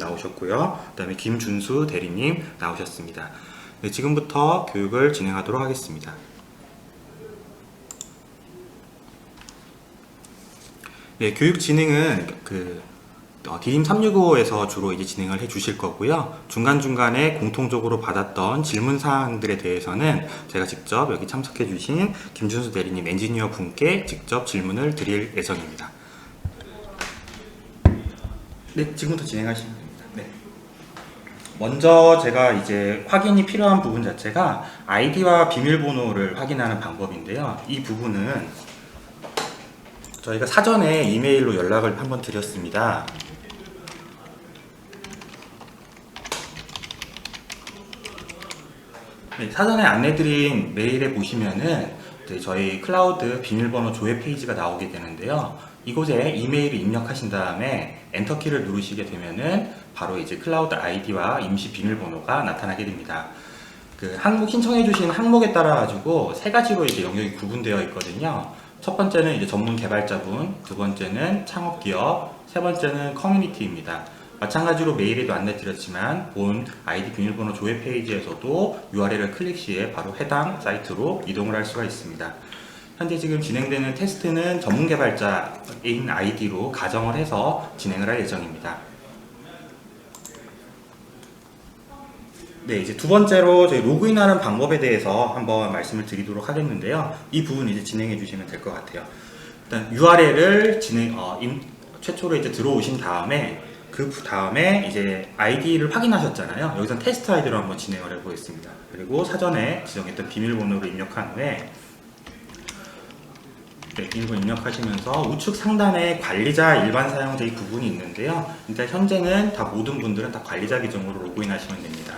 나오셨고요. 그 다음에 김준수 대리님 나오셨습니다. 네, 지금부터 교육을 진행하도록 하겠습니다. 네, 교육 진행은 디딤 365에서 주로 이제 진행을 해 주실 거고요. 중간중간에 공통적으로 받았던 질문 사항들에 대해서는 제가 직접 여기 참석해 주신 김준수 대리님 엔지니어 분께 직접 질문을 드릴 예정입니다. 네, 지금부터 진행하시면 됩니다. 네. 먼저 제가 이제 확인이 필요한 부분 자체가 아이디와 비밀번호를 확인하는 방법인데요. 이 부분은 저희가 사전에 이메일로 연락을 한번 드렸습니다. 네, 사전에 안내드린 메일에 보시면은 저희 클라우드 비밀번호 조회 페이지가 나오게 되는데요. 이곳에 이메일을 입력하신 다음에 엔터키를 누르시게 되면은 바로 이제 클라우드 아이디와 임시 비밀번호가 나타나게 됩니다. 항목 신청해주신 항목에 따라 가지고 세 가지로 이제 영역이 구분되어 있거든요. 첫 번째는 이제 전문 개발자분, 두 번째는 창업기업, 세 번째는 커뮤니티입니다. 마찬가지로 메일에도 안내드렸지만 본 아이디 비밀번호 조회 페이지에서도 URL을 클릭 시에 바로 해당 사이트로 이동을 할 수가 있습니다. 현재 지금 진행되는 테스트는 전문 개발자인 아이디로 가정을 해서 진행을 할 예정입니다. 네, 이제 두 번째로 저희 로그인하는 방법에 대해서 한번 말씀을 드리도록 하겠는데요. 이 부분 이제 진행해 주시면 될 것 같아요. 일단 URL을 최초로 이제 들어오신 다음에 그 다음에 이제 아이디를 확인하셨잖아요. 여기서 테스트 아이디로 한번 진행을 해보겠습니다. 그리고 사전에 지정했던 비밀번호를 입력한 후에 비밀번호 입력하시면서 우측 상단에 관리자, 일반 사용자 이 부분이 있는데요. 일단 현재는 다 모든 분들은 다 관리자 계정으로 로그인하시면 됩니다.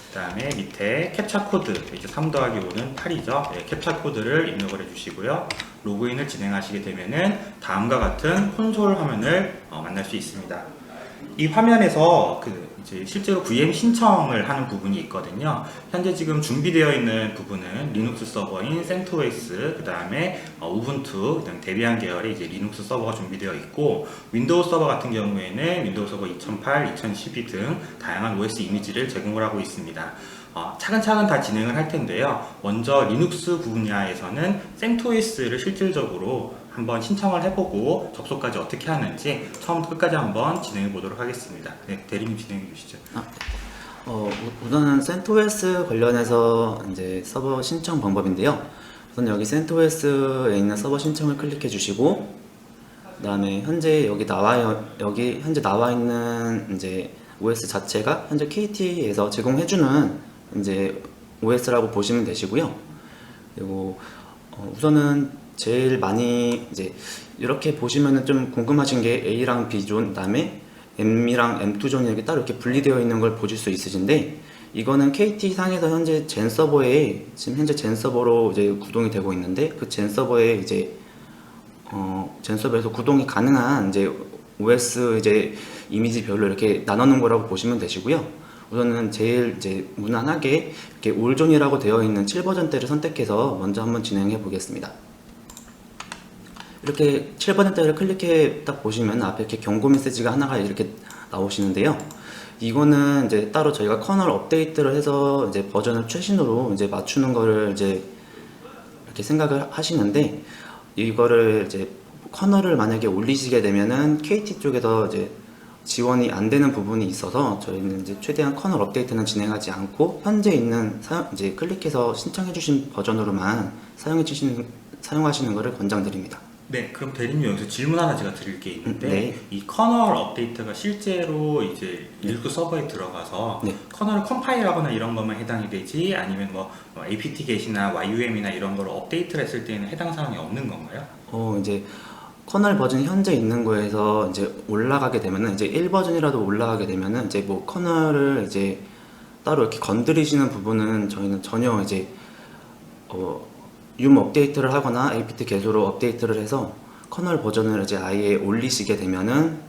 그 다음에 밑에 캡처 코드, 이제 3 더하기 5는 8이죠. 네, 캡처 코드를 입력을 해주시고요. 로그인을 진행하시게 되면은 다음과 같은 콘솔 화면을 만날 수 있습니다. 이 화면에서 이제 실제로 VM 신청을 하는 부분이 있거든요. 현재 지금 준비되어 있는 부분은 리눅스 서버인 CentOS, 그 다음에 우분투, 그 다음에 데비안 계열의 이제 리눅스 서버가 준비되어 있고, 윈도우 서버 같은 경우에는 윈도우 서버 2008, 2012 등 다양한 OS 이미지를 제공을 하고 있습니다. 차근차근 다 진행을 할 텐데요. 먼저 리눅스 분야에서는 CentOS를 실질적으로 한번 신청을 해보고 접속까지 어떻게 하는지 처음부터 끝까지 한번 진행해 보도록 하겠습니다. 네, 대리님 진행해 주시죠. 우선은 CentOS 관련해서 이제 서버 신청 방법인데요. 우선 여기 CentOS에 있는 서버 신청을 클릭해 주시고, 그다음에 현재 여기 현재 나와 있는 이제 OS 자체가 현재 KT에서 제공해주는 이제 OS라고 보시면 되시고요. 그리고 우선은 제일 많이 이제 이렇게 보시면은 좀 궁금하신 게 A랑 B 존, 그다음에 M이랑 M2 존이 이렇게 따로 이렇게 분리되어 있는 걸 보실 수 있으신데, 이거는 KT 상에서 현재 젠 서버에 지금 현재 젠 서버로 이제 구동이 되고 있는데, 그 젠 서버에 이제 젠 서버에서 구동이 가능한 이제 OS 이제 이미지별로 이렇게 나눠놓은 거라고 보시면 되시고요. 우선은 제일 이제 무난하게 이렇게 올존이라고 되어 있는 7버전대를 선택해서 먼저 한번 진행해 보겠습니다. 이렇게 7버전대를 클릭해 딱 보시면 앞에 이렇게 경고 메시지가 하나가 이렇게 나오시는데요. 이거는 이제 따로 저희가 커널 업데이트를 해서 이제 버전을 최신으로 이제 맞추는 거를 이제 이렇게 생각을 하시는데, 이거를 이제 커널을 만약에 올리시게 되면은 KT 쪽에서 이제 지원이 안 되는 부분이 있어서 저희는 이제 최대한 커널 업데이트는 진행하지 않고 현재 있는 이제 클릭해서 신청해 주신 버전으로만 사용하시는 것을 권장드립니다. 네, 그럼 대리님 여기서 질문 하나 제가 드릴 게 있는데, 네. 이 커널 업데이트가 실제로 이제 리눅스 서버에 들어가서 네. 커널을 컴파일하거나 이런 것만 해당이 되지, 아니면 뭐 apt-get이나 yum이나 이런 걸 업데이트를 했을 때는 해당 사항이 없는 건가요? 이제 커널 버전이 현재 있는 거에서 이제 올라가게 되면은 이제 1버전이라도 올라가게 되면은 이제 뭐 커널을 이제 따로 이렇게 건드리시는 부분은 저희는 전혀 이제 업데이트를 하거나 apt-get으로 업데이트를 해서 커널 버전을 이제 아예 올리시게 되면은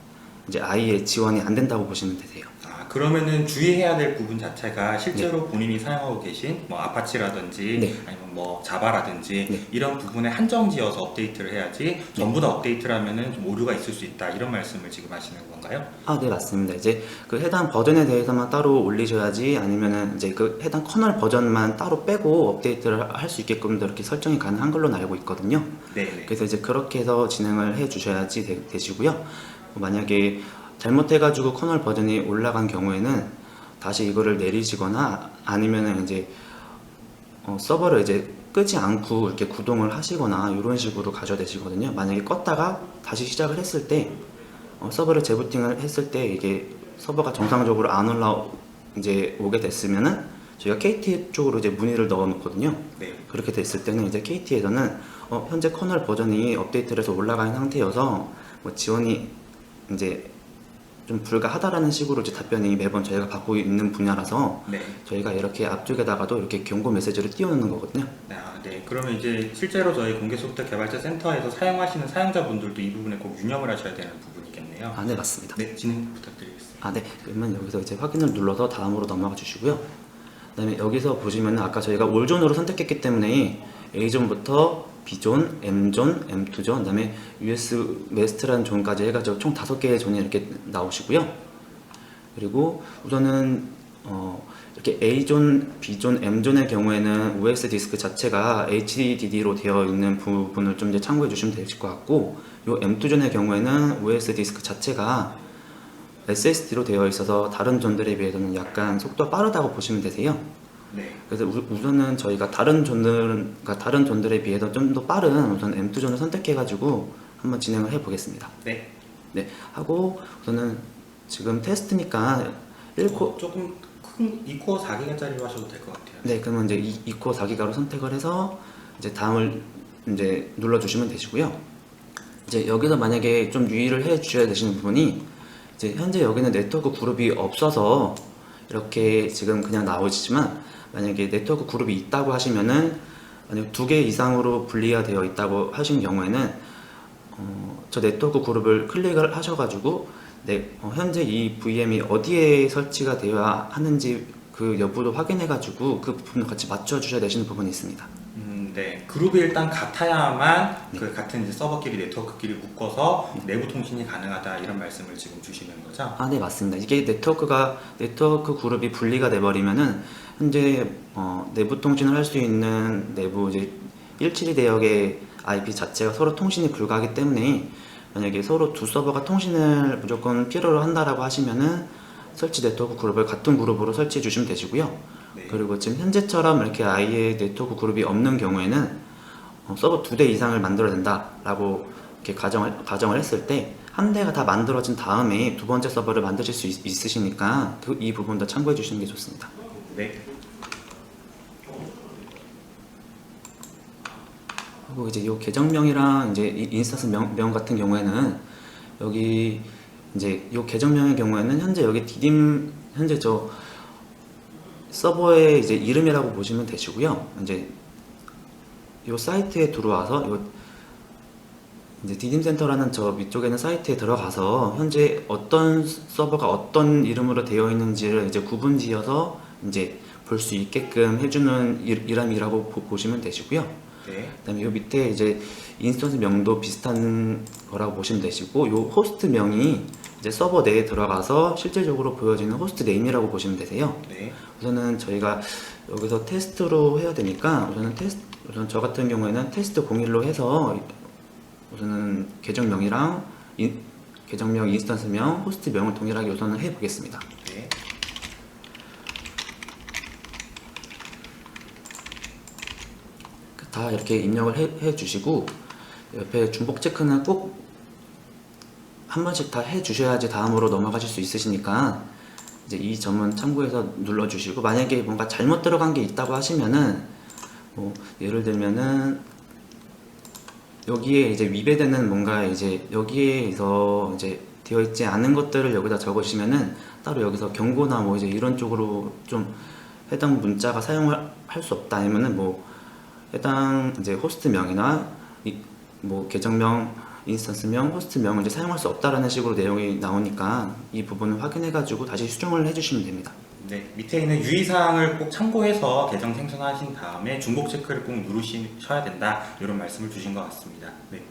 네. 아예 지원이 안 된다고 보시면 되세요. 아, 그러면은 주의해야 될 부분 자체가 실제로 본인이 사용하고 계신 뭐 아파치라든지 네. 아니면 뭐 자바라든지 네. 이런 부분에 한정 지어서 업데이트를 해야지 전부 다 업데이트를 하면은 좀 오류가 있을 수 있다 이런 말씀을 지금 하시는 건가요? 네, 맞습니다. 이제 그 해당 버전에 대해서만 따로 올리셔야지, 아니면은 이제 그 해당 커널 버전만 따로 빼고 업데이트를 할 수 있게끔 이렇게 설정이 가능한 걸로 알고 있거든요. 네. 그래서 이제 그렇게 해서 진행을 해 주셔야지 되시고요. 만약에 잘못해가지고 커널 버전이 올라간 경우에는 다시 이거를 내리시거나 아니면은 이제 서버를 이제 끄지 않고 이렇게 구동을 하시거나 이런 식으로 가셔야 되시거든요. 만약에 껐다가 다시 시작을 했을 때 서버를 재부팅을 했을 때 이게 서버가 정상적으로 안 이제 오게 됐으면은 저희가 KT 쪽으로 이제 문의를 넣어 놓거든요. 네. 그렇게 됐을 때는 이제 KT에서는 현재 커널 버전이 업데이트를 해서 올라간 상태여서 뭐 지원이 이제 좀 불가하다라는 식으로 이제 답변이 매번 저희가 받고 있는 분야라서 네. 저희가 이렇게 앞쪽에다가도 이렇게 경고 메시지를 띄워놓는 거거든요. 네. 그러면 이제 실제로 저희 공개 소프트 개발자 센터에서 사용하시는 사용자분들도 이 부분에 꼭 유념을 하셔야 되는 부분이겠네요. 네, 맞습니다. 네, 진행 부탁드리겠습니다. 네. 그러면 여기서 이제 확인을 눌러서 다음으로 넘어가 주시고요. 그다음에 여기서 보시면 아까 저희가 올존으로 선택했기 때문에 A존부터 B존, M존, M2존, 그다음에 US 웨스트라는 존까지 해가지고 총 5개의 존이 이렇게 나오시고요. 그리고 우선은 이렇게 A존, B존, M존의 경우에는 OS 디스크 자체가 HDD로 되어 있는 부분을 좀 이제 참고해 주시면 되실 것 같고, 요 M2존의 경우에는 OS 디스크 자체가 SSD로 되어 있어서 다른 존들에 비해서는 약간 속도가 빠르다고 보시면 되세요. 네. 그래서 우선은 저희가 다른 존들에 비해서 좀 더 빠른 우선 M2존을 선택해가지고 한번 진행을 해보겠습니다. 네. 네, 하고 우선은 지금 테스트니까 1코어, 조금 큰 2코어 4기가짜리로 하셔도 될 것 같아요. 네, 그러면 이제 2코어 4기가로 선택을 해서 이제 다음을 이제 눌러주시면 되시고요. 이제 여기서 만약에 좀 유의를 해 주셔야 되시는 부분이, 이제 현재 여기는 네트워크 그룹이 없어서 이렇게 지금 그냥 나오시지만, 만약에 네트워크 그룹이 있다고 하시면은, 만약 2개 이상으로 분리가 되어 있다고 하신 경우에는 저 네트워크 그룹을 클릭을 하셔가지고 현재 이 VM이 어디에 설치가 되어야 하는지 그 여부도 확인해가지고 그 부분을 같이 맞춰 주셔야 되시는 부분이 있습니다. 네. 그룹이 일단 같아야만 그 같은 이제 서버끼리 네트워크끼리 묶어서 내부 통신이 가능하다 이런 말씀을 지금 주시는 거죠? 네, 맞습니다. 이게 네트워크 그룹이 분리가 돼버리면은 현재 내부 통신을 할 수 있는 내부 이제 172 대역의 IP 자체가 서로 통신이 불가하기 때문에, 만약에 서로 두 서버가 통신을 무조건 필요로 한다라고 하시면은 설치 네트워크 그룹을 같은 그룹으로 설치해 주시면 되시고요. 네. 그리고 지금 현재처럼 이렇게 아예 네트워크 그룹이 없는 경우에는 서버 2대 이상을 만들어야 된다라고 이렇게 가정을 했을 때, 한 대가 다 만들어진 다음에 두 번째 서버를 만드실 수 있으시니까 이 부분도 참고해 주시는 게 좋습니다. 네. 그리고 이제 이 계정명이랑 이제 이 인스턴스 명 같은 경우에는, 여기 이제 이 계정명의 경우에는 현재 여기 현재 저 서버의 이제 이름이라고 보시면 되시고요. 이제 이 사이트에 들어와서 이제 디딤센터라는 저 위쪽에는 사이트에 들어가서 현재 어떤 서버가 어떤 이름으로 되어 있는지를 이제 구분지어서 이제 볼 수 있게끔 해주는 이름이라고 보시면 되시고요. 네. 그다음에 요 밑에 이제 인스턴스 명도 비슷한 거라고 보시면 되시고, 요 호스트 명이 이제 서버 내에 들어가서 실질적으로 보여지는 호스트 네임이라고 보시면 되세요. 네. 우선은 저희가 여기서 테스트로 해야 되니까 우선 저 같은 경우에는 테스트 01로 해서 우선은 계정명이랑 계정명, 인스턴스명, 호스트명을 동일하게 우선은 해보겠습니다. 네. 다 이렇게 입력을 해 주시고, 옆에 중복 체크는 꼭 한 번씩 다 해 주셔야지 다음으로 넘어가실 수 있으시니까 이제 이 점은 참고해서 눌러 주시고, 만약에 뭔가 잘못 들어간 게 있다고 하시면은 뭐 예를 들면은 여기에 이제 위배되는 뭔가 이제 여기에서 이제 되어 있지 않은 것들을 여기다 적으시면은 따로 여기서 경고나 뭐 이제 이런 쪽으로 좀 해당 문자가 사용할 수 없다, 아니면은 뭐 해당 이제 호스트명이나 뭐 계정명 인스턴스명, 호스트명을 이제 사용할 수 없다라는 식으로 내용이 나오니까 이 부분을 확인해가지고 다시 수정을 해주시면 됩니다. 네, 밑에 있는 유의사항을 꼭 참고해서 계정 생성하신 다음에 중복 체크를 꼭 누르셔야 된다, 이런 말씀을 주신 것 같습니다. 네.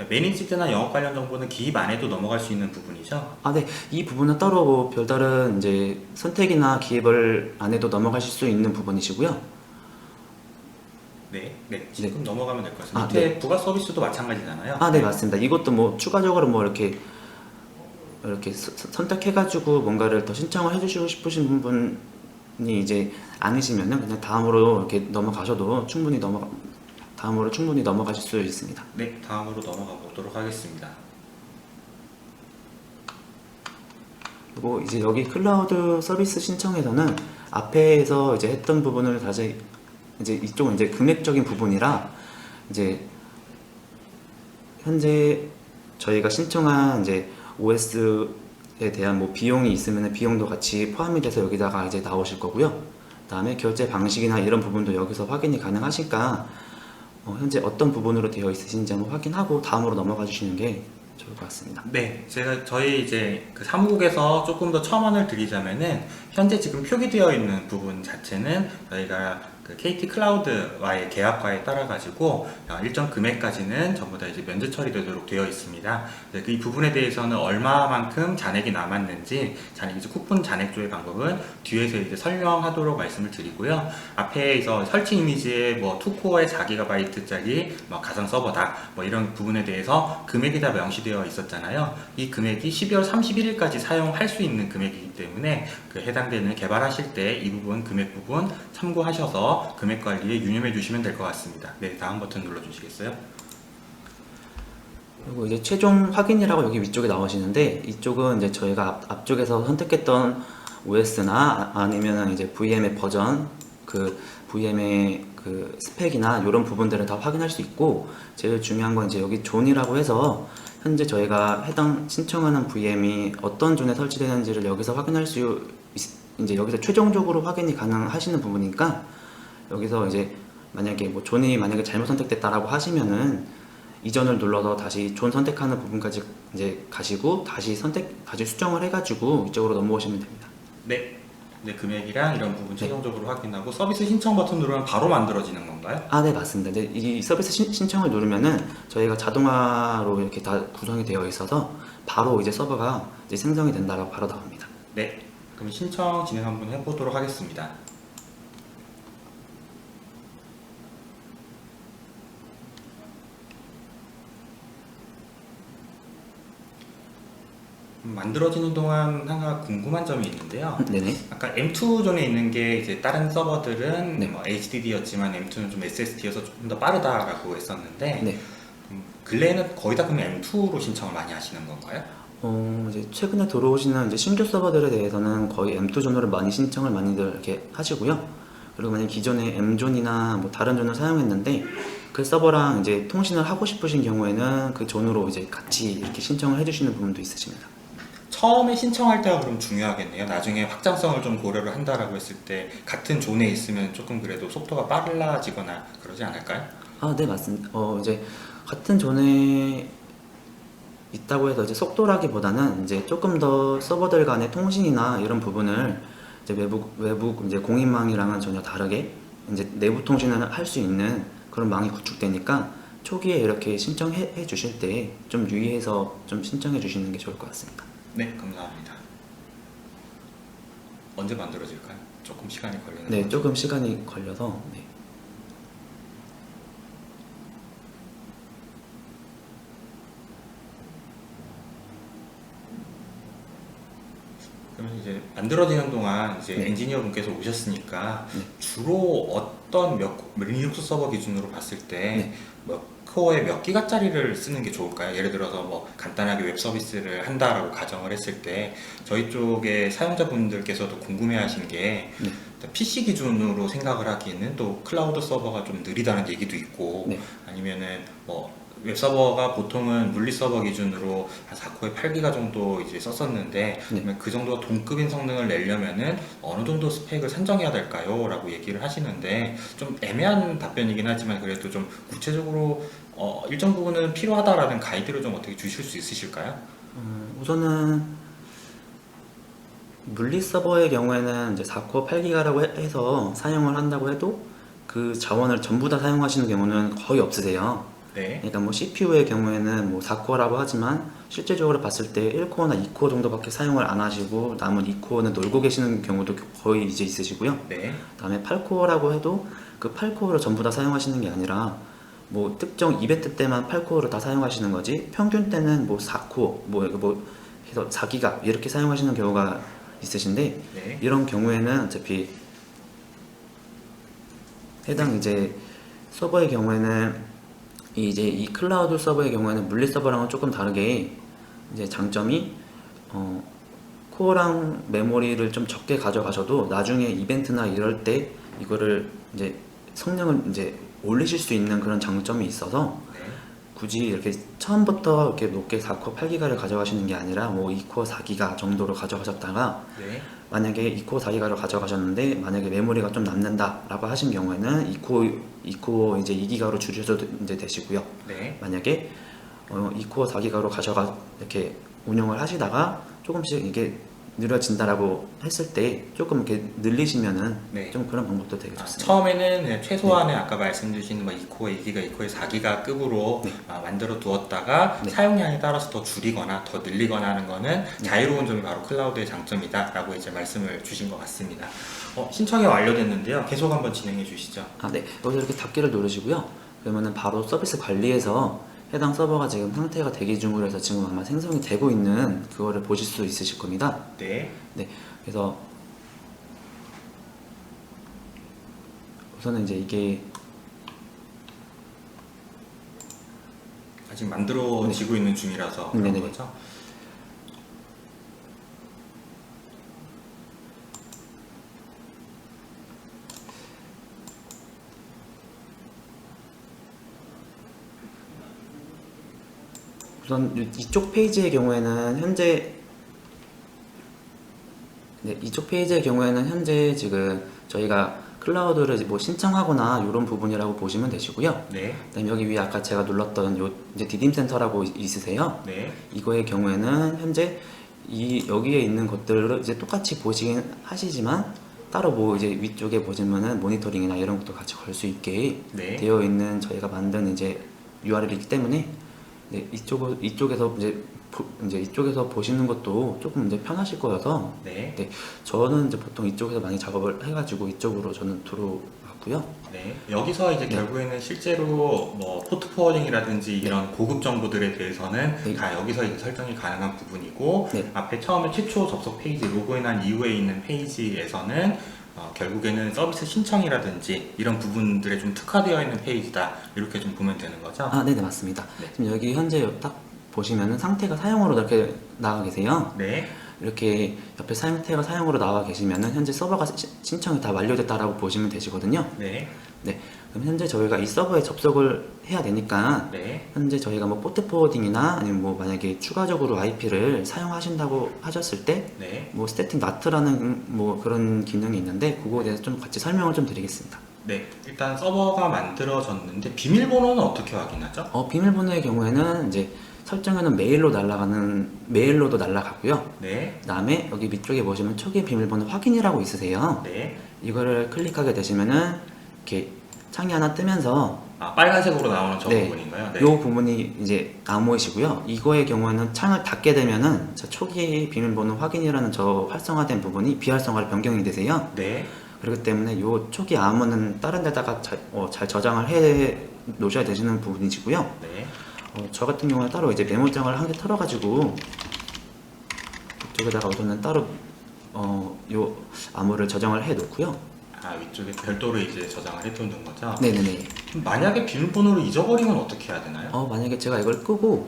매니지드나 영업 관련 정보는 기입 안 해도 넘어갈 수 있는 부분이죠? 아, 네. 이 부분은 따로 뭐 별다른 이제 선택이나 기입을 안 해도 넘어가실 수 있는 부분이시고요. 네, 지금 넘어가면 될 것 같습니다. 아, 밑에 부가 서비스도 마찬가지잖아요. 아, 네, 맞습니다. 이것도 뭐 추가적으로 뭐 이렇게 선택해가지고 뭔가를 더 신청을 해주시고 싶으신 분이 이제 아니시면은 그냥 다음으로 이렇게 넘어가셔도 다음으로 충분히 넘어가실 수 있습니다. 네, 다음으로 넘어가 보도록 하겠습니다. 그리고 이제 여기 클라우드 서비스 신청에서는 앞에서 이제 했던 부분을 다시 이제 이쪽은 이제 금액적인 부분이라 이제 현재 저희가 신청한 이제 OS에 대한 뭐 비용이 있으면 비용도 같이 포함이 돼서 여기다가 이제 나오실 거고요. 그다음에 결제 방식이나 이런 부분도 여기서 확인이 가능하실까 현재 어떤 부분으로 되어 있으신지 한번 확인하고 다음으로 넘어가 주시는 게 좋을 것 같습니다. 네, 저희 이제 그 사무국에서 조금 더 첨언을 드리자면은, 현재 지금 표기되어 있는 부분 자체는 저희가 그 KT 클라우드와의 계약과에 따라 가지고 일정 금액까지는 전부 다 이제 면제 처리되도록 되어 있습니다. 이 부분에 대해서는 얼마만큼 잔액이 남았는지, 이제 쿠폰 잔액 조회 방법은 뒤에서 이제 설명하도록 말씀을 드리고요. 앞에서 설치 이미지에 뭐 2코어에 4GB짜리 뭐 가상 서버다, 뭐 이런 부분에 대해서 금액이 다 명시되어 있었잖아요. 이 금액이 12월 31일까지 사용할 수 있는 금액이기 때문에 그 해당되는 개발하실 때 이 부분, 금액 부분 참고하셔서 금액 관리에 유념해 주시면 될 것 같습니다. 네, 다음 버튼 눌러 주시겠어요? 그리고 이제 최종 확인이라고 여기 위쪽에 나오시는데, 이쪽은 이제 저희가 앞쪽에서 선택했던 OS나 아니면 이제 VM의 버전, 그 VM의 그 스펙이나 이런 부분들을 다 확인할 수 있고, 제일 중요한 건 이제 여기 존이라고 해서 현재 저희가 해당 신청하는 VM이 어떤 존에 설치되는지를 여기서 확인할 수 이제 여기서 최종적으로 확인이 가능하시는 부분이니까, 여기서 이제 만약에 뭐 존이 잘못 선택됐다라고 하시면은 이전을 눌러서 다시 존 선택하는 부분까지 이제 가시고 다시 수정을 해가지고 이쪽으로 넘어오시면 됩니다. 네, 금액이랑 이런 부분 최종적으로 확인하고 서비스 신청 버튼 누르면 바로 만들어지는 건가요? 아, 네, 맞습니다. 네, 이 서비스 신청을 누르면은 저희가 자동화로 이렇게 다 구성이 되어 있어서 바로 이제 서버가 이제 생성이 된다라고 바로 나옵니다. 네, 그럼 신청 진행 한번 해보도록 하겠습니다. 만들어지는 동안 하나 궁금한 점이 있는데요. 네네. 아까 M2 존에 있는 게 이제 다른 서버들은 네. 뭐 HDD였지만 M2는 좀 SSD여서 조금 더 빠르다라고 했었는데, 네. 근래에는 거의 다 그럼 M2로 신청을 많이 하시는 건가요? 이제 최근에 들어오시는 이제 신규 서버들에 대해서는 거의 M2 존으로 많이 신청을 많이들 이렇게 하시고요. 그리고 만약 기존에 M 존이나 뭐 다른 존을 사용했는데 그 서버랑 이제 통신을 하고 싶으신 경우에는 그 존으로 이제 같이 이렇게 신청을 해주시는 부분도 있으십니다. 처음에 신청할 때가 그럼 중요하겠네요. 나중에 확장성을 좀 고려를 한다라고 했을 때 같은 존에 있으면 조금 그래도 속도가 빨라지거나 그러지 않을까요? 아, 네, 맞습니다. 이제 같은 존에 있다고 해서 이제 속도라기보다는 이제 조금 더 서버들 간의 통신이나 이런 부분을 이제 외부 이제 공인망이랑은 전혀 다르게 이제 내부 통신을 할 수 있는 그런 망이 구축되니까 초기에 이렇게 신청해 주실 때 좀 유의해서 좀 신청해 주시는 게 좋을 것 같습니다. 네, 감사합니다. 언제 만들어질까요? 조금 시간이 걸리는 네, 거죠? 조금 시간이 걸려서. 네. 그러면 이제 만들어지는 동안 이제 네. 엔지니어 분께서 오셨으니까 네. 주로 어떤 리눅스 서버 기준으로 봤을 때 네. 몇 코어에 몇 기가짜리를 쓰는 게 좋을까요? 예를 들어서 뭐 간단하게 웹 서비스를 한다라고 가정을 했을 때 저희 쪽의 사용자분들께서도 궁금해하신 게 네. PC 기준으로 생각을 하기에는 또 클라우드 서버가 좀 느리다는 얘기도 있고, 네. 아니면은 뭐 웹서버가 보통은 물리 서버 기준으로 한 4코어에 8기가 정도 이제 썼었는데 그러면 그 정도 동급인 성능을 내려면은 어느 정도 스펙을 산정해야 될까요? 라고 얘기를 하시는데 좀 애매한 답변이긴 하지만 그래도 좀 구체적으로 일정 부분은 필요하다라는 가이드를 좀 어떻게 주실 수 있으실까요? 우선은 물리 서버의 경우에는 이제 4코어 8기가라고 해서 사용을 한다고 해도 그 자원을 전부 다 사용하시는 경우는 거의 없으세요. 네. 그러니까 뭐 CPU의 경우에는 뭐 4코어라고 하지만 실제적으로 봤을 때 1코어나 2코어 정도밖에 사용을 안 하시고 남은 2코어는 놀고 계시는 경우도 거의 이제 있으시고요. 네. 그다음에 8코어라고 해도 그 8코어를 전부 다 사용하시는 게 아니라 뭐 특정 이벤트 때만 8코어를 다 사용하시는 거지 평균 때는 뭐 4코어 뭐 해서 4기가 이렇게 사용하시는 경우가 있으신데 네. 이런 경우에는 어차피 해당 이제 서버의 경우에는 이제 이 클라우드 서버의 경우에는 물리 서버랑은 조금 다르게 이제 장점이 코어랑 메모리를 좀 적게 가져가셔도 나중에 이벤트나 이럴 때 이거를 이제 성능을 이제 올리실 수 있는 그런 장점이 있어서 네. 굳이 이렇게 처음부터 이렇게 높게 4코어 8기가를 가져가시는 게 아니라 뭐 2코어 4기가 정도로 가져가셨다가 네. 만약에 2코어 4기가를 가져가셨는데 만약에 메모리가 좀 남는다 라고 하신 경우에는 2코어 이제 2기가로 줄여도 이제 되시고요. 네. 만약에 2코어 4기가로 가져가 이렇게 운영을 하시다가 조금씩 이게 느려진다라고 했을 때 조금 이렇게 늘리시면은 네. 좀 그런 방법도 되게 좋습니다. 처음에는 그냥 최소한의 아까 말씀 주신 뭐 2코어, 2기가, 2코어 4기가 급으로 네. 만들어 두었다가 네. 사용량에 따라서 더 줄이거나 더 늘리거나 하는 거는 자유로운 점이 바로 클라우드의 장점이다 라고 이제 말씀을 주신 것 같습니다. 신청이 완료됐는데요. 계속 한번 진행해 주시죠. 네. 여기서 이렇게 닫기를 누르시고요. 그러면은 바로 서비스 관리에서 해당 서버가 지금 상태가 대기 중으로 해서 지금 아마 생성이 되고 있는 그거를 보실 수 있으실 겁니다. 네. 네. 그래서 우선은 이제 이게 아직 만들어지고 있는 중이라서 그런 네네. 거죠. 우선 이쪽 페이지의 경우에는 현재 이쪽 페이지의 경우에는 현재 지금 저희가 클라우드를 뭐 신청하거나 이런 부분이라고 보시면 되시고요. 네. 그다음에 여기 위에 아까 제가 눌렀던 요 이제 디딤 센터라고 있으세요. 네. 이거의 경우에는 현재 여기에 있는 것들을 이제 똑같이 보시긴 하시지만 따로 뭐 이제 위쪽에 보시면은 모니터링이나 이런 것도 같이 걸 수 있게 네. 되어 있는 저희가 만든 이제 URL이기 때문에 이쪽에서 이제 이쪽에서 보시는 것도 조금 이제 편하실 거여서 네. 저는 이제 보통 이쪽에서 많이 작업을 해가지고 이쪽으로 저는 들어왔고요. 네. 여기서 이제 네. 결국에는 실제로 뭐 포트 포워딩이라든지 이런 고급 정보들에 대해서는 네. 다 여기서 이제 설정이 가능한 부분이고 네. 앞에 처음에 최초 접속 페이지 로그인한 이후에 있는 페이지에서는 결국에는 서비스 신청이라든지 이런 부분들에 좀 특화되어 있는 페이지다 이렇게 좀 보면 되는 거죠? 네네 맞습니다. 네. 지금 여기 현재 딱 보시면은 상태가 사용으로 이렇게 나와 계세요. 네. 이렇게 옆에 상태가 사용으로 나와 계시면은 현재 서버가 신청이 다 완료됐다라고 보시면 되시거든요. 네. 네. 그럼 현재 저희가 이 서버에 접속을 해야 되니까 네. 현재 저희가 뭐 포트 포워딩이나 아니면 뭐 만약에 추가적으로 IP를 사용하신다고 하셨을 때 네. 뭐 스태틱 나트라는 뭐 그런 기능이 있는데 그거에 대해서 좀 같이 설명을 좀 드리겠습니다. 네. 일단 서버가 만들어졌는데 비밀번호는 어떻게 확인하죠? 비밀번호의 경우에는 이제 설정에는 메일로도 날라가고요. 네. 그다음에 여기 밑쪽에 보시면 초기 비밀번호 확인이라고 있으세요. 네. 이거를 클릭하게 되시면은 이렇게 창이 하나 뜨면서 빨간색으로 나오는 저 네. 부분인가요? 네. 이 부분이 이제 나오시고요. 이거의 경우에는 창을 닫게 되면은 저 초기 비밀번호 확인이라는 저 활성화된 부분이 비활성화로 변경이 되세요. 네. 그렇기 때문에 이 초기 암호는 다른 데다가 잘 저장을 해 놓으셔야 되시는 부분이시고요. 네. 저 같은 경우는 따로 이제 메모장을 한 개 털어가지고 이쪽에다가 우선은 따로 요 암호를 저장을 해 놓고요. 위쪽에 별도로 이제 저장을 해두는 거죠? 네네네. 만약에 비밀번호를 잊어버리면 어떻게 해야 되나요? 만약에 제가 이걸 끄고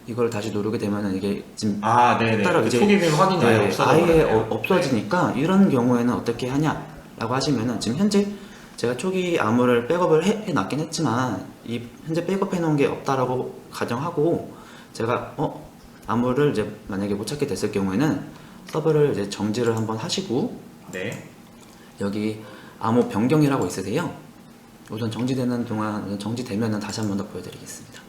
이걸 다시 누르게 되면은 이게 지금 네네. 따로 그 이제 초기 비밀 확인이 아예 아예 없어졌네요. 없어지니까 이런 경우에는 어떻게 하냐라고 하시면은 지금 현재 제가 초기 암호를 백업을 해놨긴 했지만 이 현재 백업해 놓은 게 없다라고 가정하고 제가 암호를 이제 만약에 못 찾게 됐을 경우에는 서버를 이제 정지를 한번 하시고 네. 여기 암호 변경이라고 있으세요. 우선 정지되는 동안 정지되면은 다시 한번 더 보여드리겠습니다.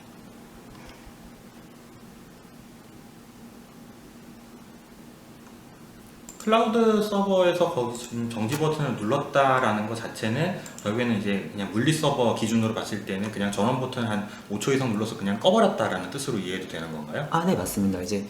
클라우드 서버에서 거기 지금 정지 버튼을 눌렀다라는 것 자체는 결국에는 이제 그냥 물리 서버 기준으로 봤을 때는 그냥 전원 버튼 한 5초 이상 눌러서 그냥 꺼버렸다라는 뜻으로 이해해도 되는 건가요? 네, 맞습니다. 이제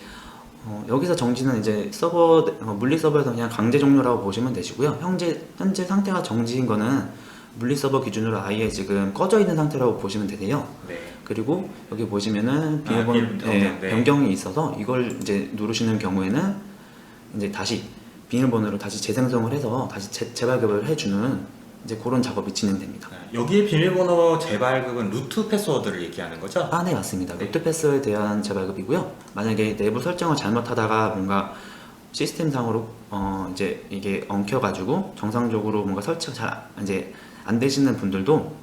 여기서 정지는 이제 서버 물리 서버에서 그냥 강제 종료라고 보시면 되시고요. 현재 상태가 정지인 거는 물리 서버 기준으로 아예 지금 꺼져 있는 상태라고 보시면 되세요. 네. 그리고 여기 보시면은 비밀번호 비밀번호, 네. 변경이 있어서 이걸 이제 누르시는 경우에는 이제 다시 비밀번호로 다시 재생성을 해서 다시 재발급을 해주는 이제 그런 작업이 진행됩니다. 여기에 비밀번호 재발급은 루트 패스워드를 얘기하는 거죠? 네, 맞습니다. 네. 루트 패스에 대한 재발급이고요. 만약에 내부 설정을 잘못하다가 뭔가 시스템상으로 이제 이게 엉켜가지고 정상적으로 뭔가 설치가 잘 이제 안 되시는 분들도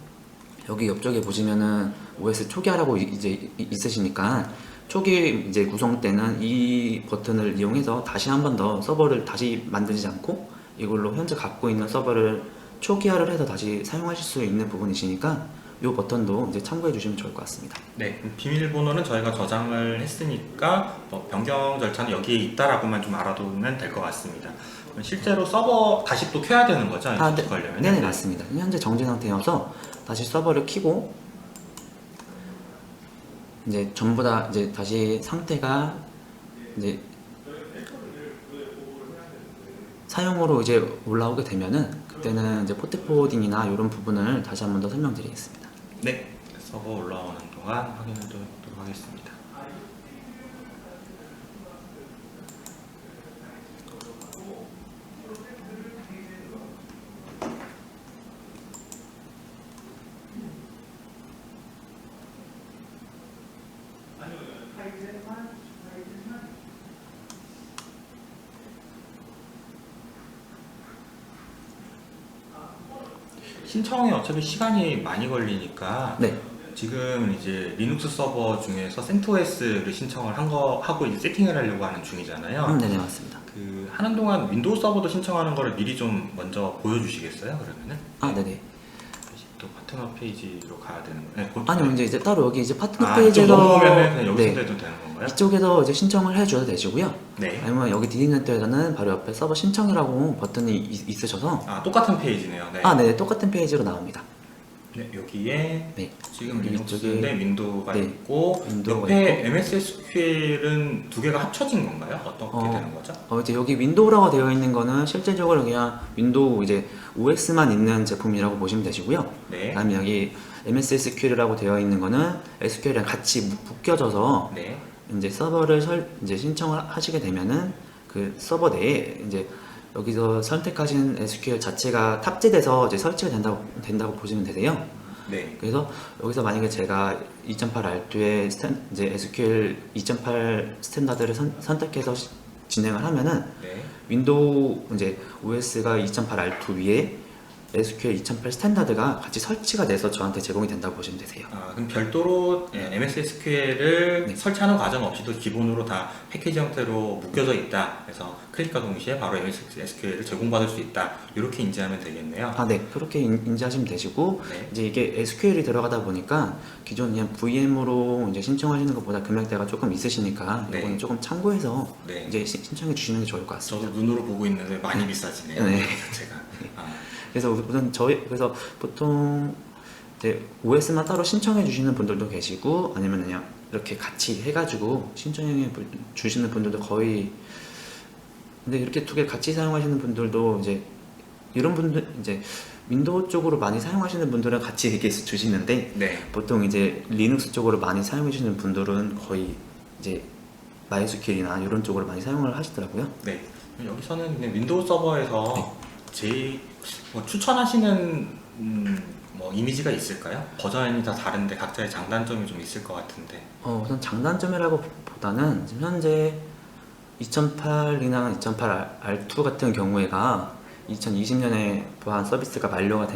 여기 옆쪽에 보시면은 OS 초기화라고 이제 있으시니까 초기 이제 구성 때는 이 버튼을 이용해서 다시 한 번 더 서버를 다시 만들지 않고 이걸로 현재 갖고 있는 서버를 초기화를 해서 다시 사용하실 수 있는 부분이시니까 이 버튼도 이제 참고해 주시면 좋을 것 같습니다. 네, 비밀번호는 저희가 저장을 했으니까 변경 절차는 여기에 있다라고만 좀 알아두면 될 것 같습니다. 실제로 서버 다시 또 켜야 되는 거죠? 네, 걸려면? 네네, 맞습니다. 현재 정지 상태여서 다시 서버를 켜고 이제 전부 다 이제 다시 상태가 이제 사용으로 이제 올라오게 되면은 그때는 이제 포트 포워딩이나 이런 부분을 다시 한 번 더 설명드리겠습니다. 네, 서버 올라오는 동안 확인해 보도록 하겠습니다. 신청에 어차피 시간이 많이 걸리니까 네. 지금 이제 리눅스 서버 중에서 CentOS를 신청을 하고 이제 세팅을 하려고 하는 중이잖아요. 네네, 맞습니다. 그 하는 동안 윈도우 서버도 신청하는 거를 미리 좀 먼저 보여주시겠어요? 그러면은? 네네. 다시 또 파트너 페이지로 가야 되는 거예요? 네, 아니요, 이제 따로 여기 이제 파트너 좀 페이지에서 넘어오면은 그냥 여기서 네, 해도 되는 건가요? 이쪽에서 이제 신청을 해줘도 되시고요. 네. 아니면 여기 디딩센터에서는 바로 옆에 서버 신청이라고 버튼이 있으셔서 똑같은 페이지네요. 네. 네, 똑같은 페이지로 나옵니다. 네, 여기에 네. 지금 여기 리눅스인데 윈도우가 네, 있고 윈도우가 옆에 MS SQL은 두 개가 합쳐진 건가요? 어떻게 되는 거죠? 이제 여기 윈도우라고 되어 있는 거는 실제적으로 그냥 윈도우 이제 OS만 있는 제품이라고 보시면 되시고요. 네. 그다음에 여기 MS SQL이라고 되어 있는 거는 SQL이랑 같이 묶여져서 네. 이제 서버를 이제 신청을 하시게 되면은 그 서버 내에 이제 여기서 선택하신 SQL 자체가 탑재돼서 이제 설치가 된다고 보시면 되세요. 네. 그래서 여기서 만약에 제가 2.8 R2의 이제 SQL 2.8 스탠다드를 선택해서 진행을 하면은 네. 윈도우 이제 OS가 2.8 R2 위에 SQL 2.8 스탠다드가 같이 설치가 돼서 저한테 제공이 된다고 보시면 되세요. 그럼 별도로 MS SQL을 네. 설치하는 과정 없이도 기본으로 다 패키지 형태로 묶여져 있다. 그래서 클릭과 동시에 바로 MS SQL을 제공받을 수 있다. 이렇게 인지하면 되겠네요. 네, 그렇게 인지하시면 되시고 네. 이제 이게 SQL이 들어가다 보니까 기존 그냥 VM으로 이제 신청하시는 것보다 금액대가 조금 있으시니까 네. 이거는 조금 참고해서 네. 이제 신청해 주시는 게 좋을 것 같습니다. 저도 눈으로 보고 있는데 많이 비싸지네요. 네. 제가. 그래서 우선 그래서 보통 이제 OS만 따로 신청해 주시는 분들도 계시고 아니면 그냥 이렇게 같이 해가지고 신청해 주시는 분들도 거의 근데 이렇게 두 개 같이 사용하시는 분들도 이제 이런 분들 이제 윈도우 쪽으로 많이 사용하시는 분들은 같이 이렇게 주시는데 네. 보통 이제 리눅스 쪽으로 많이 사용해 주시는 분들은 거의 이제 MySQL이나 이런 쪽으로 많이 사용을 하시더라고요. 네. 여기서는 그냥 윈도우 서버에서 네. 제일 추천하시는 뭐 이미지가 있을까요? 버전이 다 다른데 각자의 장단점이 좀 있을 것 같은데. 우선 장단점이라고 보다는 지금 현재 2.8이나 2.8 R2 같은 경우에가 2020년에 보안 서비스가 만료가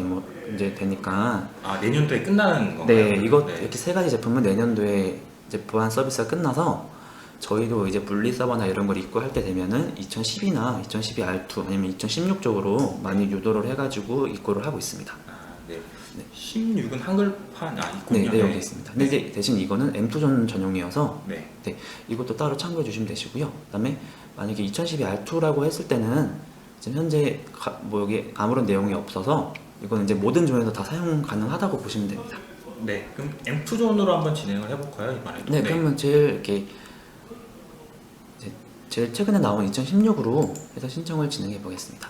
이제 되니까 아, 내년도에 끝나는 건가요? 네, 이것 네. 이렇게 세 가지 제품은 내년도에 이제 보안 서비스가 끝나서 저희도 이제 분리 서버나 이런 걸 입고할 때 되면은 2010이나 2012 R2 아니면 2016 쪽으로 많이 유도를 해가지고 입고를 하고 있습니다. 아, 네. 네. 16은 한글판 네, 있군요. 네, 여기 있습니다. 근데 이제 대신 이거는 M2존 전용이어서 네. 네, 이것도 따로 참고해 주시면 되시고요. 그다음에 만약에 2012 R2라고 했을 때는 지금 현재 뭐 여기 아무런 내용이 없어서 이거는 이제 모든 존에서 다 사용 가능하다고 보시면 됩니다. 네. 그럼 M2존으로 한번 진행을 해볼까요, 이번에도? 네, 그러면 제일 이렇게 이제 제일 최근에 나온 2016으로 해서 신청을 진행해 보겠습니다.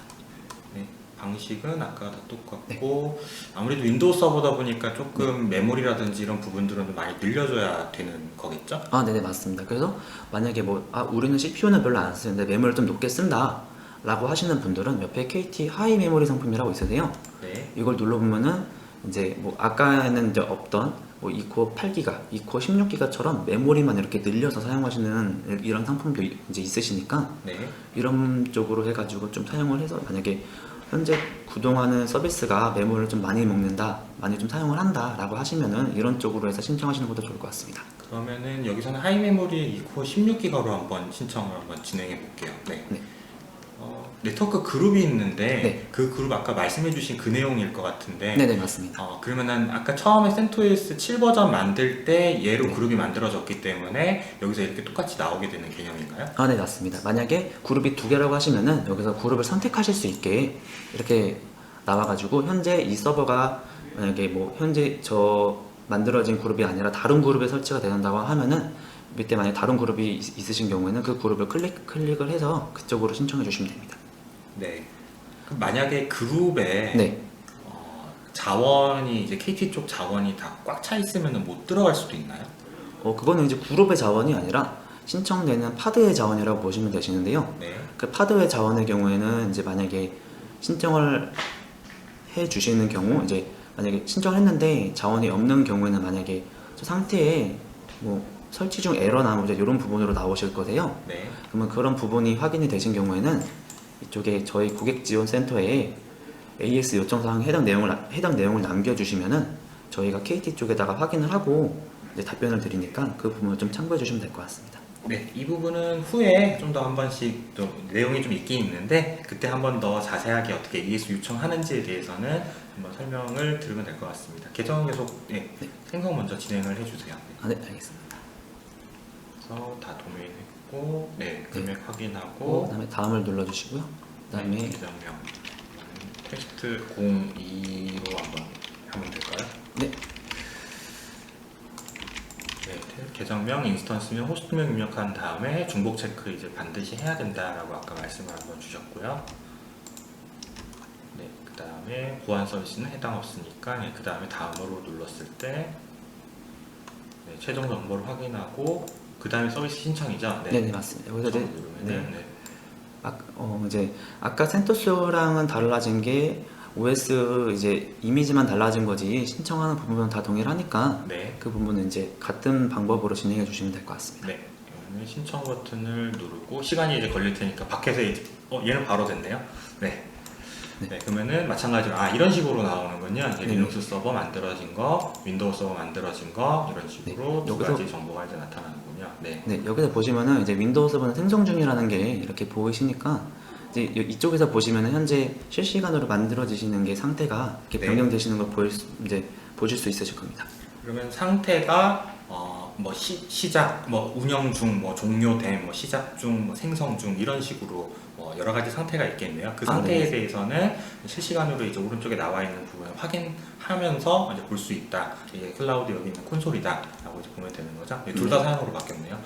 네, 방식은 아까 다 똑같고 아무래도 윈도우 서버다 보니까 조금 메모리라든지 이런 부분들은 좀 많이 늘려줘야 되는 거겠죠? 아, 네네, 맞습니다. 그래서 만약에 우리는 CPU는 별로 안 쓰는데 메모리를 좀 높게 쓴다 라고 하시는 분들은 옆에 KT 하이 메모리 상품이라고 있으세요. 네. 이걸 눌러보면은 이제 뭐 아까는 이제 없던 뭐 2코어 8기가, 2코어 16기가처럼 메모리만 이렇게 늘려서 사용하시는 이런 상품도 이제 있으시니까 네. 이런 쪽으로 해가지고 좀 사용을 해서 만약에 현재 구동하는 서비스가 메모리를 좀 많이 먹는다, 많이 좀 사용을 한다 라고 하시면은 이런 쪽으로 해서 신청하시는 것도 좋을 것 같습니다. 그러면은 여기서는 하이 메모리 2코어 16기가로 한번 신청을 한번 진행해 볼게요. 네. 네. 네트워크 그룹이 있는데 네. 그 그룹 아까 말씀해주신 그 내용일 것 같은데. 네네, 맞습니다. 그러면은 아까 처음에 CentOS 7 버전 만들 때 얘로 그룹이 만들어졌기 때문에 여기서 이렇게 똑같이 나오게 되는 개념인가요? 아, 네, 맞습니다. 만약에 그룹이 두 개라고 하시면은 여기서 그룹을 선택하실 수 있게 이렇게 나와가지고 현재 이 서버가 만약에 뭐 현재 저 만들어진 그룹이 아니라 다른 그룹에 설치가 된다고 하면은 밑에 만약에 다른 그룹이 있으신 경우에는 그 그룹을 클릭을 해서 그쪽으로 신청해 주시면 됩니다. 네. 그럼 만약에 그룹에 네. 자원이 이제 KT 쪽 자원이 다 꽉 차 있으면 못 들어갈 수도 있나요? 그거는 이제 그룹의 자원이 아니라 신청되는 파드의 자원이라고 보시면 되시는데요. 네. 그 파드의 자원의 경우에는 이제 만약에 신청을 해 주시는 경우 이제 만약에 신청을 했는데 자원이 없는 경우에는 만약에 저 상태에 뭐 설치 중 에러나 뭐 이런 부분으로 나오실 거세요. 네. 그러면 그런 부분이 확인이 되신 경우에는 이쪽에 저희 고객 지원 센터에 AS 요청사항 해당 내용을 남겨주시면은 저희가 KT 쪽에다가 확인을 하고 이제 답변을 드리니까 그 부분을 좀 참고해 주시면 될 것 같습니다. 네, 이 부분은 후에 좀 더 한 번씩 좀 내용이 좀 있긴 있는데 그때 한 번 더 자세하게 어떻게 AS 요청하는지에 대해서는 한번 설명을 들으면 될 것 같습니다. 계정은 계속 생성 먼저 진행을 해주세요. 아, 네, 알겠습니다. 그래서 다 도메인했고, 금액 확인하고, 그다음에 다음을 눌러주시고요. 그다음에 계정명 테스트 02로 한번 하면 될까요? 네, 네, 계정명, 인스턴스명, 호스트명 입력한 다음에 중복 체크 이제 반드시 해야 된다라고 아까 말씀을 한번 주셨고요. 네, 그 다음에 보안 서비스는 해당 없으니까 그 다음에 다음으로 눌렀을 때 최종 정보를 확인하고 그 다음에 서비스 신청이죠. 네, 맞습니다. 여기서 이제 누르면은 이제 아까 센토스랑은 달라진 게 OS 이제 이미지만 달라진 거지 신청하는 부분은 다 동일하니까 그 부분은 이제 같은 방법으로 진행해 주시면 될 것 같습니다. 네, 이거는 신청 버튼을 누르고 시간이 이제 걸릴 테니까 밖에서 이제 얘는 바로 됐네요. 네, 그러면은 마찬가지로 이런 식으로 나오는군요. 이제 리눅스 서버 만들어진 거, 윈도우 서버 만들어진 거 이런 식으로 두 가지 정보가 이제 나타나는군요. 네, 여기서 보시면은 이제 윈도우 서버는 생성 중이라는 게 이렇게 보이시니까 이제 이쪽에서 보시면은 현재 실시간으로 만들어지시는 게 상태가 이렇게 변경되시는 걸 보실 수 있으실 겁니다. 그러면 상태가 뭐 시작, 뭐 운영 중, 뭐 종료된, 뭐 시작 중, 뭐 생성 중 이런 식으로 여러 가지 상태가 있겠네요. 그 상태에 대해서는 실시간으로 이제 오른쪽에 나와 있는 부분을 확인하면서 이제 볼 수 있다. 이게 클라우드 여기 있는 콘솔이다라고 이제 보면 되는 거죠. 둘 다 사용으로 바뀌었네요.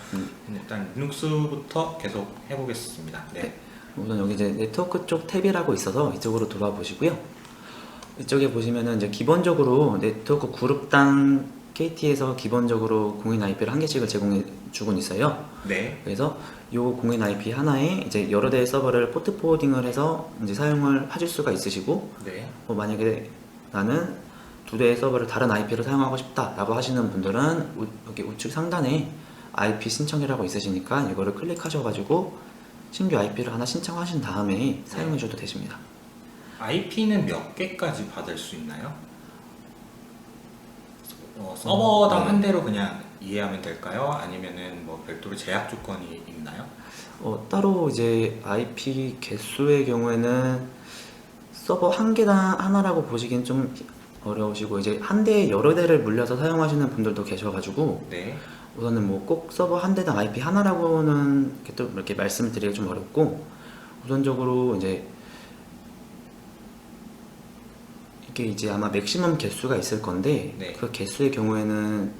일단 리눅스부터 계속 해보겠습니다. 네. 우선 여기 이제 네트워크 쪽 탭이라고 있어서 이쪽으로 들어와 보시고요. 이쪽에 보시면은 이제 기본적으로 네트워크 그룹당 KT에서 기본적으로 공인 IP를 한 개씩을 제공해 주곤 있어요. 네. 그래서 이 공인 IP 하나에 이제 여러 대의 서버를 포트 포워딩을 해서 이제 사용을 하실 수가 있으시고, 만약에 나는 두 대의 서버를 다른 IP로 사용하고 싶다라고 하시는 분들은 여기 우측 상단에 IP 신청이라고 있으시니까 이거를 클릭하셔가지고 신규 IP를 하나 신청하신 다음에 사용해줘도 되십니다. IP는 몇 개까지 받을 수 있나요? 서버당 한 대로 그냥 이해하면 될까요? 아니면은 뭐 별도로 제약 조건이 있나요? 따로 이제 IP 개수의 경우에는 서버 한 개당 하나라고 보시기엔 좀 어려우시고, 이제 한 대에 여러 대를 물려서 사용하시는 분들도 계셔가지고, 네. 우선은 뭐 꼭 서버 한 대당 IP 하나라고는 이렇게 또 이렇게 말씀을 드리기 좀 어렵고, 우선적으로 이제 이게 이제 아마 맥시멈 개수가 있을 건데, 네. 그 개수의 경우에는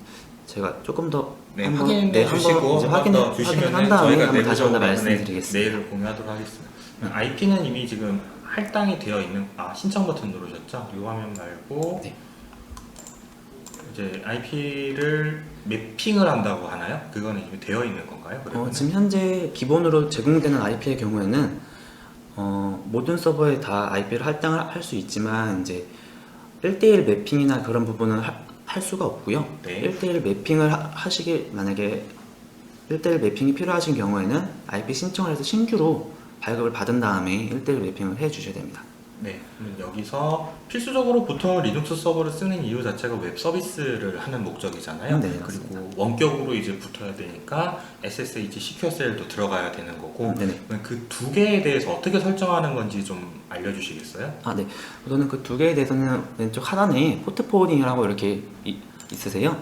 제가 조금 더 네, 한번 확인해 주시고 이제 한번 더 확인을 주시면 한 다음에 저희가 한번 다시 한번 내부적으로 말씀드리겠습니다. 내일 공유하도록 하겠습니다. IP는 이미 지금 할당이 되어 있는 신청 버튼 누르셨죠? 이 화면 말고 네. 이제 IP를 매핑을 한다고 하나요? 그거는 이미 되어 있는 건가요? 그러면은? 지금 현재 기본으로 제공되는 IP의 경우에는 모든 서버에 다 IP를 할당을 할 수 있지만, 이제 1대1 매핑이나 그런 부분은 할 수가 없고요. 네. 1대1 매핑을 만약에 1대1 매핑이 필요하신 경우에는 IP 신청을 해서 신규로 발급을 받은 다음에 1대1 매핑을 해 주셔야 됩니다. 네, 그럼 여기서 필수적으로 보통 리눅스 서버를 쓰는 이유 자체가 웹 서비스를 하는 목적이잖아요. 네, 맞습니다. 그리고 원격으로 이제 붙어야 되니까 SSH, CQSL도 들어가야 되는 거고, 네네. 그 두 개에 대해서 어떻게 설정하는 건지 좀 알려주시겠어요? 네. 우선은 그 두 개에 대해서는 왼쪽 하단에 포트 포워딩이라고 이렇게 있으세요.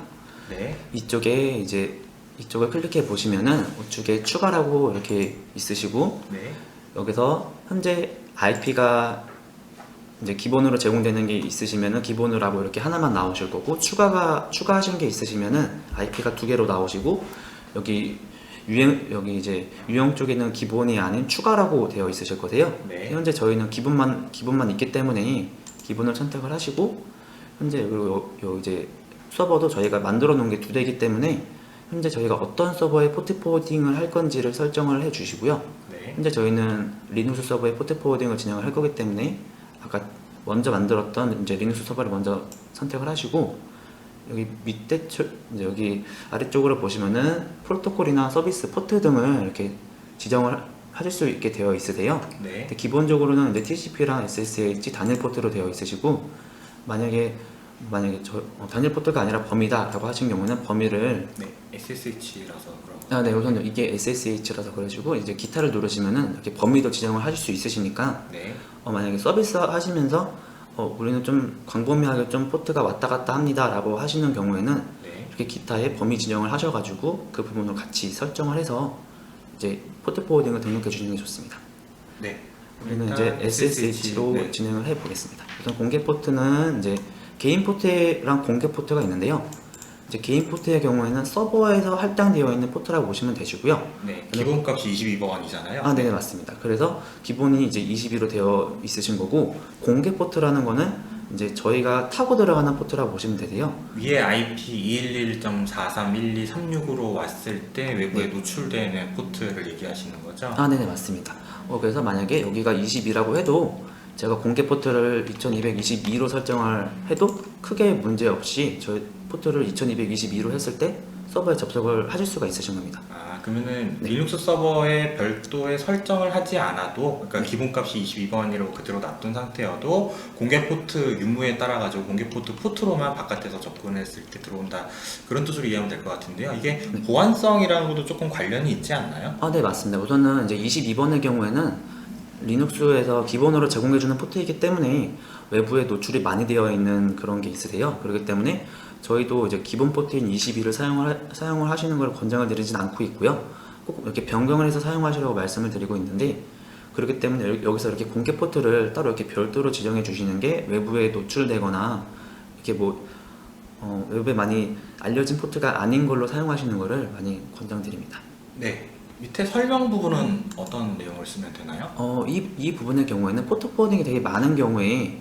네, 이쪽에 이제 이쪽을 클릭해 보시면은 우측에 추가라고 이렇게 있으시고, 네, 여기서 현재 IP가 이제 기본으로 제공되는 게 있으시면은 기본으로라고 이렇게 하나만 나오실 거고, 추가하신 게 있으시면은 IP가 두 개로 나오시고, 여기 이제 유형 쪽에는 기본이 아닌 추가라고 되어 있으실 거세요. 네. 현재 저희는 기본만 있기 때문에 기본을 선택을 하시고, 현재 그리고 이제 서버도 저희가 만들어 놓은 게 두 대이기 때문에 현재 저희가 어떤 서버에 포트 포워딩을 할 건지를 설정을 해 주시고요. 네, 현재 저희는 리눅스 서버에 포트 포워딩을 진행을 할 거기 때문에 아까 먼저 만들었던 이제 리눅스 서버를 먼저 선택을 하시고, 여기 밑에 이제 여기 아래쪽으로 보시면은 프로토콜이나 서비스 포트 등을 이렇게 지정을 하실 수 있게 되어 있으세요. 네, 근데 기본적으로는 이제 TCP랑 SSH 단일 포트로 되어 있으시고, 만약에 단일 포트가 아니라 범위다라고 하신 경우는 범위를 네, SSH라서 그런 거. 네, 우선 이게 SSH라서 그러시고, 이제 기타를 누르시면은 이렇게 범위도 지정을 하실 수 있으시니까, 네, 만약에 서비스 하시면서 우리는 좀 광범위하게 좀 포트가 왔다 갔다 합니다 라고 하시는 경우에는 네, 이렇게 기타에 범위 지정을 하셔가지고 그 부분을 같이 설정을 해서 이제 포트 포워딩을 등록해 주시는 게 좋습니다. 네. 우리는 일단 이제 SSH로 네. 진행을 해 보겠습니다. 우선 공개 포트는 이제 개인 포트랑 공개 포트가 있는데요. 이제 개인 포트의 경우에는 서버에서 할당되어 있는 포트라고 보시면 되시고요. 네, 기본값이 22번이잖아요. 네, 맞습니다. 그래서 기본이 이제 22로 되어 있으신 거고, 공개 포트라는 거는 이제 저희가 타고 들어가는 포트라고 보시면 되세요. 위에 IP 211.431236으로 왔을 때 외부에 노출되는 포트를 얘기하시는 거죠? 네네, 맞습니다. 그래서 만약에 여기가 20이라고 해도 제가 공개 포트를 2222로 설정을 해도 크게 문제 없이 저희 포트를 2222로 했을 때 서버에 접속을 하실 수가 있으신 겁니다. 그러면은 네. 리눅스 서버에 별도의 설정을 하지 않아도, 그러니까 기본값이 22번이라고 그대로 놔둔 상태여도 공개 포트 유무에 따라 가지고 공개 포트로만 바깥에서 접근했을 때 들어온다, 그런 뜻으로 이해하면 될 것 같은데요. 이게 보안성이라는 것도 조금 관련이 있지 않나요? 네, 맞습니다. 우선은 이제 22번의 경우에는 리눅스에서 기본으로 제공해주는 포트이기 때문에 외부에 노출이 많이 되어 있는 그런 게 있으세요. 그렇기 때문에 저희도 이제 기본 포트인 22를 사용을 하시는 걸 권장을 드리진 않고 있고요. 꼭 이렇게 변경을 해서 사용하시라고 말씀을 드리고 있는데, 그렇기 때문에 여기서 이렇게 공개 포트를 따로 이렇게 별도로 지정해 주시는 게 외부에 노출되거나 이렇게 외부에 많이 알려진 포트가 아닌 걸로 사용하시는 거를 많이 권장드립니다. 네. 밑에 설명 부분은 어떤 내용을 쓰면 되나요? 이 부분의 경우에는 포트 포워딩이 되게 많은 경우에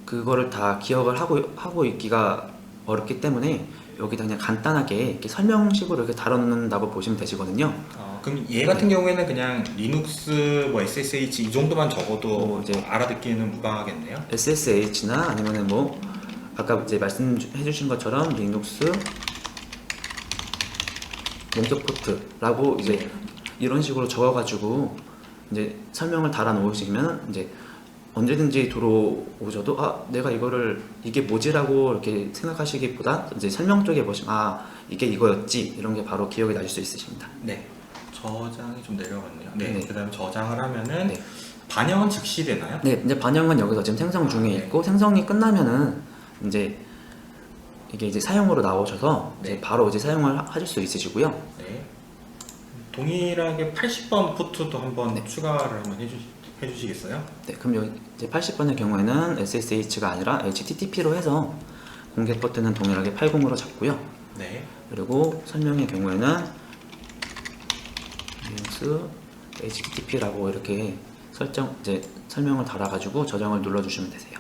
그거를 다 기억을 하고 있기가 어렵기 때문에 여기다 그냥 간단하게 이렇게 설명식으로 이렇게 다뤄놓는다고 보시면 되시거든요. 그럼 얘 같은 경우에는 그냥 리눅스, SSH 이 정도만 적어도 이제 알아듣기에는 무방하겠네요. SSH나 아니면은 아까 이제 말씀해주신 것처럼 리눅스 원격 포트라고 이제 이런 식으로 적어가지고 이제 설명을 달아 놓으시면 이제 언제든지 들어오셔도 내가 이게 뭐지라고 이렇게 생각하시기보다 이제 설명 쪽에 보시면 이게 이거였지 이런 게 바로 기억이 나실 수 있으십니다. 네. 저장이 좀 내려갔네요. 네. 네. 그다음에 저장을 하면은 네. 반영은 즉시 되나요? 네, 이제 반영은 여기서 지금 생성 중에 있고 생성이 끝나면은 이제 이게 이제 사용으로 나오셔서 네. 이제 바로 이제 사용을 하실 수 있으시고요. 네. 동일하게 80번 포트도 한번 네. 추가를 한번 해주시겠어요? 네, 그럼 여기 이제 80번의 경우에는 SSH가 아니라 HTTP로 해서 공개 포트는 동일하게 80으로 잡고요. 네. 그리고 설명의 경우에는 리눅스 HTTP라고 이렇게 설명을 달아가지고 저장을 눌러주시면 되세요.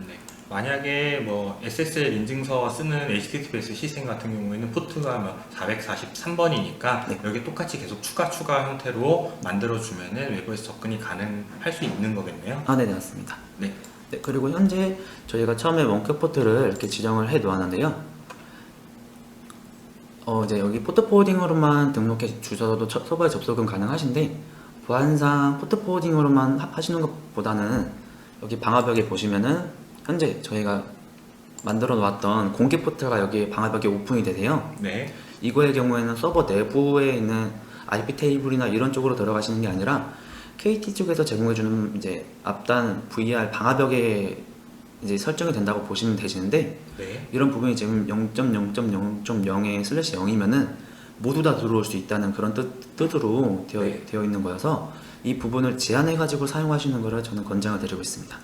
네. 만약에 뭐 SSL 인증서 쓰는 HTTPS 시스템 같은 경우에는 포트가 뭐 443번이니까 네. 여기 똑같이 계속 추가 형태로 만들어주면은 외부에서 접근이 가능할 수 있는 거겠네요. 네네, 맞습니다. 네. 네, 그리고 현재 저희가 처음에 원격 포트를 이렇게 지정을 해 놓았는데요. 이제 여기 포트 포워딩으로만 등록해 주셔도 서버에 접속은 가능하신데 보안상 포트 포워딩으로만 하시는 것보다는 여기 방화벽에 보시면은 현재 저희가 만들어 놓았던 공개 포트가 여기 방화벽에 오픈이 되세요. 네. 이거의 경우에는 서버 내부에 있는 IP 테이블이나 이런 쪽으로 들어가시는 게 아니라 KT 쪽에서 제공해주는 이제 앞단 VR 방화벽에 이제 설정이 된다고 보시면 되시는데 네. 이런 부분이 지금 0.0.0.0의 슬래시 0이면은 모두 다 들어올 수 있다는 그런 뜻으로 네. 되어 있는 거여서 이 부분을 제한해 가지고 사용하시는 것을 저는 권장을 드리고 있습니다.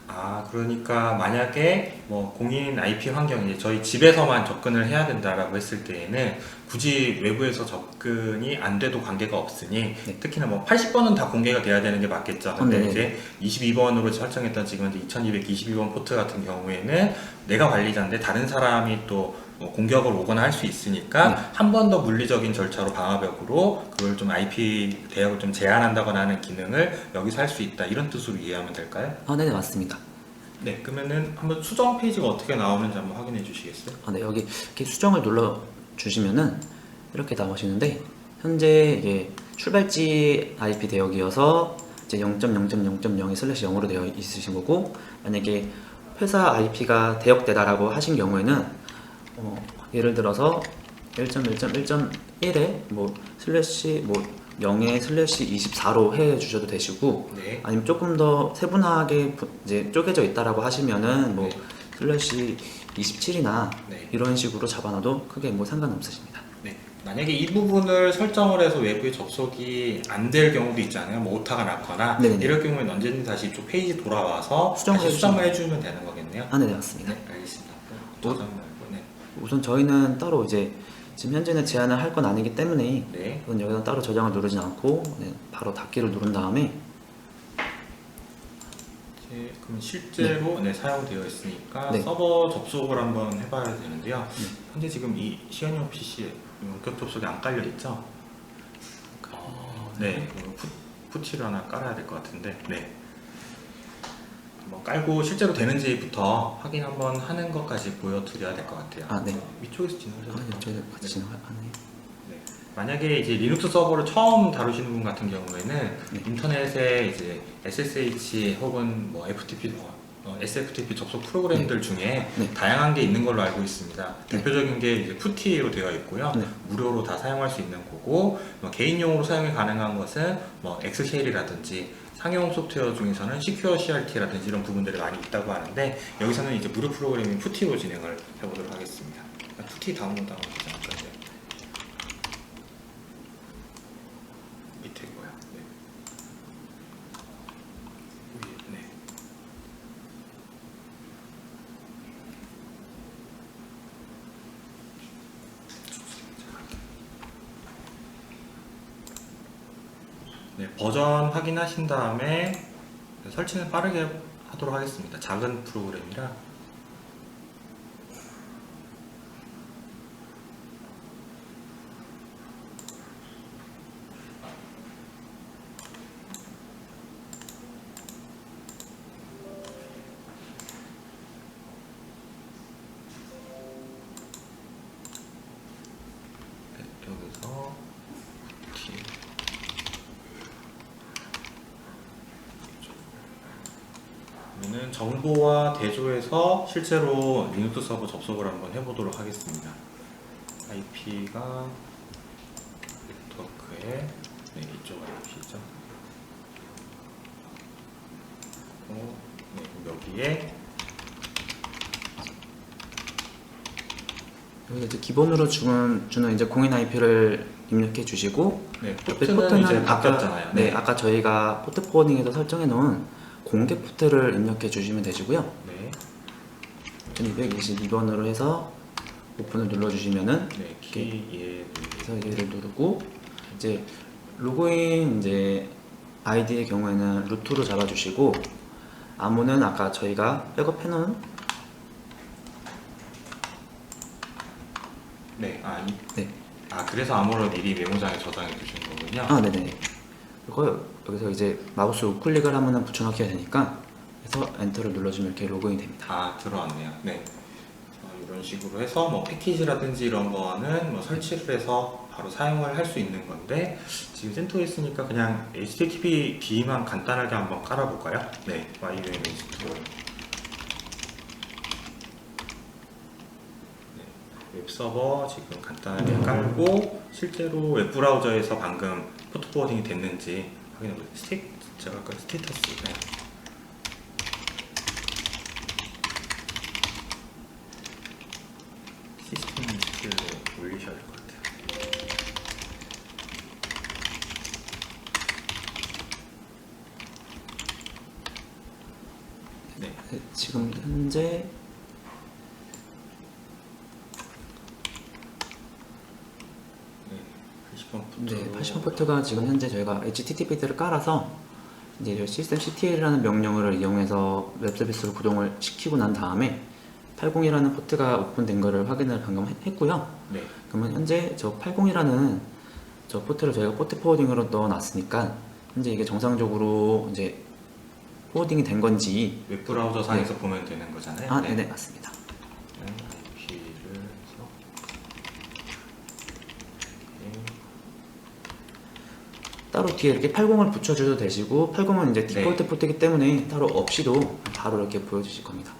그러니까 만약에 뭐 공인 IP 환경이 저희 집에서만 접근을 해야 된다라고 했을 때에는 굳이 외부에서 접근이 안 돼도 관계가 없으니 네. 특히나 뭐 80번은 다 공개가 돼야 되는 게 맞겠죠. 근데 네. 이제 22번으로 설정했던 지금 2222번 포트 같은 경우에는 내가 관리자인데 다른 사람이 또 공격을 오거나 할 수 있으니까 네. 한 번 더 물리적인 절차로 방화벽으로 그걸 좀 IP 대역을 좀 제한한다거나 하는 기능을 여기서 할 수 있다 이런 뜻으로 이해하면 될까요? 네네, 맞습니다. 네, 그러면은 한번 수정 페이지가 어떻게 나오는지 한번 확인해 주시겠어요? 네, 여기 이렇게 수정을 눌러 주시면은 이렇게 나오시는데 현재 이게 출발지 IP 대역이어서 이제 0.0.0.0이 슬래시 0으로 되어 있으신 거고 만약에 회사 IP가 대역되다라고 하신 경우에는 예를 들어서 1.1.1.1에 뭐 슬래시 뭐 0에 슬래시 24로 해 주셔도 되시고 네. 아니면 조금 더 세분화하게 이제 쪼개져 있다라고 하시면은 뭐 네. 슬래시 27이나 네. 이런 식으로 잡아놔도 크게 뭐 상관없으십니다. 네. 만약에 이 부분을 설정을 해서 외부에 접속이 안 될 경우도 있잖아요. 뭐 오타가 났거나 네네네. 이럴 경우에는 언제든지 다시 이쪽 페이지 돌아와서 수정을 다시 수정을 해주면 되는 거겠네요. 네, 맞습니다. 네, 알겠습니다. 저장 말고, 네. 우선 저희는 따로 이제 지금 현재는 제한을 할 건 아니기 때문에 네. 우선 여기서 따로 저장을 누르진 않고 바로 닫기를 누른 다음에 그럼 실제로 사용되어 있으니까 네. 서버 접속을 한번 해봐야 되는데요. 현재 지금 이 시연용 PC에 원격 접속이 안 깔려 있죠? 네, 푸티를 하나 깔아야 될 것 같은데, 네. 한번 깔고 실제로 되는지부터 확인 한번 하는 것까지 보여드려야 될 것 같아요. 네. 위쪽에서 진행하셔도 돼요. 저희 같이 진행하네요. 네. 만약에 이제 리눅스 서버를 처음 다루시는 분 같은 경우에는 네. 인터넷에 이제 SSH 혹은 뭐 FTP, SFTP 접속 프로그램들 중에 네. 다양한 게 있는 걸로 알고 있습니다. 네. 대표적인 게 이제 푸티로 되어 있고요. 네. 무료로 다 사용할 수 있는 거고, 개인용으로 사용이 가능한 것은 뭐 엑스쉘이라든지 상용 소프트웨어 중에서는 시큐어 CRT라든지 이런 부분들이 많이 있다고 하는데 여기서는 이제 무료 프로그래밍 푸티로 진행을 해보도록 하겠습니다. 푸티 다운로드 하면 되지 않을까요? 밑에 거야. 네. 위에, 네. 네, 버전 확인하신 다음에 설치는 빠르게 하도록 하겠습니다. 작은 프로그램이라. 네, 여기서 그러면은 정보와 대조해서 실제로 리눅스 서버 접속을 한번 해보도록 하겠습니다. IP가 네트워크에 네, 이쪽 IP죠. 네, 그럼 여기에 여기서 이제 기본으로 주는 이제 공인 IP를 입력해 주시고 네, 옆에 포트는 이제 아까 바뀌었잖아요. 네, 아까 저희가 포트 포워딩에서 설정해 놓은 공개 포트를 입력해 주시면 되시고요. 네, 1222번으로 해서 오픈을 눌러 주시면은 네, 키에 그래서 얘를 누르고 이제 로그인 이제 아이디의 경우에는 루트로 잡아주시고 암호는 아까 저희가 백업해 놓은 네, 네. 그래서 암호를 미리 메모장에 저장해 두신 거군요. 네네. 그리고 여기서 이제 마우스 우클릭을 하면은 붙여넣기가 되니까 그래서 엔터를 눌러주면 이렇게 로그인이 됩니다. 들어왔네요. 네. 이런 식으로 해서 뭐 패키지라든지 이런 거는 뭐 설치를 해서 바로 사용을 할 수 있는 건데 지금 센터에 있으니까 그냥 HTTPD만 간단하게 한번 깔아볼까요? 네, YUMH도 웹서버 지금 간단하게 깔고 실제로 웹브라우저에서 방금 포트 포워딩이 됐는지 확인해보세요. 제가 아까 스테이터스 네. 시스템 리스트를 올리셔야 될 것 같아요. 네. 지금 현재 네, 80번 포트가 지금 현재 저희가 HTTP들을 깔아서 이제 시스템 CTL이라는 명령어를 이용해서 웹 서비스로 구동을 시키고 난 다음에 80이라는 포트가 오픈된 거를 확인을 방금 했고요. 네. 그러면 현재 저 80이라는 저 포트를 저희가 포트 포워딩으로 넣어놨으니까 현재 이게 정상적으로 이제 포워딩이 된 건지 웹브라우저 상에서 보면 되는 거잖아요. 네네 맞습니다. IP를 해서 따로 뒤에 이렇게 80을 붙여줘도 되시고 80은 이제 디폴트 포트이기 때문에 따로 없이도 바로 이렇게 보여주실 겁니다.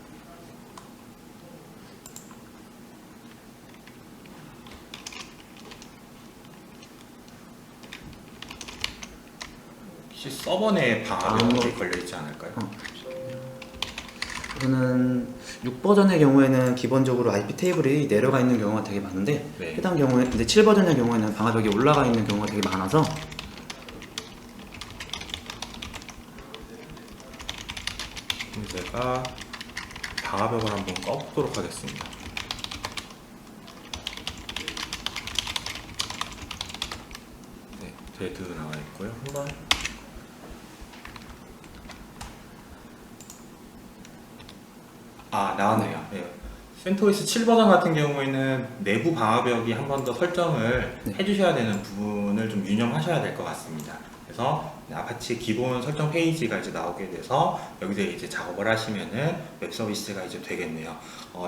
혹시 서버 내에 방화벽이 걸려있지 않을까요? 저는 6버전의 경우에는 기본적으로 IP 테이블이 내려가 있는 경우가 되게 많은데 네. 해당 경우에 근데 7버전의 경우에는 방화벽이 올라가 있는 경우가 되게 많아서 그럼 제가 방화벽을 한번 꺼보도록 하겠습니다. 네, 데드 나와 있고요. 한번 나왔네요. 네. 센토스 7버전 같은 경우에는 내부 방화벽이 한 번 더 설정을 해주셔야 되는 부분을 좀 유념하셔야 될 것 같습니다. 그래서 아파치 기본 설정 페이지가 이제 나오게 돼서 여기서 이제 작업을 하시면은 웹 서비스가 이제 되겠네요.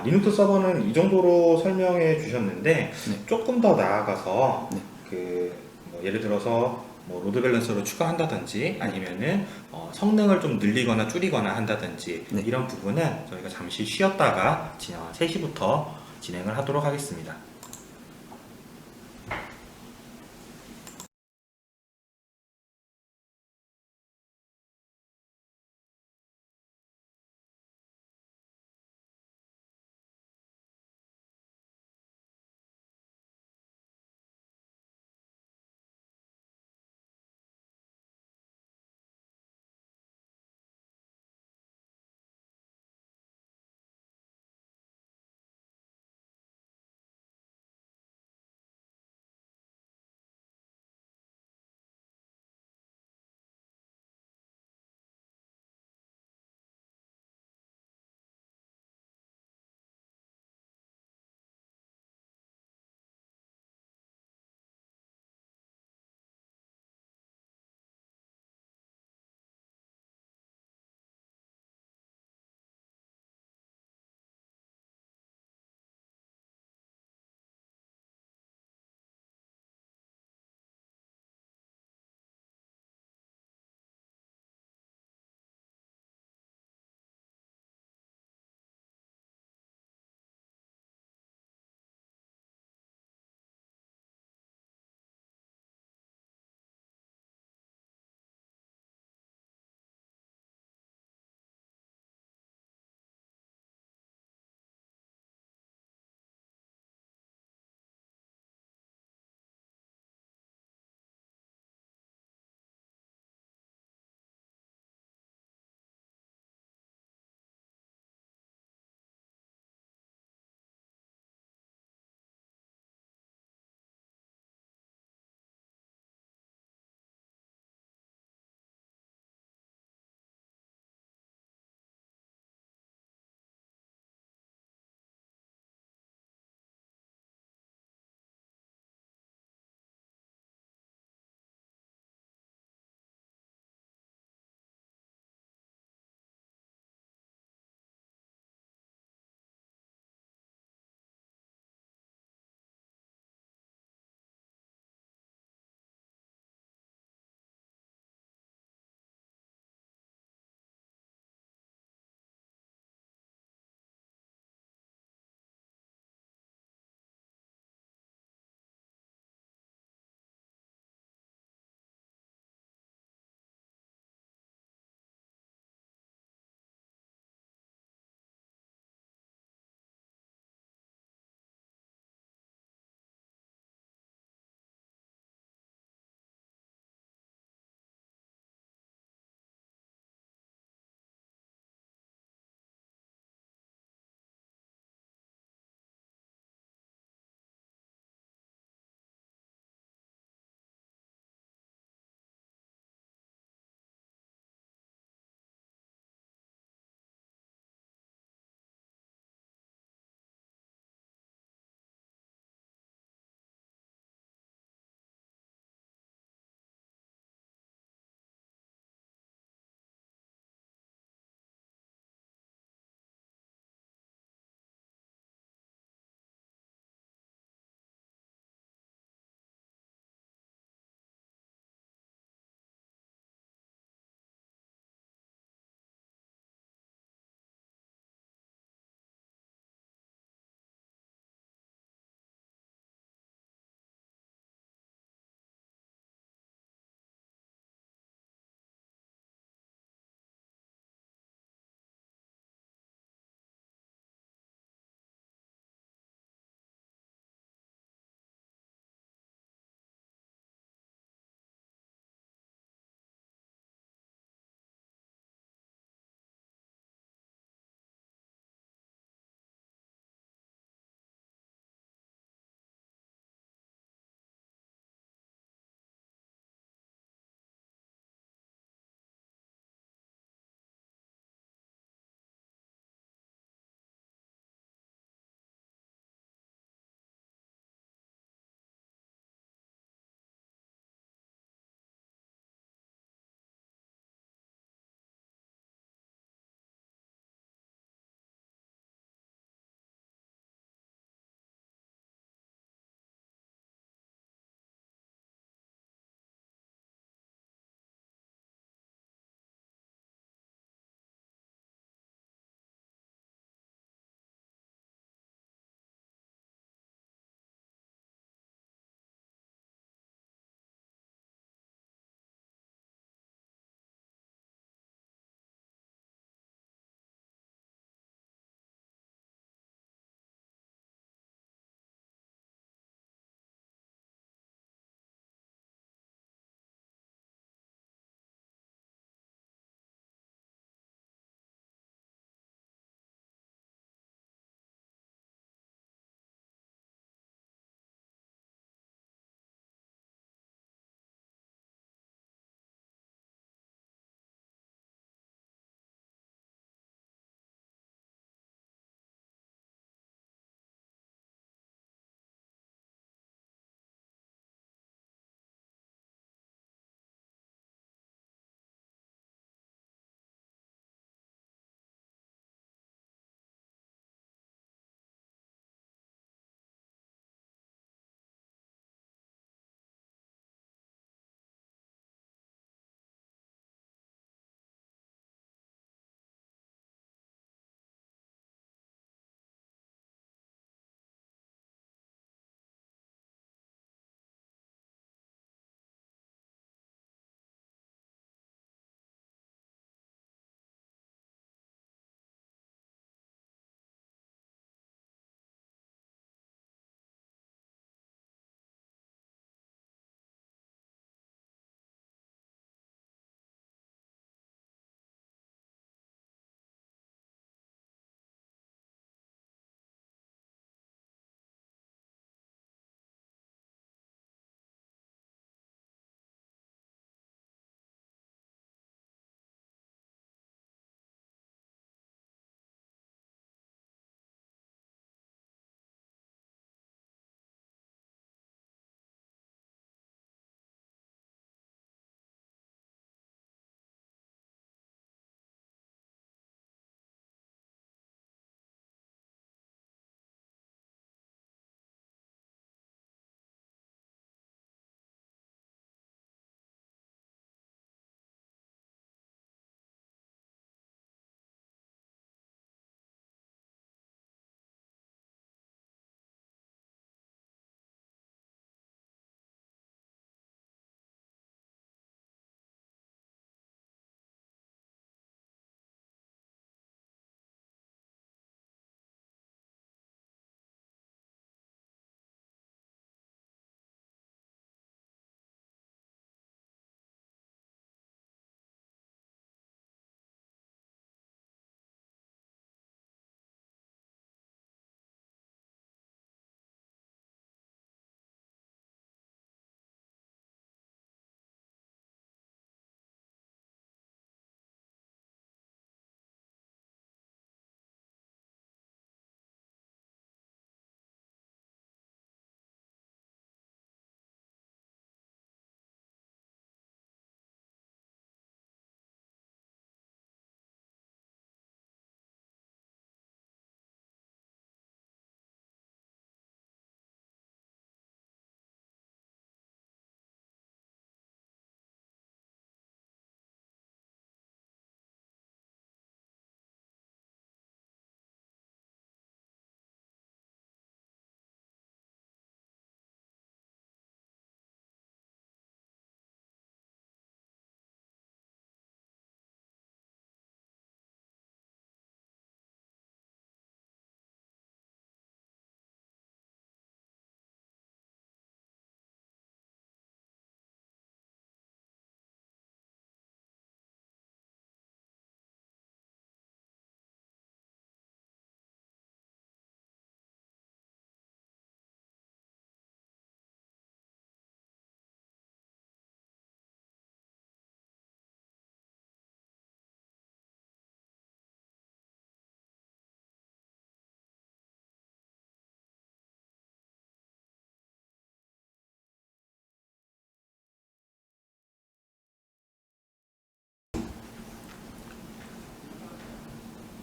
리눅스 서버는 이 정도로 설명해 주셨는데 조금 더 나아가서 뭐 예를 들어서 뭐 로드 밸런서를 추가한다든지 아니면은 성능을 좀 늘리거나 줄이거나 한다든지 이런 부분은 저희가 잠시 쉬었다가 3시부터 진행을 하도록 하겠습니다.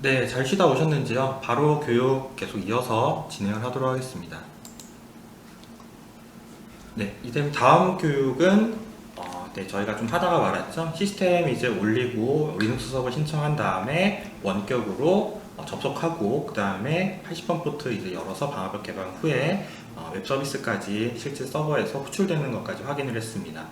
네, 잘 쉬다 오셨는지요? 바로 교육 계속 이어서 진행을 하도록 하겠습니다. 네, 이제 다음 교육은 네, 저희가 좀 하다가 말았죠. 시스템 이제 올리고 리눅스 서버 신청한 다음에 원격으로 접속하고 그 다음에 80번 포트 이제 열어서 방화벽 개방 후에 웹 서비스까지 실제 서버에서 호출되는 것까지 확인을 했습니다.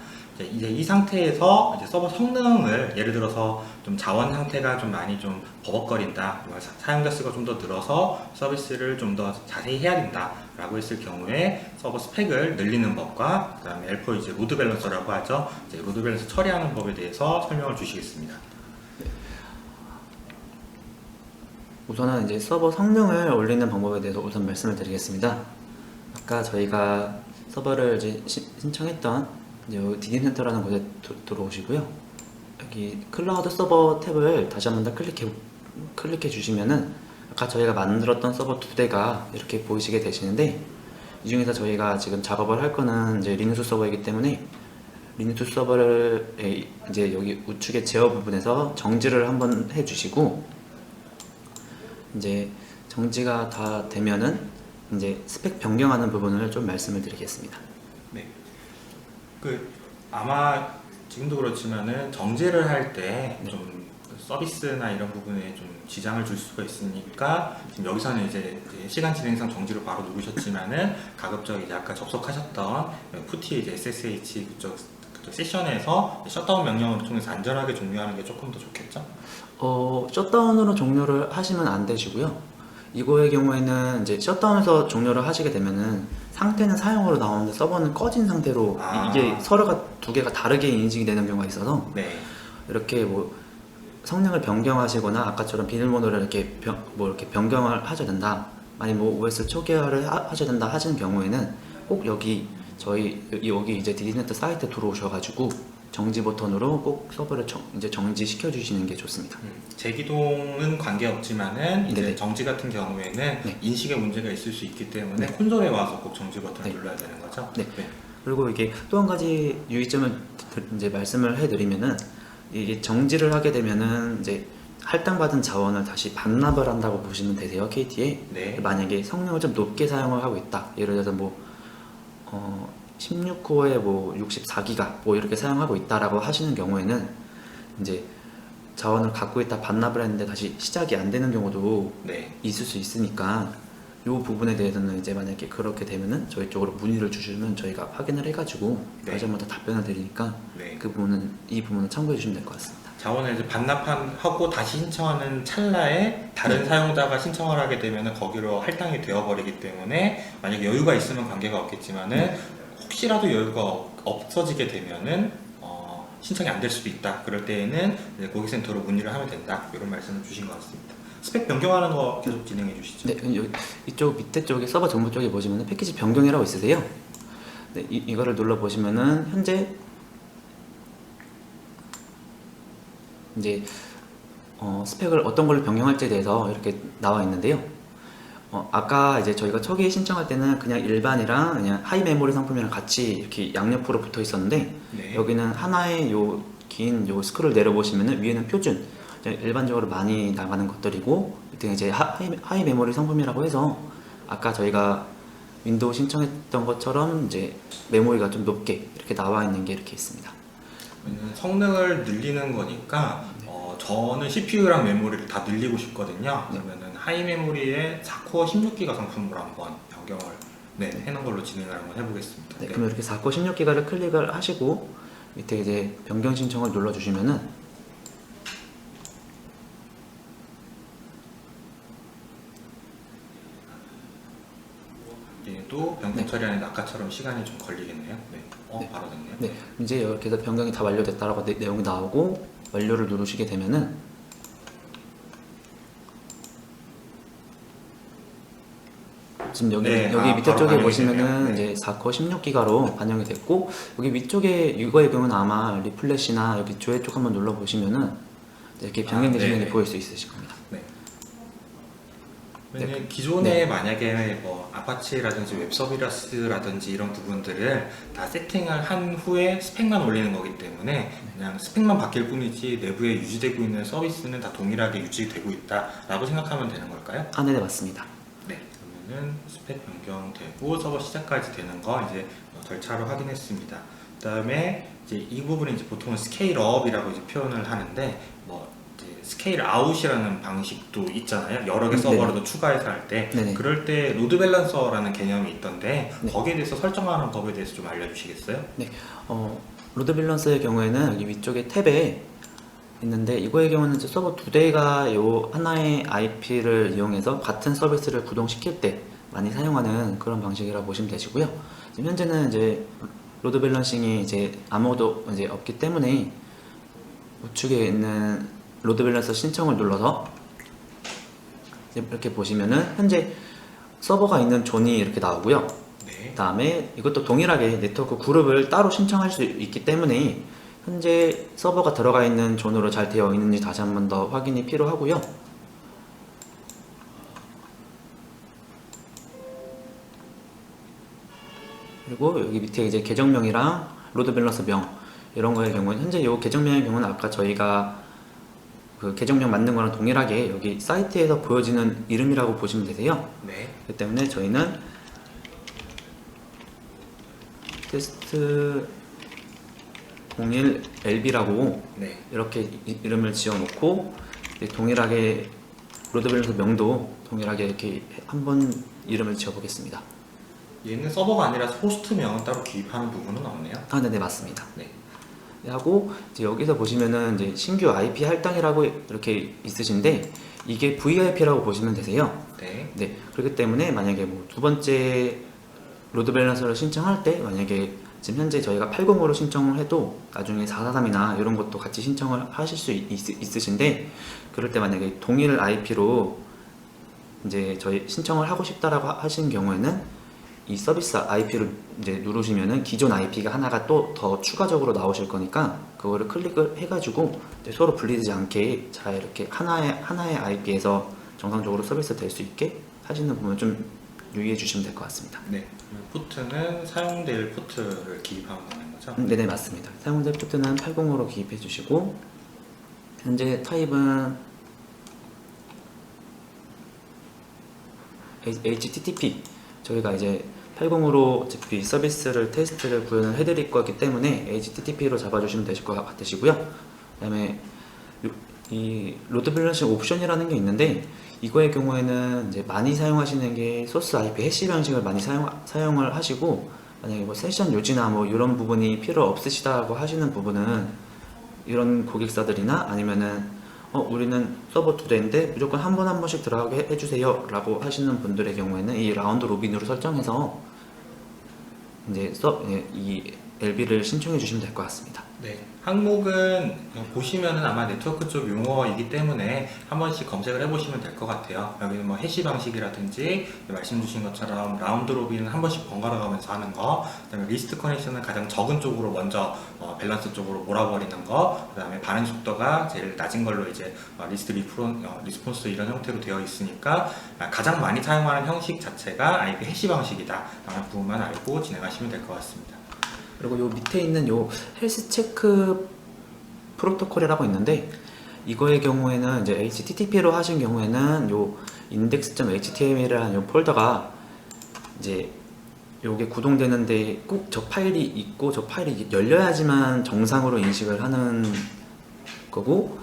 이제 이 상태에서 이제 서버 성능을 예를 들어서 좀 자원 상태가 좀 많이 좀 버벅거린다, 사용자 수가 좀 더 늘어서 서비스를 좀 더 자세히 해야 된다 라고 했을 경우에 서버 스펙을 늘리는 법과 그 다음에 L4 이제 로드 밸런서라고 하죠. 이제 로드 밸런서 처리하는 법에 대해서 설명을 주시겠습니다. 우선은 이제 서버 성능을 올리는 방법에 대해서 우선 말씀을 드리겠습니다. 아까 저희가 서버를 이제 신청했던 이제 디디센터라는 곳에 들어오시고요. 여기 클라우드 서버 탭을 다시 한번 더 클릭해 주시면은 아까 저희가 만들었던 서버 두 대가 이렇게 보이시게 되시는데, 이 중에서 저희가 지금 작업을 할 거는 이제 리눅스 서버이기 때문에 리눅스 서버를 이제 여기 우측의 제어 부분에서 정지를 한번 해 주시고, 이제 정지가 다 되면은 이제 스펙 변경하는 부분을 좀 말씀을 드리겠습니다. 네. 아마 지금도 그렇지만은 정지를 할 때 좀 서비스나 이런 부분에 좀 지장을 줄 수가 있으니까 지금 여기서는 이제 시간 진행상 정지로 바로 누르셨지만은 가급적 이제 아까 접속하셨던 푸티 이제 SSH 그쪽 세션에서 셧다운 명령을 통해서 안전하게 종료하는 게 조금 더 좋겠죠? 셧다운으로 종료를 하시면 안 되시고요. 이거의 경우에는 이제 셧다운에서 종료를 하시게 되면은 상태는 사용으로 나오는데 서버는 꺼진 상태로 이게 서로가 두 개가 다르게 인식이 되는 경우가 있어서 네. 이렇게 뭐 성능을 변경하시거나 아까처럼 비밀번호를 이렇게 이렇게 변경을 하셔야 된다, 아니 뭐 OS 초기화를 하셔야 된다 하시는 경우에는 꼭 여기 여기 이제 디디센터 사이트 들어오셔가지고 정지 버튼으로 꼭 서버를 이제 정지시켜 주시는 게 좋습니다. 재기동은 관계없지만은 이제 네네. 정지 같은 경우에는 네. 인식에 문제가 있을 수 있기 때문에 네. 콘솔에 와서 꼭 정지 버튼을 네. 눌러야 되는 거죠? 네. 그리고 이게 또 한 가지 유의점을 이제 말씀을 해드리면은, 이게 정지를 하게 되면은 이제 할당받은 자원을 다시 반납을 한다고 보시면 되세요, KT에. 네. 만약에 성능을 좀 높게 사용을 하고 있다, 예를 들어서 뭐 16코어에 뭐 64기가 뭐 이렇게 사용하고 있다라고 하시는 경우에는 이제 자원을 갖고 있다 반납을 했는데 다시 시작이 안 되는 경우도 네. 있을 수 있으니까, 이 부분에 대해서는 이제 만약에 그렇게 되면은 저희 쪽으로 문의를 주시면 저희가 확인을 해가지고 네. 다시 한번 더 답변을 드리니까 네. 이 부분은 참고해 주시면 될 것 같습니다. 자원을 이제 반납하고 다시 신청하는 찰나에 다른 사용자가 신청을 하게 되면 거기로 할당이 되어버리기 때문에 만약에 여유가 있으면 관계가 없겠지만은 혹시라도 여유가 없어지게 되면은 신청이 안 될 수도 있다. 그럴 때에는 이제 고객센터로 문의를 하면 된다. 이런 말씀을 주신 것 같습니다. 스펙 변경하는 거 계속 진행해 주시죠. 네, 여기 이쪽 밑에 쪽에 서버 정보 쪽에 보시면은 패키지 변경이라고 있으세요. 네, 이거를 눌러 보시면은 현재 이제 스펙을 어떤 걸로 변경할지에 대해서 이렇게 나와 있는데요. 아까 이제 저희가 초기에 신청할 때는 그냥 일반이랑 그냥 하이 메모리 상품이랑 같이 이렇게 양옆으로 붙어 있었는데, 네. 여기는 하나의 긴 스크롤 내려보시면은 위에는 표준, 일반적으로 많이 나가는 것들이고, 밑에 이제 하이 메모리 상품이라고 해서 아까 저희가 윈도우 신청했던 것처럼 이제 메모리가 좀 높게 이렇게 나와 있는 게 이렇게 있습니다. 성능을 늘리는 거니까 저는 CPU랑 메모리를 다 늘리고 싶거든요. 네. 그러면은 하이 메모리에 4코어 16기가 상품으로 한번 변경을 해놓은 걸로 진행을 한번 해보겠습니다. 네, 그럼 이렇게 4코어 16기가를 클릭을 하시고 밑에 이제 변경 신청을 눌러주시면은 얘도 변경 처리하는데 아까처럼 시간이 좀 걸리겠네요. 네. 네. 바로 됐네요. 네, 이제 이렇게 해서 변경이 다 완료됐다라고 내용이 나오고 완료를 누르시게 되면은 지금 여기 밑에 바로 쪽에 반영이 보시면은 되네요. 네. 이제 4코어 16기가로 반영이 됐고, 여기 위쪽에 이거의 경우는 아마 리플래시나 여기 조회 쪽 한번 눌러 보시면은 이렇게 변경되시는 게 네. 보일 수 있으실 겁니다. 네. 왜냐면 기존에 만약에 뭐 아파치라든지 웹서비스라든지 이런 부분들을 다 세팅을 한 후에 스펙만 올리는 거기 때문에 그냥 스펙만 바뀔 뿐이지 내부에 유지되고 있는 서비스는 다 동일하게 유지되고 있다라고 생각하면 되는 걸까요? 네네, 맞습니다. 네. 그러면은 스펙 변경되고 서버 시작까지 되는 거 이제 절차로 확인했습니다. 그다음에 이제 이 부분은 이제 보통은 스케일업이라고 이제 표현을 하는데 뭐 이제 스케일 아웃이라는 방식도 있잖아요. 여러 개 서버를 더 추가해서 할 때 네네. 그럴 때 로드 밸런서라는 개념이 있던데 네. 거기에 대해서 설정하는 법에 대해서 좀 알려주시겠어요? 네, 로드 밸런스의 경우에는 여기 위쪽에 탭에 있는데 이거의 경우는 이제 서버 두 대가 요 하나의 IP를 이용해서 같은 서비스를 구동시킬 때 많이 사용하는 그런 방식이라고 보시면 되시고요. 지금 현재는 이제 로드 밸런싱이 이제 아무것도 이제 없기 때문에 우측에 있는 로드 밸런서 신청을 눌러서 이제 이렇게 보시면은 현재 서버가 있는 존이 이렇게 나오고요. 네. 그 다음에 이것도 동일하게 네트워크 그룹을 따로 신청할 수 있기 때문에 현재 서버가 들어가 있는 존으로 잘 되어 있는지 다시 한 번 더 확인이 필요하고요. 그리고 여기 밑에 이제 계정명이랑 로드 밸런서 명 이런 거의 경우는 현재 이 계정명의 경우는 아까 저희가 그 계정명 만든 거랑 동일하게 여기 사이트에서 보여지는 이름이라고 보시면 되세요. 네. 그렇기 때문에 저희는 테스트 01 LB라고 네. 이렇게 이름을 지어 놓고 동일하게 로드 밸런서 명도 동일하게 이렇게 한번 이름을 지어 보겠습니다. 얘는 서버가 아니라 호스트명은 따로 기입하는 부분은 없네요. 네네, 맞습니다. 네. 하고 이제 여기서 보시면은 이제 신규 IP 할당이라고 이렇게 있으신데 이게 VIP라고 보시면 되세요. 네. 네, 그렇기 때문에 만약에 뭐 두 번째 로드 밸런서를 신청할 때 만약에 지금 현재 저희가 80으로 신청을 해도 나중에 443이나 이런 것도 같이 신청을 하실 수 있으신데 그럴 때 만약에 동일 IP로 이제 저희 신청을 하고 싶다라고 하신 경우에는 이 서비스 IP를 이제 누르시면은 기존 IP가 하나가 또 더 추가적으로 나오실 거니까 그거를 클릭을 해가지고 이제 서로 분리되지 않게 잘 이렇게 하나의 IP에서 정상적으로 서비스 될 수 있게 하시는 부분 좀 유의해 주시면 될 것 같습니다. 네. 포트는 사용될 포트를 기입하면 되는 거죠? 네네, 맞습니다. 사용자 포트는 80으로 기입해 주시고 현재 타입은 HTTP 저희가 이제 80으로 어차피 서비스를 테스트를 구현을 해드릴 거기 때문에 HTTP로 잡아주시면 되실 것 같으시고요. 그 다음에 이 로드 밸런싱 옵션이라는 게 있는데 이거의 경우에는 이제 많이 사용하시는 게 소스 IP 해시 방식을 많이 사용을 하시고 만약에 뭐 세션 요지나 뭐 이런 부분이 필요 없으시다고 하시는 부분은 이런 고객사들이나 아니면은 우리는 서버 두 대인데 무조건 한 번씩 들어가게 해주세요 라고 하시는 분들의 경우에는 이 라운드 로빈으로 설정해서 이제 이 LB를 신청해 주시면 될 것 같습니다. 네. 항목은 보시면은 아마 네트워크 쪽 용어이기 때문에 한 번씩 검색을 해보시면 될 것 같아요. 여기는 뭐 해시 방식이라든지 말씀 주신 것처럼 라운드 로빈은 한 번씩 번갈아 가면서 하는 거, 그다음에 리스트 커넥션은 가장 적은 쪽으로 먼저 밸런스 쪽으로 몰아버리는 거, 그다음에 반응 속도가 제일 낮은 걸로 이제 리스트 리스폰스 이런 형태로 되어 있으니까 가장 많이 사용하는 형식 자체가 IP 해시 방식이다 라는 부분만 알고 진행하시면 될 것 같습니다. 그리고 요 밑에 있는 요 헬스 체크 프로토콜이라고 있는데 이거의 경우에는 이제 HTTP로 하신 경우에는 요 index.html이라는 요 폴더가 이제 요게 구동되는데 꼭 저 파일이 있고 저 파일이 열려야지만 정상으로 인식을 하는 거고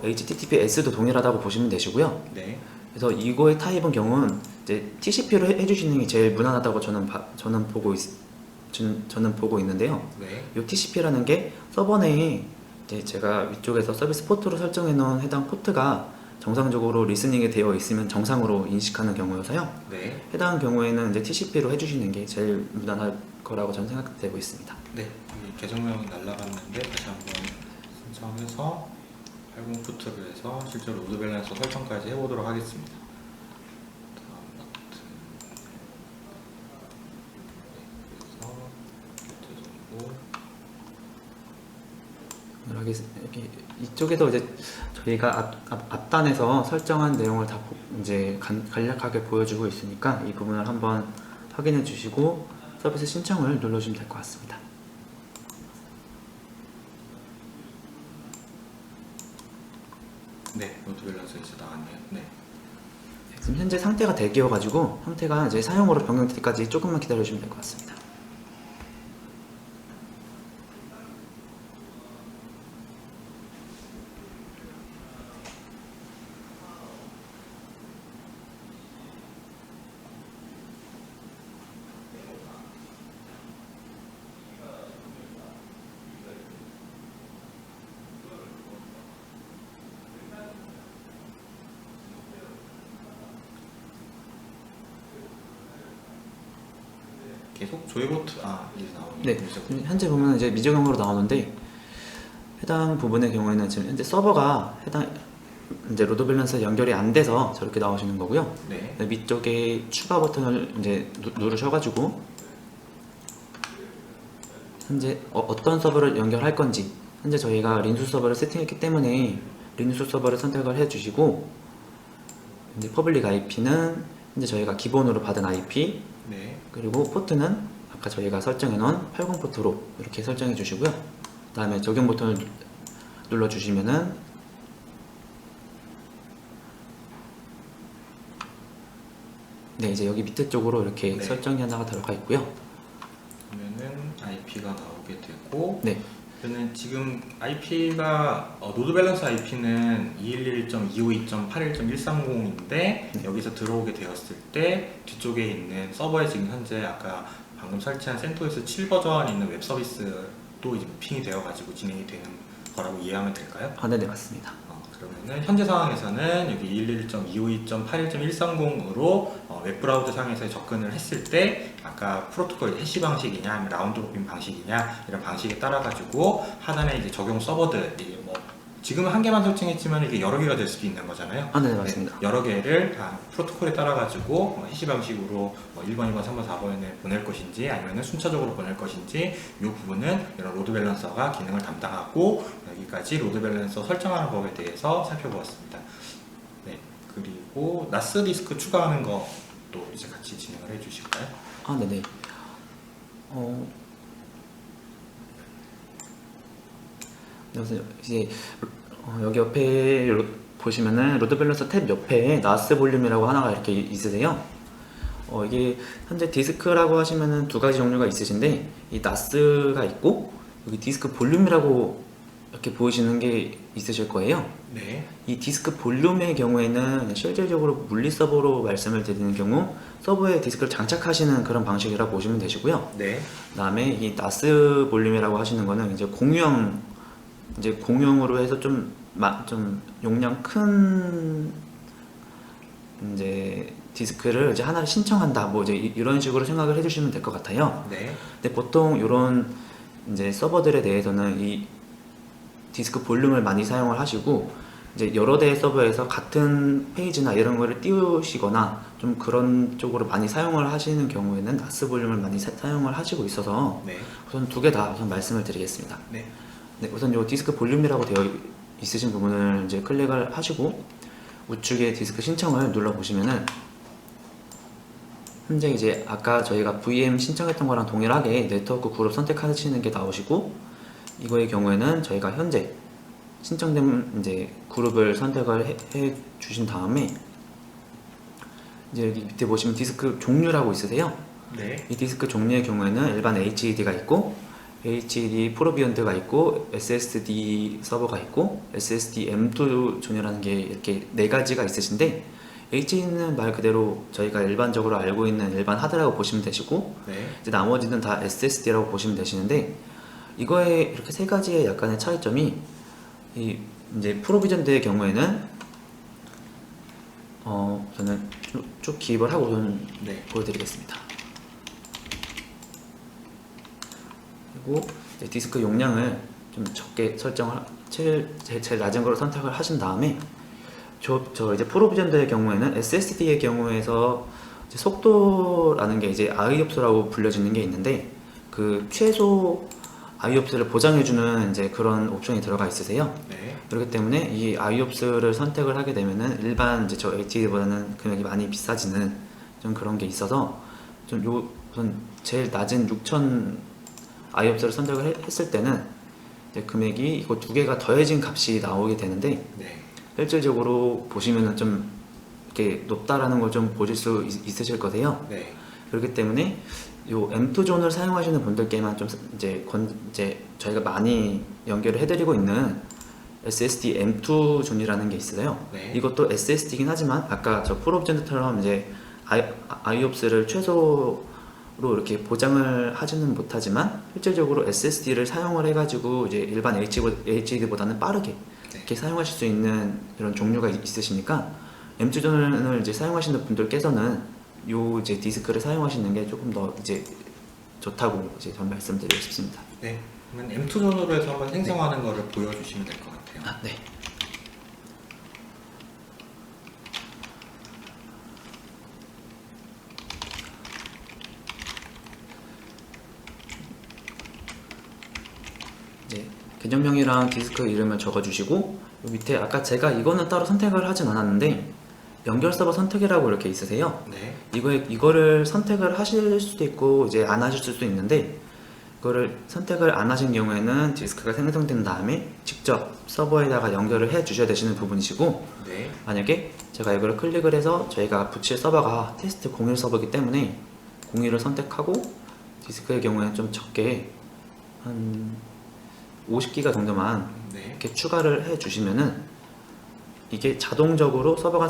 HTTPS도 동일하다고 보시면 되시고요. 네. 그래서 이거의 타입은 경우는 이제 TCP로 해주시는 게 제일 무난하다고 저는 보고 있는데요. 네. 이 TCP라는 게 서버 내에 이제 제가 위쪽에서 서비스 포트로 설정해 놓은 해당 포트가 정상적으로 리스닝이 되어 있으면 정상으로 인식하는 경우여서요. 네. 해당 경우에는 이제 TCP로 해주시는 게 제일 무난할 거라고 저는 생각되고 있습니다. 네. 여기 계정명이 날라갔는데 다시 한번 신청해서 80 포트를 해서 실제로 로드 밸런서 설정까지 해보도록 하겠습니다. 다음 버튼. 그래서 포트 정보. 여기 이쪽에도 이제 저희가 앞단에서 설정한 내용을 다 이제 간략하게 보여주고 있으니까 이 부분을 한번 확인해 주시고 서비스 신청을 눌러주시면 될 것 같습니다. 네, 로드 밸런서 이제 나왔네요. 네. 지금 현재 상태가 대기여가지고 상태가 이제 사용으로 변경될 때까지 조금만 기다려주시면 될 것 같습니다. 계속 조이보트 이제 나오네요. 네, 지금 현재 보면 이제 미적용으로 나오는데 해당 부분의 경우에는 지금 현재 서버가 해당 이제 로드 밸런스 연결이 안 돼서 저렇게 나오시는 거고요. 네. 밑쪽에 추가 버튼을 이제 누르셔가지고 현재 어떤 서버를 연결할 건지 현재 저희가 린수 서버를 세팅했기 때문에 린수 서버를 선택을 해주시고 이제 퍼블릭 IP는 현재 저희가 기본으로 받은 IP 네. 그리고 포트는 아까 저희가 설정해 놓은 80 포트로 이렇게 설정해 주시고요. 그 다음에 적용 버튼을 눌러 주시면은 네, 이제 여기 밑에 쪽으로 이렇게 네. 설정이 하나가 들어가 있고요. 그러면은 IP가 나오게 되고 네, 그러면 지금 IP가 로드 밸런스 IP는 211.252.81.130인데 여기서 들어오게 되었을 때 뒤쪽에 있는 서버에 지금 현재 아까 방금 설치한 CentOS 7 버전 있는 웹 서비스도 이제 핑이 되어가지고 진행이 되는 거라고 이해하면 될까요? 네네 맞습니다. 그러면은 현재 상황에서는 여기 111.252.81.130으로 웹브라우저 상에서 접근을 했을 때 아까 프로토콜 해시 방식이냐 아니면 라운드 로빈 방식이냐 이런 방식에 따라 가지고 하단에 이제 적용 서버들 이게 뭐 지금은 한 개만 설정했지만 이게 여러 개가 될 수도 있는 거잖아요. 네 맞습니다. 여러 개를 다 프로토콜에 따라 가지고 해시 방식으로 1번, 2번, 3번, 4번에 보낼 것인지 아니면 순차적으로 보낼 것인지 이 부분은 이런 로드 밸런서가 기능을 담당하고 여기까지 로드 밸런서 설정하는 법에 대해서 살펴보았습니다. 네, 그리고 나스 디스크 추가하는 것도 이제 같이 진행을 해주실까요? 네네. 그래서 이제 여기 옆에 보시면은 로드 밸런서 탭 옆에 나스 볼륨이라고 하나가 이렇게 있으세요. 이게 현재 디스크라고 하시면은 두 가지 종류가 있으신데 이 나스가 있고 여기 디스크 볼륨이라고 이렇게 보이시는 게 있으실 거예요. 네. 이 디스크 볼륨의 경우에는 실질적으로 물리 서버로 말씀을 드리는 경우 서버에 디스크를 장착하시는 그런 방식이라고 보시면 되시고요. 네. 그다음에 이 나스 볼륨이라고 하시는 거는 이제 공용으로 해서 좀 용량 큰 이제 디스크를 이제 하나를 신청한다 뭐 이제 이런 식으로 생각을 해주시면 될 것 같아요. 네. 근데 보통 이런 이제 서버들에 대해서는 이 디스크 볼륨을 많이 사용을 하시고 이제 여러 대의 서버에서 같은 페이지나 이런 거를 띄우시거나 좀 그런 쪽으로 많이 사용을 하시는 경우에는 나스 볼륨을 많이 사용을 하시고 있어서 네. 우선 두 개 다 우선 말씀을 드리겠습니다. 네. 네, 우선 요 디스크 볼륨이라고 되어 있으신 부분을 이제 클릭을 하시고 우측에 디스크 신청을 눌러 보시면은 현재 이제 아까 저희가 VM 신청했던 거랑 동일하게 네트워크 그룹 선택하시는 게 나오시고 이거의 경우에는 저희가 현재 신청된 이제 그룹을 선택을 해 주신 다음에 이제 여기 밑에 보시면 디스크 종류라고 있으세요. 네. 이 디스크 종류의 경우에는 일반 HDD가 있고 HDD 프로비언드가 있고 SSD 서버가 있고 SSD M2 존이라는 게 이렇게 네 가지가 있으신데 HDD는 말 그대로 저희가 일반적으로 알고 있는 일반 하드라고 보시면 되시고 네. 이제 나머지는 다 SSD라고 보시면 되시는데 이거에 이렇게 세 가지의 약간의 차이점이 이 이제 프로비전드의 경우에는 저는 쭉 기입을 하고 좀 네. 보여드리겠습니다. 그리고 이제 디스크 용량을 좀 적게 설정을 제일 낮은 걸로 선택을 하신 다음에 저 이제 프로비전드의 경우에는 SSD의 경우에서 이제 속도라는 게 이제 IOPS라고 불려지는 게 있는데 그 최소 IOPS를 보장해주는 이제 그런 옵션이 들어가 있으세요. 네. 그렇기 때문에 이 IOPS를 선택을 하게 되면은 일반 이제 저 HD보다는 금액이 많이 비싸지는 좀 그런 게 있어서 전 제일 낮은 6,000 IOPS를 선택을 했을 때는 이제 금액이 이거 두 개가 더해진 값이 나오게 되는데 네. 실질적으로 보시면은 좀 이렇게 높다라는 걸 좀 보실 수 있으실 거세요. 네. 그렇기 때문에 요 M2 존을 사용하시는 분들께만 좀 이제 저희가 많이 연결을 해드리고 있는 SSD M2 존이라는 게 있어요. 네. 이것도 SSD이긴 하지만 아까 저 풀옵젠드처럼 이제 IOPS를 최소로 이렇게 보장을 하지는 못하지만 실질적으로 SSD를 사용을 해가지고 이제 일반 HD보다는 빠르게 네. 이렇게 사용하실 수 있는 이런 종류가 있으시니까 M2 존을 이제 사용하시는 분들께서는 요 이제 디스크를 사용하시는 게 조금 더 이제 좋다고 이제 전 말씀드리고 싶습니다. 네. 그러면 M2 존으로 해서 한번 생성하는 거를 보여주시면 될 것 같아요. 아, 네. 이제 계정명이랑 디스크 이름을 적어주시고 요 밑에 아까 제가 이거는 따로 선택을 하진 않았는데 연결 서버 선택이라고 이렇게 있으세요. 네. 이거를 선택을 하실 수도 있고 이제 안 하실 수도 있는데 이거를 선택을 안 하신 경우에는 디스크가 생성된 다음에 직접 서버에다가 연결을 해 주셔야 되시는 부분이시고 네. 만약에 제가 이거를 클릭을 해서 저희가 붙일 서버가 테스트 01 서버이기 때문에 01을 선택하고 디스크의 경우에는 좀 적게 한 50기가 정도만 네. 이렇게 추가를 해 주시면은 이게 자동적으로 서버가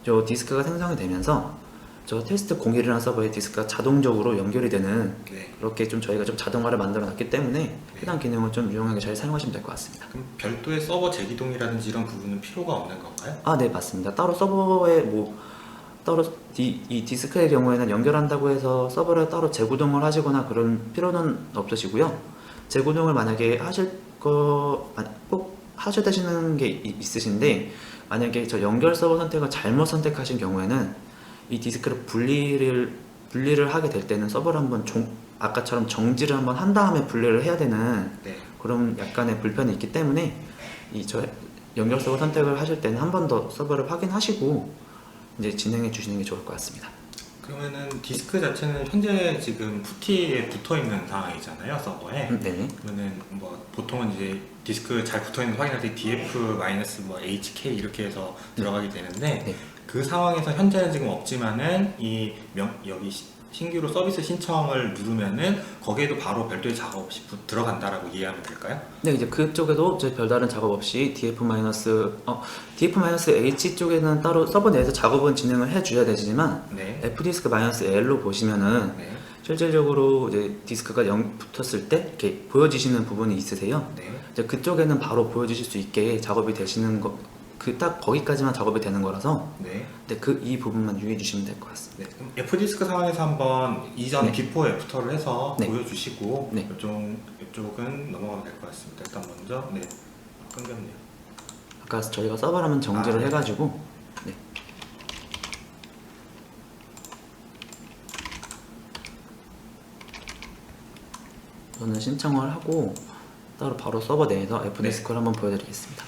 저 디스크가 생성이 되면서 저 테스트 01이라는 서버에 디스크가 자동적으로 연결이 되는 네. 그렇게 좀 저희가 좀 자동화를 만들어 놨기 때문에 해당 기능을 좀 유용하게 잘 사용하시면 될 것 같습니다. 그럼 별도의 서버 재기동이라든지 이런 부분은 필요가 없는 건가요? 아, 네, 맞습니다. 따로 서버에 따로 이 디스크의 경우에는 연결한다고 해서 서버를 따로 재구동을 하시거나 그런 필요는 없으시고요. 재구동을 만약에 꼭 하셔야 되시는 게 있으신데 만약에 저 연결 서버 선택을 잘못 선택하신 경우에는 이 디스크를 분리를 하게 될 때는 서버를 한번 아까처럼 정지를 한번 한 다음에 분리를 해야 되는 네. 그런 약간의 불편이 있기 때문에 저 연결 서버 선택을 하실 때는 한 번 더 서버를 확인하시고 이제 진행해 주시는 게 좋을 것 같습니다. 그러면은 디스크 자체는 현재 지금 푸티에 붙어 있는 상황이잖아요, 서버에. 네. 그러면은 뭐 보통은 이제 디스크 잘 붙어 있는 거 확인할 때 DF-HK 이렇게 해서 들어가게 되는데 네. 그 상황에서 현재는 지금 없지만은 여기 신규로 서비스 신청을 누르면은 거기에도 바로 별도의 작업 없이 들어간다라고 이해하면 될까요? 네, 이제 그쪽에도 이제 별다른 작업 없이 DF-H 쪽에는 따로 서버 내에서 작업은 진행을 해 줘야 되지만 네. FDisk-L로 보시면은 네. 실질적으로 이제 디스크가 붙었을 때 이렇게 보여지시는 부분이 있으세요. 네. 이제 그쪽에는 바로 보여주실 수 있게 작업이 되시는 딱 거기까지만 작업이 되는 거라서 네. 이 부분만 유의해 주시면 될 것 같습니다. 네. 그럼 F디스크 상황에서 한번 이전 네. 비포 애프터를 해서 네. 보여주시고 네. 이쪽은 넘어가면 될 것 같습니다. 일단 먼저 끊겼네요. 아까 저희가 서버를 한번 정지를 네. 해가지고 네. 저는 신청을 하고 따로 바로 서버 내에서 F디스크를 한번 보여드리겠습니다.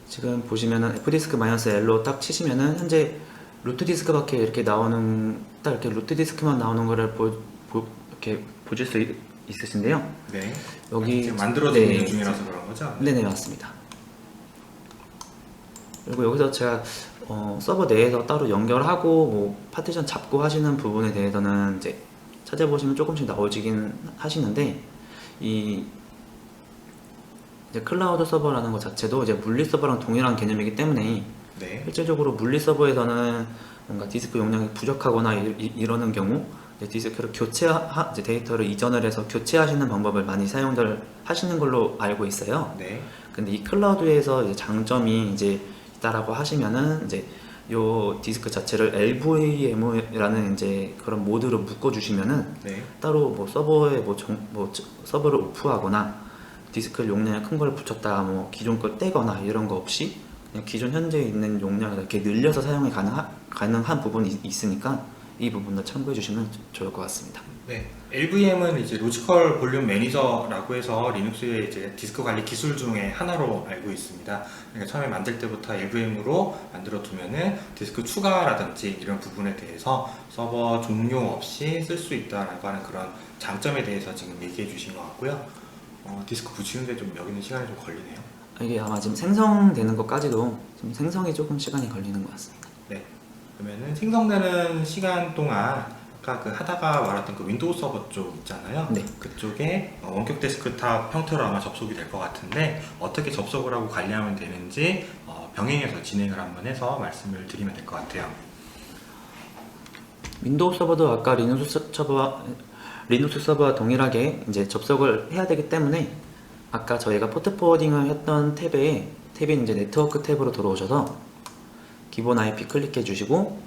지금 보시면은 F디스크-L로 딱 치시면은 현재 루트 디스크밖에 이렇게 나오는 딱 이렇게 루트 디스크만 나오는 거를 이렇게 보실 수 있으신데요. 네. 여기 지금 만들어지는 네. 중이라서 그런 거죠? 네네, 맞습니다. 그리고 여기서 제가 서버 내에서 따로 연결하고 뭐 파티션 잡고 하시는 부분에 대해서는 이제 찾아보시면 조금씩 나오지긴 하시는데 이제 클라우드 서버라는 것 자체도 이제 물리 서버랑 동일한 개념이기 때문에 네. 실질적으로 물리 서버에서는 뭔가 디스크 용량이 부족하거나 이러는 경우 이제 디스크를 이제 데이터를 이전을 해서 교체하시는 방법을 많이 사용들 하시는 걸로 알고 있어요. 네. 근데 이 클라우드에서 이제 장점이 이제 있다라고 하시면은 이제 요 디스크 자체를 LVM이라는 이제 그런 모드로 묶어 주시면은 네. 따로 뭐 서버에 서버를 오프하거나 디스크 용량이 큰 걸 붙였다가 뭐 기존 걸 떼거나 이런 거 없이 그냥 기존 현재 있는 용량을 이렇게 늘려서 사용이 가능한 부분이 있으니까 이 부분도 참고해 주시면 좋을 것 같습니다. 네, LVM은 이제 로지컬 볼륨 매니저라고 해서 리눅스의 이제 디스크 관리 기술 중에 하나로 알고 있습니다. 그러니까 처음에 만들 때부터 LVM으로 만들어 두면은 디스크 추가라든지 이런 부분에 대해서 서버 종료 없이 쓸 수 있다라고 하는 그런 장점에 대해서 지금 얘기해 주신 것 같고요. 디스크 붙이는데 좀 여기는 시간이 좀 걸리네요. 이게 아마 지금 생성되는 것까지도 지금 생성이 조금 시간이 걸리는 것 같습니다. 네, 그러면은 생성되는 시간 동안 아까 그 하다가 말했던 그 윈도우 서버 쪽 있잖아요. 네. 그쪽에 원격 데스크탑 형태로 아마 접속이 될 것 같은데 어떻게 접속을 하고 관리하면 되는지 병행해서 진행을 한번 해서 말씀을 드리면 될 것 같아요. 윈도우 서버도 아까 리눅스 서버와 동일하게 이제 접속을 해야 되기 때문에 아까 저희가 포트 포워딩을 했던 탭이 이제 네트워크 탭으로 들어오셔서 기본 IP 클릭해 주시고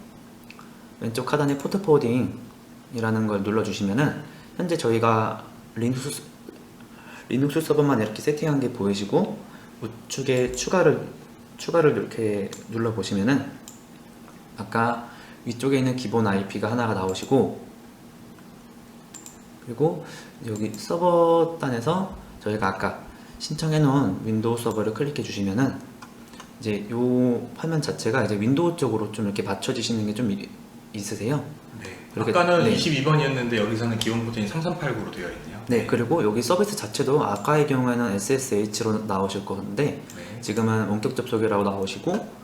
왼쪽 하단에 포트 포워딩이라는 걸 눌러 주시면은 현재 저희가 리눅스 서버만 이렇게 세팅한 게 보이시고 우측에 추가를 이렇게 눌러 보시면은 아까 위쪽에 있는 기본 IP가 하나가 나오시고 그리고 여기 서버 단에서 저희가 아까 신청해 놓은 윈도우 서버를 클릭해 주시면은 이제 요 화면 자체가 이제 윈도우 쪽으로 좀 이렇게 맞춰지시는 게 좀 있으세요? 네. 그렇게- 아까는 네. 22번이었는데 여기서는 기본 포트는 3389로 되어 있네요. 네, 그리고 여기 서비스 자체도 아까의 경우에는 SSH로 나오실 건데 네. 지금은 원격 접속이라고 나오시고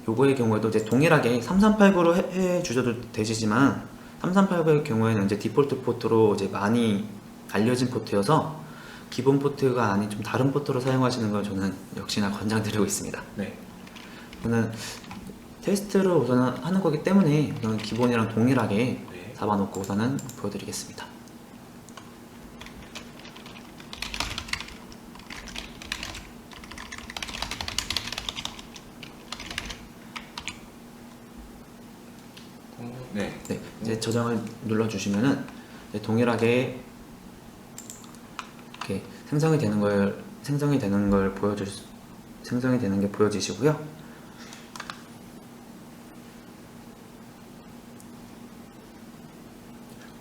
요거의 경우에도 이제 동일하게 3389로 해 주셔도 되시지만 3389의 경우에는 이제 디폴트 포트로 이제 많이 알려진 포트여서 기본 포트가 아닌 좀 다른 포트로 사용하시는 걸 저는 역시나 권장드리고 있습니다. 네. 저는 테스트를 우선은 하는 거기 때문에 저는 기본이랑 동일하게 네. 잡아놓고 우선은 보여드리겠습니다. 네. 네, 이제 저장을 눌러주시면은 이제 동일하게 이렇게 생성이 되는 게 보여지시고요.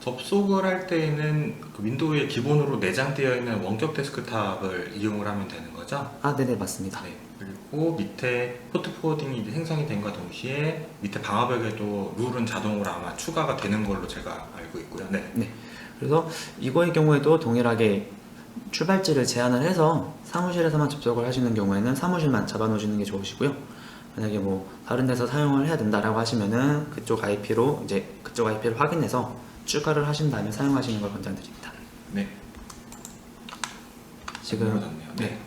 접속을 할 때에는 그 윈도우에 기본으로 내장되어 있는 원격 데스크탑을 이용을 하면 되는 거죠? 아, 네네, 맞습니다. 네. 그리고 밑에 포트 포워딩이 이제 생성이 된과 동시에 밑에 방화벽에도 룰은 자동으로 아마 추가가 되는 걸로 제가 알고 있고요. 네. 네. 그래서 이거의 경우에도 동일하게 출발지를 제한을 해서 사무실에서만 접속을 하시는 경우에는 사무실만 잡아놓으시는 게 좋으시고요. 만약에 뭐 다른 데서 사용을 해야 된다라고 하시면은 그쪽 IP를 확인해서 추가를 하신 다음에 사용하시는 걸 권장드립니다. 네. 지금 늘어났네요. 네.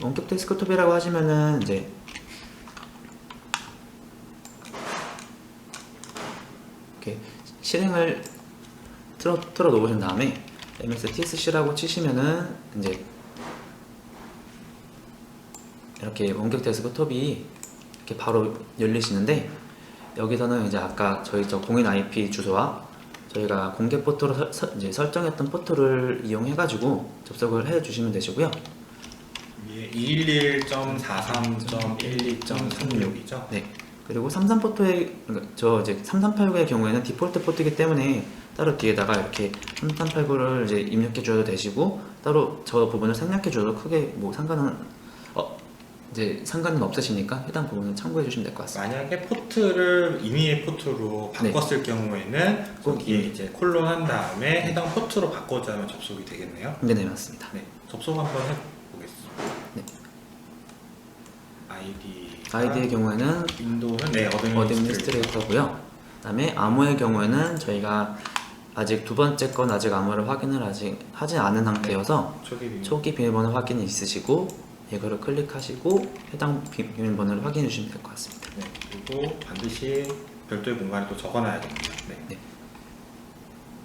원격 데스크톱이라고 하시면은 이제 이렇게 실행을 틀어 놓으신 다음에 MS TSC라고 치시면은 이제 이렇게 원격 데스크톱이 이렇게 바로 열리시는데 여기서는 이제 아까 저희 공인 IP 주소와 저희가 공개 포트로 이제 설정했던 포트를 이용해가지고 접속을 해주시면 되시고요. 위에 211.43.12.36이죠? 네. 그리고 33 포트의 저 이제 3389의 경우에는 디폴트 포트이기 때문에 따로 뒤에다가 이렇게 3389를 이제 입력해 주셔도 되시고 따로 저 부분을 생략해 주셔도 크게 뭐 상관은 없으시니까 해당 부분을 참고해 주시면 될 것 같습니다. 만약에 포트를 임의의 포트로 바꿨을 경우에는 거기에 이제 콜론 한 다음에 해당 포트로 바꿔주면 접속이 되겠네요. 네네, 맞습니다. 네, 접속 한번 해보겠습니다. 네. 아이디의 경우에는 윈도우는 네, 어드미니스트레이터고요. 그다음에 암호의 경우에는 저희가 아직 두 번째 건 아직 암호를 확인을 아직 하지 않은 상태여서 초기 비밀번호 확인이 있으시고 이거를 클릭하시고 해당 비밀번호를 확인해 주시면 될 것 같습니다. 네, 그리고 반드시 별도의 공간에 또 적어놔야 됩니다. 네. 네.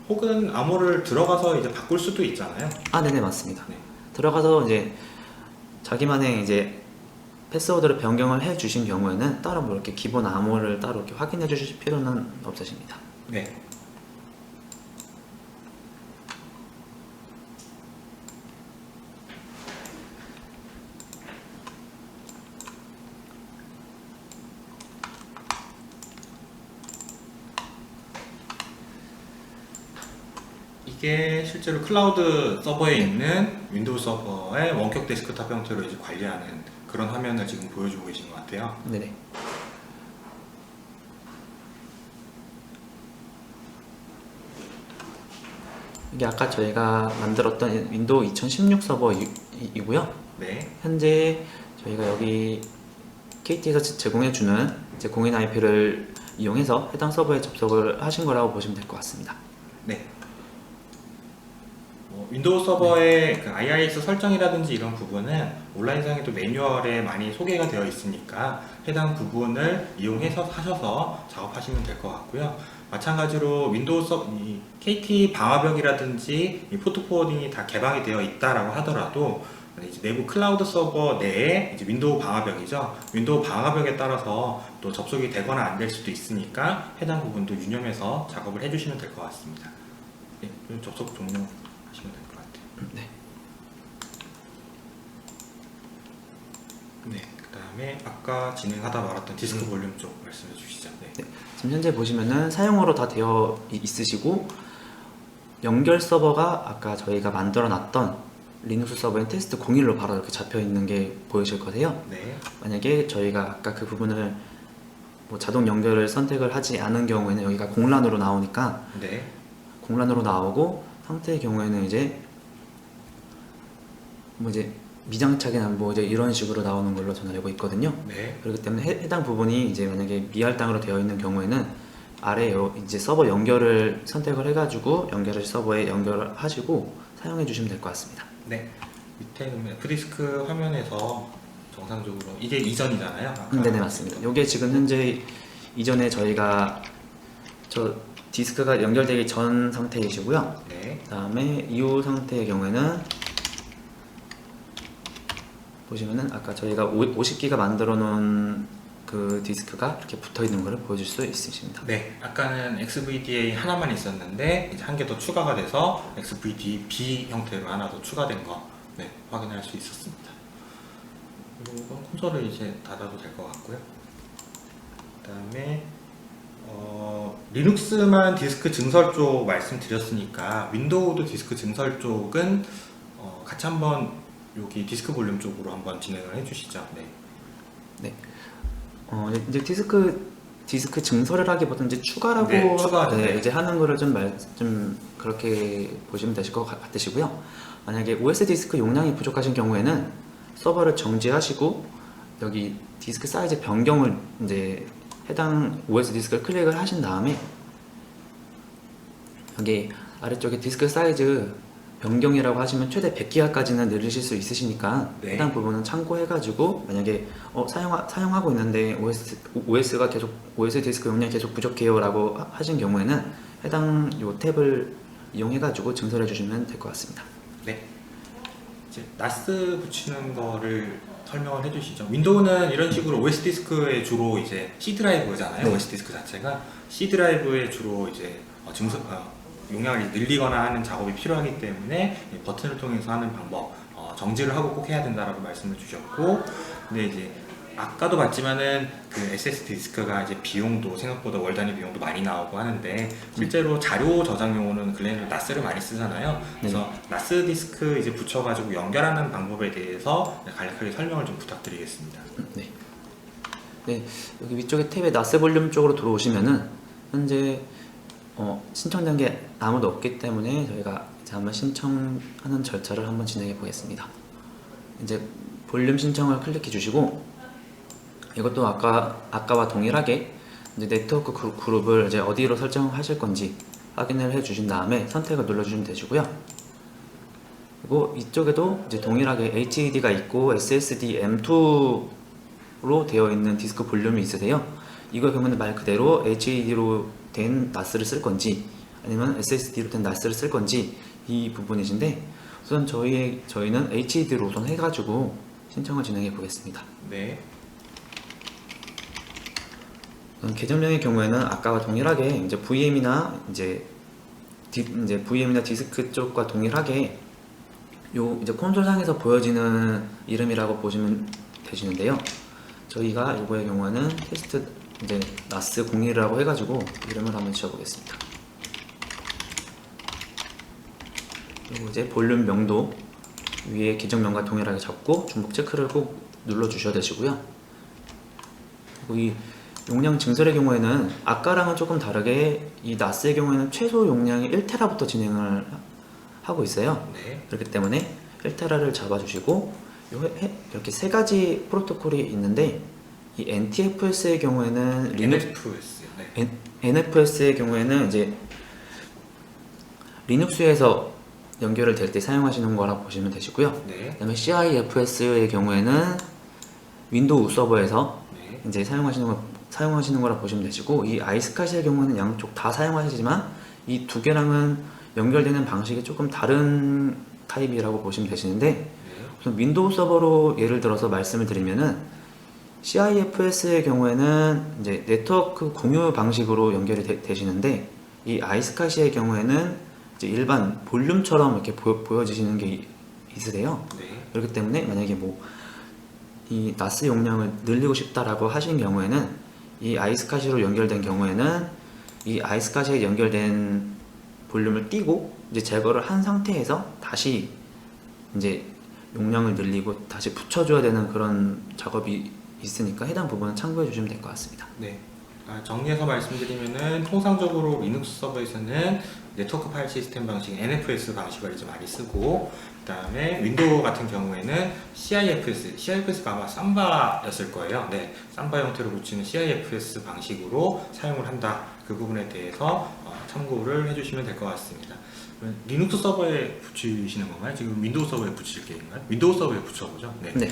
혹은 암호를 들어가서 이제 바꿀 수도 있잖아요. 아, 네네, 맞습니다. 네. 들어가서 이제 자기만의 이제 패스워드를 변경을 해 주신 경우에는 따로 뭐 이렇게 기본 암호를 따로 이렇게 확인해 주실 필요는 없으십니다. 네. 이게 실제로 클라우드 서버에 있는 윈도우 서버의 원격 데스크탑 형태로 이제 관리하는 그런 화면을 지금 보여주고 계신 것 같아요. 네네. 이게 아까 저희가 만들었던 윈도우 2016 서버이고요. 네, 현재 저희가 여기 KT에서 제공해주는 이제 공인 IP를 이용해서 해당 서버에 접속을 하신 거라고 보시면 될 것 같습니다. 네. 윈도우 서버의 그 IIS 설정이라든지 이런 부분은 온라인상에도 매뉴얼에 많이 소개가 되어 있으니까 해당 부분을 이용해서 하셔서 작업하시면 될 것 같고요. 마찬가지로 윈도우 이 KT 방화벽이라든지 이 포트 포워딩이 다 개방이 되어 있다라고 하더라도 이제 내부 클라우드 서버 내에 이제 윈도우 방화벽이죠. 윈도우 방화벽에 따라서 또 접속이 되거나 안 될 수도 있으니까 해당 부분도 유념해서 작업을 해주시면 될 것 같습니다. 네, 접속 종료하시면 될 것 같아요. 네. 네, 그 다음에 아까 진행하다 말았던 디스크 볼륨 쪽 말씀해 주시죠. 네. 네. 지금 현재 보시면은 사용으로 다 되어 있으시고 연결 서버가 아까 저희가 만들어 놨던 리눅스 서버인 테스트 01로 바로 이렇게 잡혀 있는 게 보이실 거세요. 네. 만약에 저희가 아까 그 부분을 뭐 자동 연결을 선택을 하지 않은 경우에는 여기가 공란으로 나오니까 네. 공란으로 나오고 상태의 경우에는 이제 뭐 이제 미장착이나 뭐 이제 이런 식으로 나오는 걸로 저는 알고 있거든요. 네. 그렇기 때문에 해당 부분이 이제 만약에 미할당으로 되어 있는 경우에는 아래 이제 서버 연결을 선택을 해가지고 연결을 서버에 연결을 하시고 사용해 주시면 될 것 같습니다. 네. 밑에 F디스크 화면에서 정상적으로 이게 이전이잖아요. 아까. 네네 맞습니다. 이게 지금 현재 이전에 저희가 저 디스크가 연결되기 전 상태이시고요. 네. 그 다음에 이후 상태의 경우에는 보시면은 아까 저희가 50기가 만들어 놓은 그 디스크가 이렇게 붙어 있는 것을 보여줄 수 있으십니다. 네. 아까는 XVDA 하나만 있었는데 이제 한 개 더 추가가 돼서 XVDA B 형태로 하나 더 추가된 거 네, 확인할 수 있었습니다. 그리고 이건 콘솔을 이제 닫아도 될 것 같고요. 그 다음에 리눅스만 디스크 증설 쪽 말씀드렸으니까 윈도우도 디스크 증설 쪽은 같이 한번 여기 디스크 볼륨 쪽으로 한번 진행을 해주시죠. 네. 네. 이제 디스크 증설을 하기보다는 이제 추가라고 네, 추가. 네, 이제 하는 거를 좀 그렇게 보시면 되실 것 같으시고요. 만약에 OS 디스크 용량이 부족하신 경우에는 서버를 정지하시고 여기 디스크 사이즈 변경을 이제 해당 OS 디스크를 클릭을 하신 다음에 여기 아래쪽에 디스크 사이즈 변경이라고 하시면 최대 100기가까지는 늘리실 수 있으시니까 네. 해당 부분은 참고해가지고 만약에 사용하고 있는데 OS가 계속 OS 디스크 용량이 계속 부족해요라고 하신 경우에는 해당 요 탭을 이용해가지고 증설해 주시면 될 것 같습니다. 네. 이제 나스 붙이는 거를 설명을 해주시죠. 윈도우는 이런 식으로 OS 디스크에 주로 이제 C 드라이브잖아요. 네. OS 디스크 자체가 C 드라이브에 주로 이제 용량을 늘리거나 하는 작업이 필요하기 때문에 이 버튼을 통해서 하는 방법, 정지를 하고 꼭 해야 된다라고 말씀을 주셨고, 근데 이제 아까도 봤지만은 그 SSD 디스크가 이제 비용도 생각보다 월 단위 비용도 많이 나오고 하는데 실제로 자료 저장용으로는 글렌을 나스를 많이 쓰잖아요. 그래서 나스 디스크 이제 붙여가지고 연결하는 방법에 대해서 간략하게 설명을 좀 부탁드리겠습니다. 네. 네, 여기 위쪽에 탭에 나스 볼륨 쪽으로 들어오시면은 현재 신청 단계 아무도 없기 때문에 저희가 이제 한번 신청하는 절차를 한번 진행해 보겠습니다. 이제 볼륨 신청을 클릭해 주시고 이것도 아까와 동일하게 이제 네트워크 그룹을 이제 어디로 설정하실 건지 확인을 해 주신 다음에 선택을 눌러 주시면 되시고요. 그리고 이쪽에도 이제 동일하게 HDD가 있고 SSD M2로 되어 있는 디스크 볼륨이 있으세요. 이걸 그러면 말 그대로 HDD로 된 나스를 쓸 건지 아니면 SSD로 된 나스를 쓸 건지 이 부분이신데 우선 저희는 HDD로 우선 해가지고 신청을 진행해 보겠습니다. 네. 계정명의 경우에는 아까와 동일하게 이제 VM이나 이제 VM이나 디스크 쪽과 동일하게 요 이제 콘솔상에서 보여지는 이름이라고 보시면 되시는데요. 저희가 이거의 경우에는 테스트 이제 나스 01이라고 해가지고 이름을 한번 지어보겠습니다. 그리고 이제 볼륨 명도 위에 기정면과 동일하게 잡고 중복 체크를 꼭 눌러 주셔야 되시고요. 그리고 이 용량 증설의 경우에는 아까랑은 조금 다르게 이 나스의 경우에는 최소 용량이 1테라부터 진행을 하고 있어요. 네. 그렇기 때문에 1테라를 잡아주시고 이렇게 세 가지 프로토콜이 있는데 이 NTFS의 경우에는 NFS. 네. NFS의 경우에는 이제 리눅스에서 연결을 될 때 사용하시는 거라고 보시면 되시고요. 네. 그다음에 CIFS의 경우에는 윈도우 서버에서 네. 이제 사용하시는 거라 보시면 되시고, 이 아이스카시의 경우는 양쪽 다 사용하시지만 이 두 개랑은 연결되는 방식이 조금 다른 타입이라고 보시면 되시는데, 네. 우선 윈도우 서버로 예를 들어서 말씀을 드리면은 CIFS의 경우에는 이제 네트워크 공유 방식으로 연결이 되시는데, 이 아이스카시의 경우에는 이제 일반 볼륨처럼 이렇게 보여지시는 게 있으세요. 네. 그렇기 때문에 만약에 뭐 이 나스 용량을 늘리고 싶다라고 하신 경우에는 이 아이스카시로 연결된 경우에는 이 아이스카시에 연결된 볼륨을 띄고 이제 제거를 한 상태에서 다시 이제 용량을 늘리고 다시 붙여줘야 되는 그런 작업이 있으니까 해당 부분은 참고해 주시면 될 것 같습니다. 네. 정리해서 말씀드리면은 통상적으로 리눅스 서버에서는 네트워크 파일 시스템 방식 NFS 방식을 이제 많이 쓰고, 그다음에 윈도우 같은 경우에는 CIFS가 아마 삼바였을 거예요. 네, 삼바 형태로 붙이는 CIFS 방식으로 사용을 한다. 그 부분에 대해서 참고를 해주시면 될 것 같습니다. 리눅스 서버에 붙이시는 건가요? 지금 윈도우 서버에 붙일 계획인가요? 윈도우 서버에 붙여보죠. 네. 네.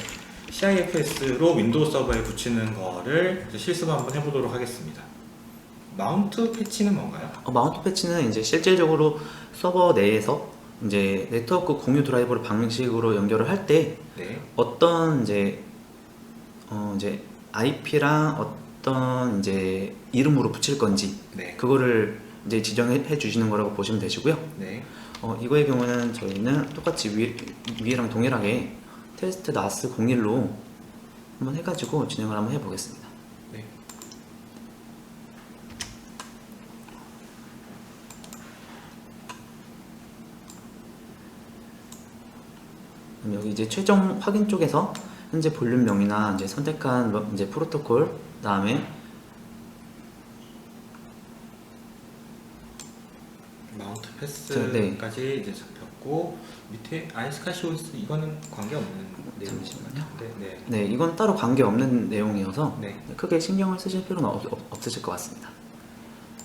CIFS로 윈도우 서버에 붙이는 거를 이제 실습 한번 해보도록 하겠습니다. 마운트 패치는 뭔가요? 마운트 패치는 이제 실질적으로 서버 내에서 이제 네트워크 공유 드라이버를 방식으로 연결을 할 때 네. 어떤 이제 이제 IP랑 어떤 이제 이름으로 붙일 건지 네. 그거를 이제 지정해 주시는 거라고 보시면 되시고요. 네. 이거의 경우는 저희는 똑같이 위에랑 동일하게 테스트 나스 01로 한번 해가지고 진행을 한번 해보겠습니다. 네. 그럼 여기 이제 최종 확인 쪽에서 현재 볼륨명이나 이제 선택한 이제 프로토콜, 그다음에 마운트 패스까지 네. 이제 잡혔고, 밑에 아이스카시 OS 이거는 관계없는 내용이시나요? 네. 네, 이건 따로 관계 없는 내용이어서 네. 크게 신경을 쓰실 필요는 없으실 것 같습니다.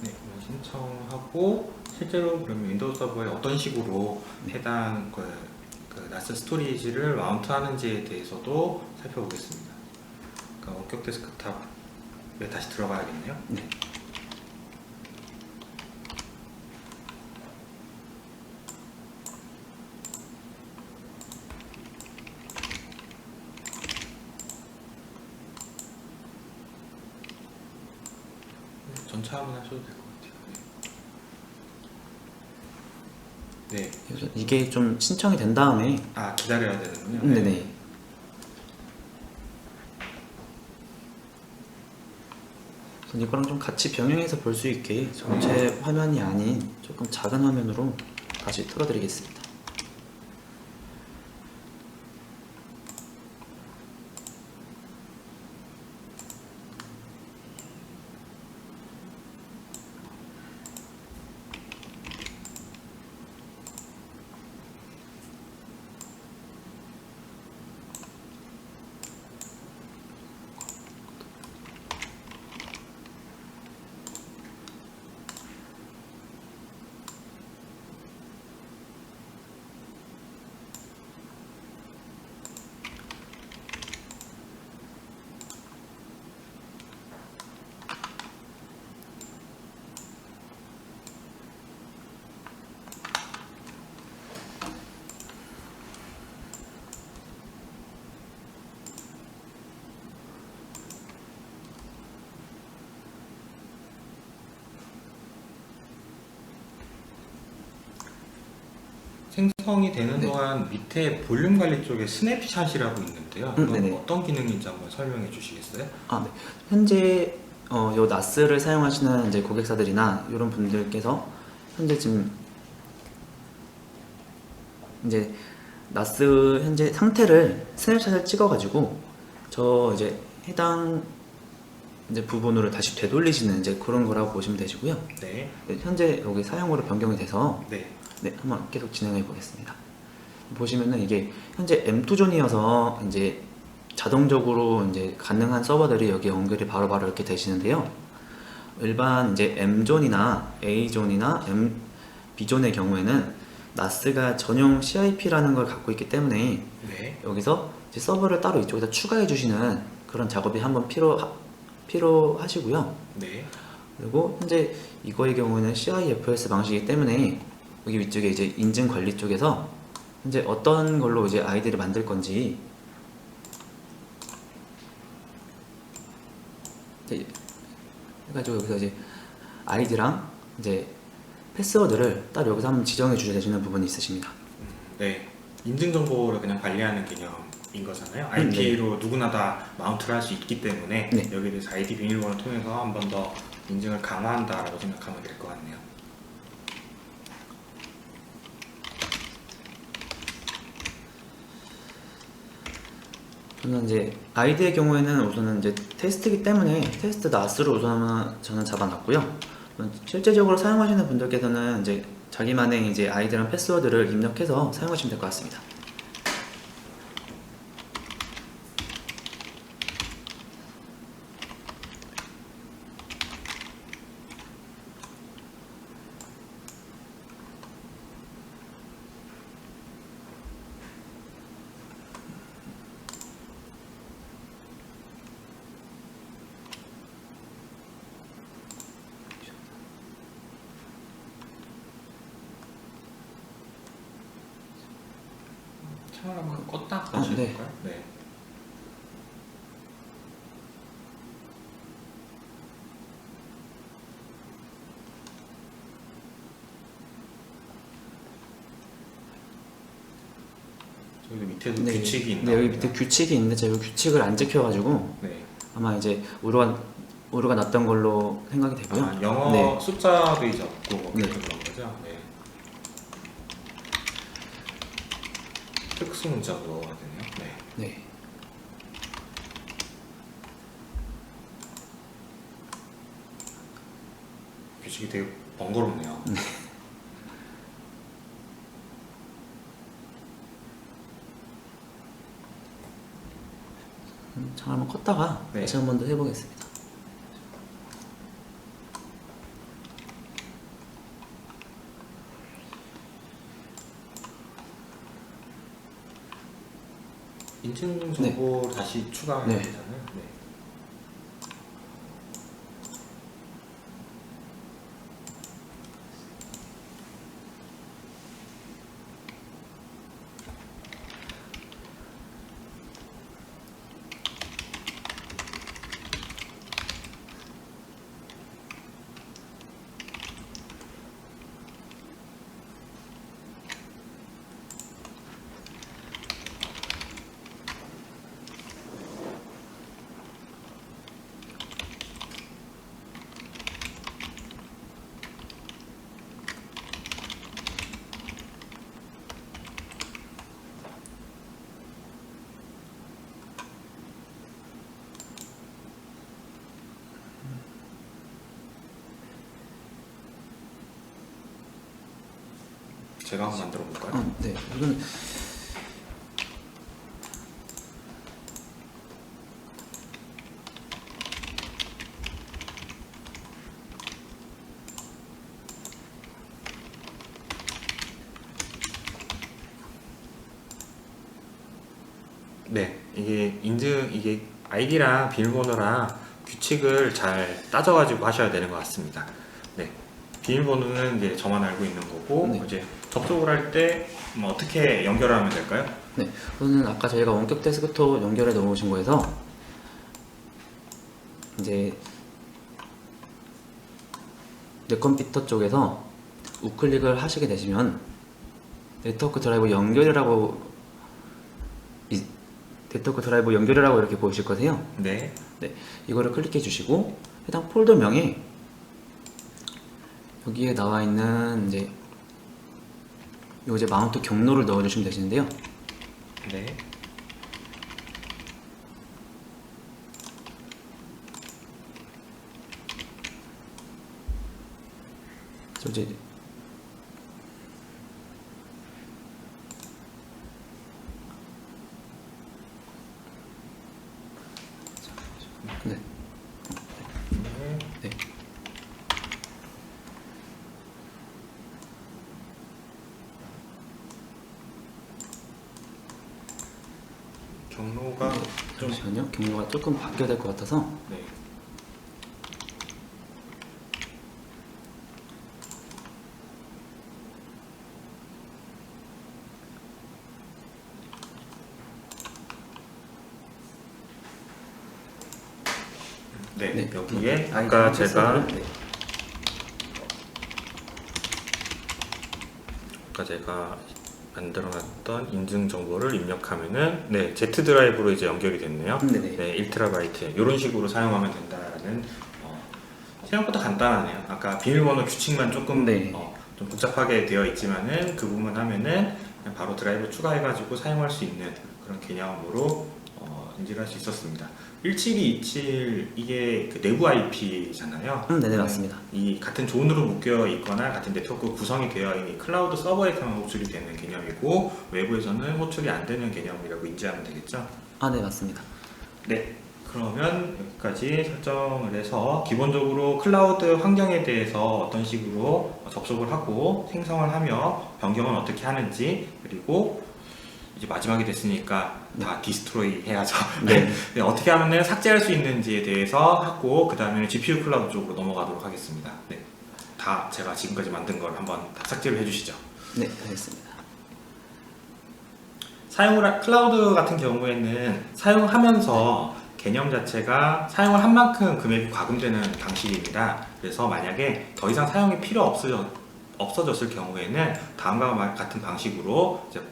네. 신청하고 실제로 그러면 윈도우 서버에 어떤 식으로 네. 해당 그 나스 스토리지를 마운트하는지에 대해서도 살펴보겠습니다. 그러니까 원격 데스크탑에 다시 들어가야겠네요. 네. 전체 화면 하셔도 될 것 같아요. 네. 그래서 이게 좀 신청이 된 다음에 기다려야 되는군요. 네네. 그래서 이거랑 좀 같이 병행해서 볼 수 있게 전체 화면이 아닌 조금 작은 화면으로 다시 틀어드리겠습니다. 생성이 되는 네. 동안 밑에 볼륨 관리 쪽에 스냅샷이라고 있는데요. 이건 네네. 어떤 기능인지 한번 설명해 주시겠어요? 네. 현재 요 나스를 사용하시는 이제 고객사들이나 이런 분들께서 현재 지금 이제 나스 현재 상태를 스냅샷을 찍어가지고 저 이제 해당 이제 부분으로 다시 되돌리시는 이제 그런 거라고 보시면 되시고요. 네. 네, 현재 여기 사용으로 변경이 돼서 네. 네, 한번 계속 진행해 보겠습니다. 보시면은 이게 현재 M2존이어서 이제 자동적으로 이제 가능한 서버들이 여기 연결이 바로바로 이렇게 되시는데요. 일반 이제 M존이나 A존이나 B존의 경우에는 나스가 전용 CIP라는 걸 갖고 있기 때문에 네. 여기서 이제 서버를 따로 이쪽에다 추가해 주시는 그런 작업이 한번 필요하시고요. 네. 그리고 현재 이거의 경우는 CIFS 방식이기 때문에 여기 위쪽에 이제 인증 관리 쪽에서 현재 어떤 걸로 이제 아이디를 만들 건지 이제 해가지고 여기서 이제 아이디랑 이제 패스워드를 따로 여기서 한번 지정해 주셔야 되시는 부분이 있으십니다. 네. 인증 정보를 그냥 관리하는 개념인 거잖아요. IP로 누구나 다 마운트를 할 수 있기 때문에 네. 여기에 대해서 ID 비밀번호를 통해서 한 번 더 인증을 강화한다라고 생각하면 될 것 같네요. 저는 이제 아이디의 경우에는 우선은 이제 테스트이기 때문에 테스트 나스로 우선 저는 잡아놨고요. 실제적으로 사용하시는 분들께서는 이제 자기만의 이제 아이디랑 패스워드를 입력해서 사용하시면 될 것 같습니다. 창을 한번 껐다 네. 하실까요? 네. 저기 밑에도 네, 규칙이 있나? 네, 여기 밑에 규칙이 있는데 제가 여기 규칙을 안 지켜가지고 네. 아마 이제 오류가 났던 걸로 생각이 되고요. 아, 영어 네. 숫자도 이제 없고 뭐 네. 그런 거죠? 네. 특수 문자로 넣어야 되네요. 네. 네. 규칙이 되게 번거롭네요. 창을 한번 껐다가 네. 다시 한 번 더 해보겠습니다. 인증 정보 다시 추가해야 네. 되잖아요. 네. 제가 한번 만들어 볼까요? 네. 이거는 네, 이게 아이디랑 비밀번호랑 규칙을 잘 따져가지고 하셔야 되는 것 같습니다. 네, 비밀번호는 이제 저만 알고 있는 거고 네. 이제 접속을 할 때 뭐 어떻게 연결을 하면 될까요? 네, 저는 아까 저희가 원격 데스크톱 연결해 놓으신 거에서 이제 내 컴퓨터 쪽에서 우클릭을 하시게 되시면 네트워크 드라이브 연결이라고 이렇게 보이실 거세요. 네, 네, 이거를 클릭해 주시고 해당 폴더명에 여기에 나와 있는 이제 요 이제 마운트 경로를 넣어주시면 되시는데요. 네. 저 이제 네. 네. 경로가 좀 잠시만요. 경로가 조금 바뀌어야 될 것 같아서. 네. 네, 네, 여기에 아까 제가 네. 만들어놨던 인증 정보를 입력하면은 네, Z 드라이브로 이제 연결이 됐네요. 네네. 네, 1TB 이런 식으로 사용하면 된다는 생각보다 간단하네요. 아까 비밀번호 규칙만 조금 네. 좀 복잡하게 되어 있지만은 그 부분만 하면은 그냥 바로 드라이브 추가해가지고 사용할 수 있는 그런 개념으로 인지를 할 수 있었습니다. 17227 이게 그 내부 IP잖아요. 네네, 맞습니다. 이 같은 존으로 묶여 있거나 같은 네트워크 구성이 되어 있는 클라우드 서버에서만 호출이 되는 개념이고 외부에서는 호출이 안 되는 개념이라고 인지하면 되겠죠? 아, 네, 맞습니다. 네. 그러면 여기까지 설정을 해서 기본적으로 클라우드 환경에 대해서 어떤 식으로 접속을 하고 생성을 하며 변경은 어떻게 하는지 그리고 이제 마지막이 됐으니까 다 디스트로이 해야죠. 네. 네, 어떻게 하면 삭제할 수 있는지에 대해서 하고 그 다음에 GPU 클라우드 쪽으로 넘어가도록 하겠습니다. 네. 다 제가 지금까지 만든 걸 한번 다 삭제를 해주시죠. 네, 알겠습니다. 클라우드 같은 경우에는 사용하면서 개념 자체가 사용을 한 만큼 금액이 과금되는 방식입니다. 그래서 만약에 더 이상 사용이 필요 없어졌을 경우에는 다음과 같은 방식으로 이제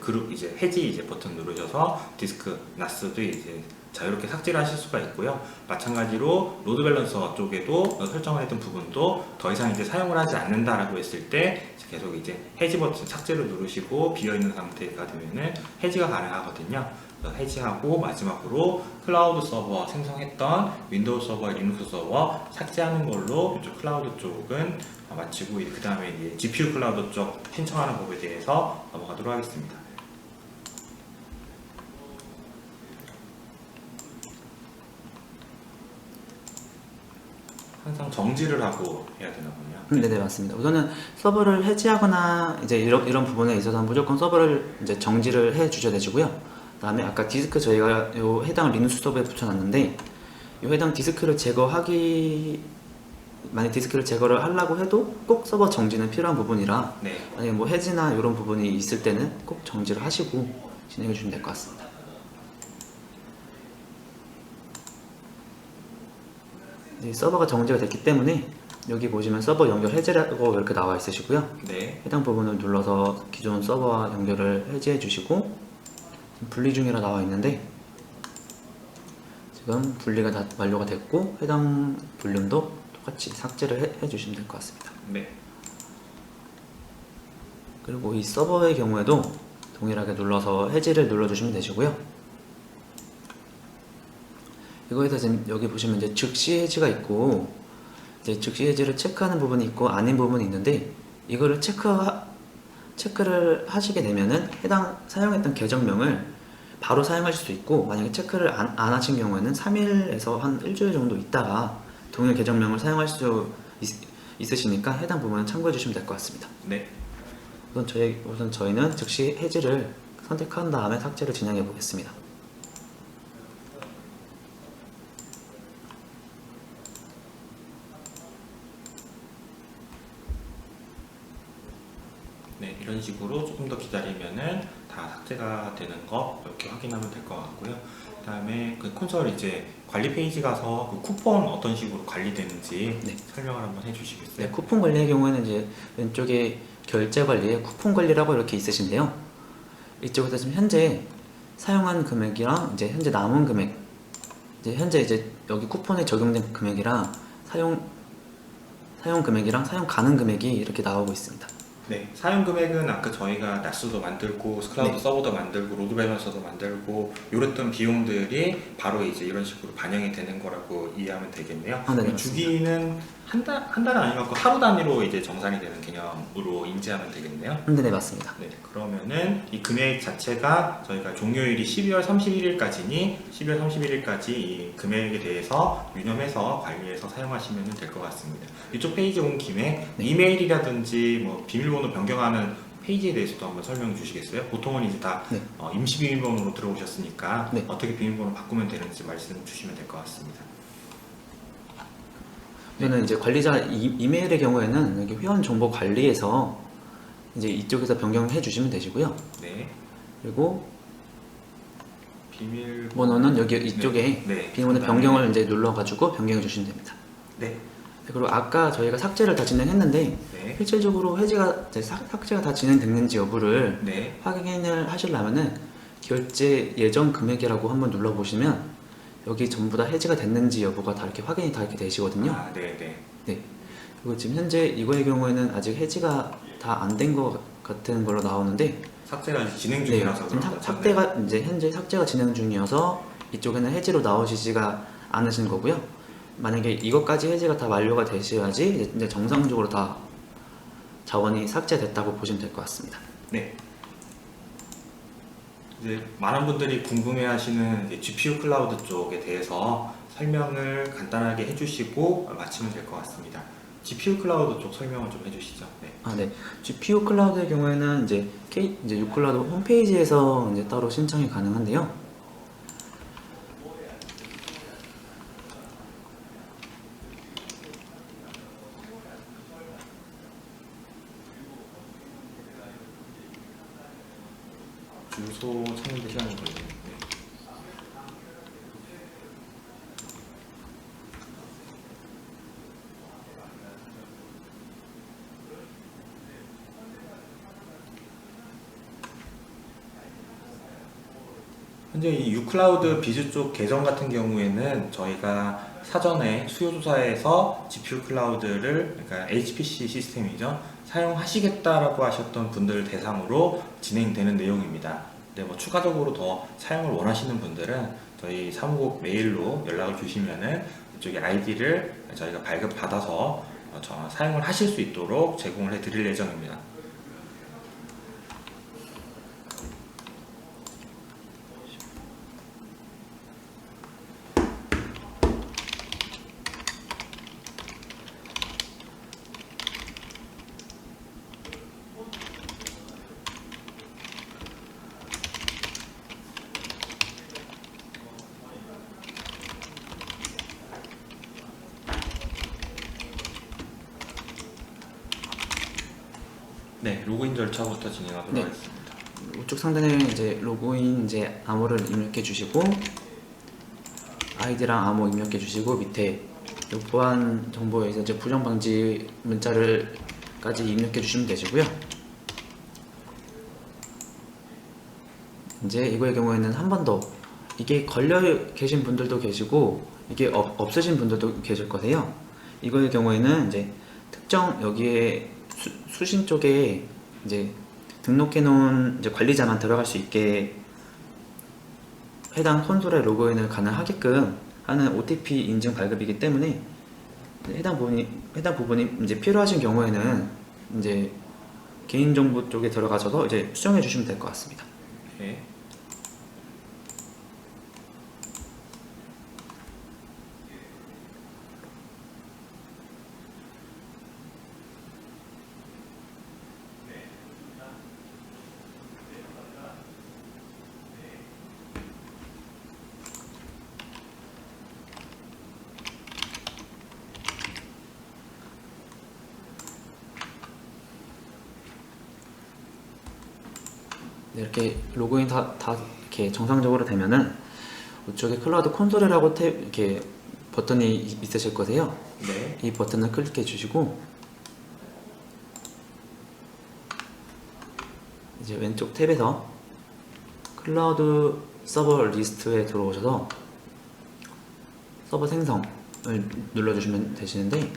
그룹 해지 버튼 누르셔서 디스크 NAS도 이제 자유롭게 삭제를 하실 수가 있고요. 마찬가지로 로드 밸런서 쪽에도 설정을 했던 부분도 더 이상 이제 사용을 하지 않는다라고 했을 때 계속 이제 해지 버튼 삭제를 누르시고 비어 있는 상태가 되면은 해지가 가능하거든요. 그래서 해지하고 마지막으로 클라우드 서버 생성했던 윈도우 서버, 리눅스 서버 삭제하는 걸로 이쪽 클라우드 쪽은 마치고 그 다음에 이제 GPU 클라우드 쪽 신청하는 법에 대해서 넘어가도록 하겠습니다. 항상 정지를 하고 해야 되나 보네요. 네네, 맞습니다. 우선은 서버를 해지하거나 이제 이런 부분에 있어서 무조건 서버를 이제 정지를 해 주셔야 되시고요. 그다음에 아까 디스크 저희가 요 해당 리눅스 서버에 붙여놨는데 요 해당 디스크를 만약 디스크를 제거를 하려고 해도 꼭 서버 정지는 필요한 부분이라 네. 만약에 뭐 해지나 이런 부분이 있을 때는 꼭 정지를 하시고 진행해 주시면 될 것 같습니다. 이제 서버가 정지가 됐기 때문에 여기 보시면 서버 연결 해제라고 이렇게 나와 있으시고요. 네. 해당 부분을 눌러서 기존 서버와 연결을 해제해 주시고 분리 중이라 나와 있는데 지금 분리가 다 완료가 됐고 해당 볼륨도 똑같이 삭제를 해 주시면 될 것 같습니다. 네. 그리고 이 서버의 경우에도 동일하게 눌러서 해지를 눌러주시면 되시고요. 이거에서 지금 여기 보시면 이제 즉시 해지가 있고 이제 즉시 해지를 체크하는 부분이 있고 아닌 부분이 있는데 이거를 체크를 하시게 되면은 해당 사용했던 계정명을 바로 사용하실 수 있고 만약에 체크를 안 하신 경우에는 3일에서 한 일주일 정도 있다가 동일 계정명을 사용할 수 있으시니까 해당 부분은 참고해 주시면 될 것 같습니다. 네. 우선 저희는 즉시 해지를 선택한 다음에 삭제를 진행해 보겠습니다. 네, 이런 식으로 조금 더 기다리면은 다 삭제가 되는 거 이렇게 확인하면 될 것 같고요. 그 다음에 그 콘솔 이제 관리 페이지 가서 그 쿠폰 어떤 식으로 관리되는지 네. 설명을 한번 해주시겠어요? 네, 쿠폰 관리의 경우에는 이제 왼쪽에 결제 관리에 쿠폰 관리라고 이렇게 있으신데요. 이쪽에서 지금 현재 사용한 금액이랑 이제 현재 남은 금액, 현재 이제 여기 쿠폰에 적용된 금액이랑 사용 금액이랑 사용 가능 금액이 이렇게 나오고 있습니다. 네, 사용 금액은 아까 저희가 나스도 만들고 클라우드 네. 서버도 만들고 로드 밸런서도 만들고 요랬던 비용들이 바로 이제 이런 식으로 반영이 되는 거라고 이해하면 되겠네요. 아, 네, 이 맞습니다. 주기는 한 달 아니면 하루 단위로 이제 정산이 되는 개념으로 인지하면 되겠네요. 네, 맞습니다. 네, 그러면은 이 금액 자체가 저희가 종료일이 12월 31일까지니 12월 31일까지 이 금액에 대해서 유념해서 관리해서 사용하시면 될 것 같습니다. 이쪽 페이지 온 김에 네. 이메일이라든지 뭐 비밀번호 변경하는 페이지에 대해서도 한번 설명 주시겠어요? 보통은 이제 다 네. 임시 비밀번호로 들어오셨으니까 네. 어떻게 비밀번호 바꾸면 되는지 말씀 주시면 될 것 같습니다. 저는 이제 관리자 이메일의 경우에는 여기 회원 정보 관리에서 이제 이쪽에서 변경해 주시면 되시고요. 네, 그리고 비밀번호는 번호는 여기 이쪽에 네, 비밀번호 상단에. 변경을 이제 눌러가지고 변경해 주시면 됩니다. 네, 그리고 아까 저희가 삭제를 다 진행했는데 네, 실질적으로 해지가 이제 삭제가 다 진행됐는지 여부를 네, 확인을 하시려면은 결제 예정 금액이라고 한번 눌러보시면 여기 전부 다 해지가 됐는지 여부가 다 이렇게 확인이 다 이렇게 되시거든요. 아, 네, 네. 네. 그리고 지금 현재 이거의 경우에는 아직 해지가 다 안 된 것 같은 걸로 나오는데 삭제가 아직 진행 네, 중이라서 지금 그런 거죠. 삭제가 이제 현재 삭제가 진행 중이어서 이쪽에는 해지로 나오시지가 않으신 거고요. 만약에 이것까지 해지가 다 완료가 되셔야지 이제 정상적으로 다 자원이 삭제됐다고 보시면 될 것 같습니다. 네. 이제 많은 분들이 궁금해하시는 GPU 클라우드 쪽에 대해서 설명을 간단하게 해주시고 마치면 될 것 같습니다. GPU 클라우드 쪽 설명을 좀 해주시죠. 네. 아, 네. GPU 클라우드의 경우에는 이제 유클라우드 홈페이지에서 이제 따로 신청이 가능한데요. 주소 찾는데 시간이 걸리네요. 네. 현재 이 유클라우드 비즈 쪽 계정 같은 경우에는 저희가 사전에 수요조사에서 GPU 클라우드를, 그러니까 HPC 시스템이죠, 사용하시겠다라고 하셨던 분들 대상으로 진행되는 내용입니다. 근데 뭐 추가적으로 더 사용을 원하시는 분들은 저희 사무국 메일로 연락을 주시면은 이쪽에 아이디를 저희가 발급받아서 사용을 하실 수 있도록 제공을 해 드릴 예정입니다. 네, 로그인 절차부터 진행하도록 네. 하겠습니다. 우측 상단에 이제 로그인 이제 암호를 입력해 주시고 아이디랑 암호 입력해 주시고 밑에 요 보안 정보에서 이제 부정 방지 문자를까지 입력해 주시면 되시고요. 이제 이거의 경우에는 한 번 더 이게 걸려 계신 분들도 계시고 이게 없으신 분들도 계실 거세요. 이거의 경우에는 이제 특정 여기에 수신 쪽에 이제 등록해 놓은 이제 관리자만 들어갈 수 있게 해당 콘솔에 로그인을 가능하게끔 하는 OTP 인증 발급이기 때문에 해당 부분이 이제 필요하신 경우에는 이제 개인정보 쪽에 들어가셔서 이제 수정해 주시면 될 것 같습니다. 네. 네, 이렇게 로그인 다 이렇게 정상적으로 되면은 이쪽에 클라우드 콘솔이라고 이렇게 버튼이 있으실 거세요. 네. 이 버튼을 클릭해 주시고 이제 왼쪽 탭에서 클라우드 서버 리스트에 들어오셔서 서버 생성을 눌러주시면 되시는데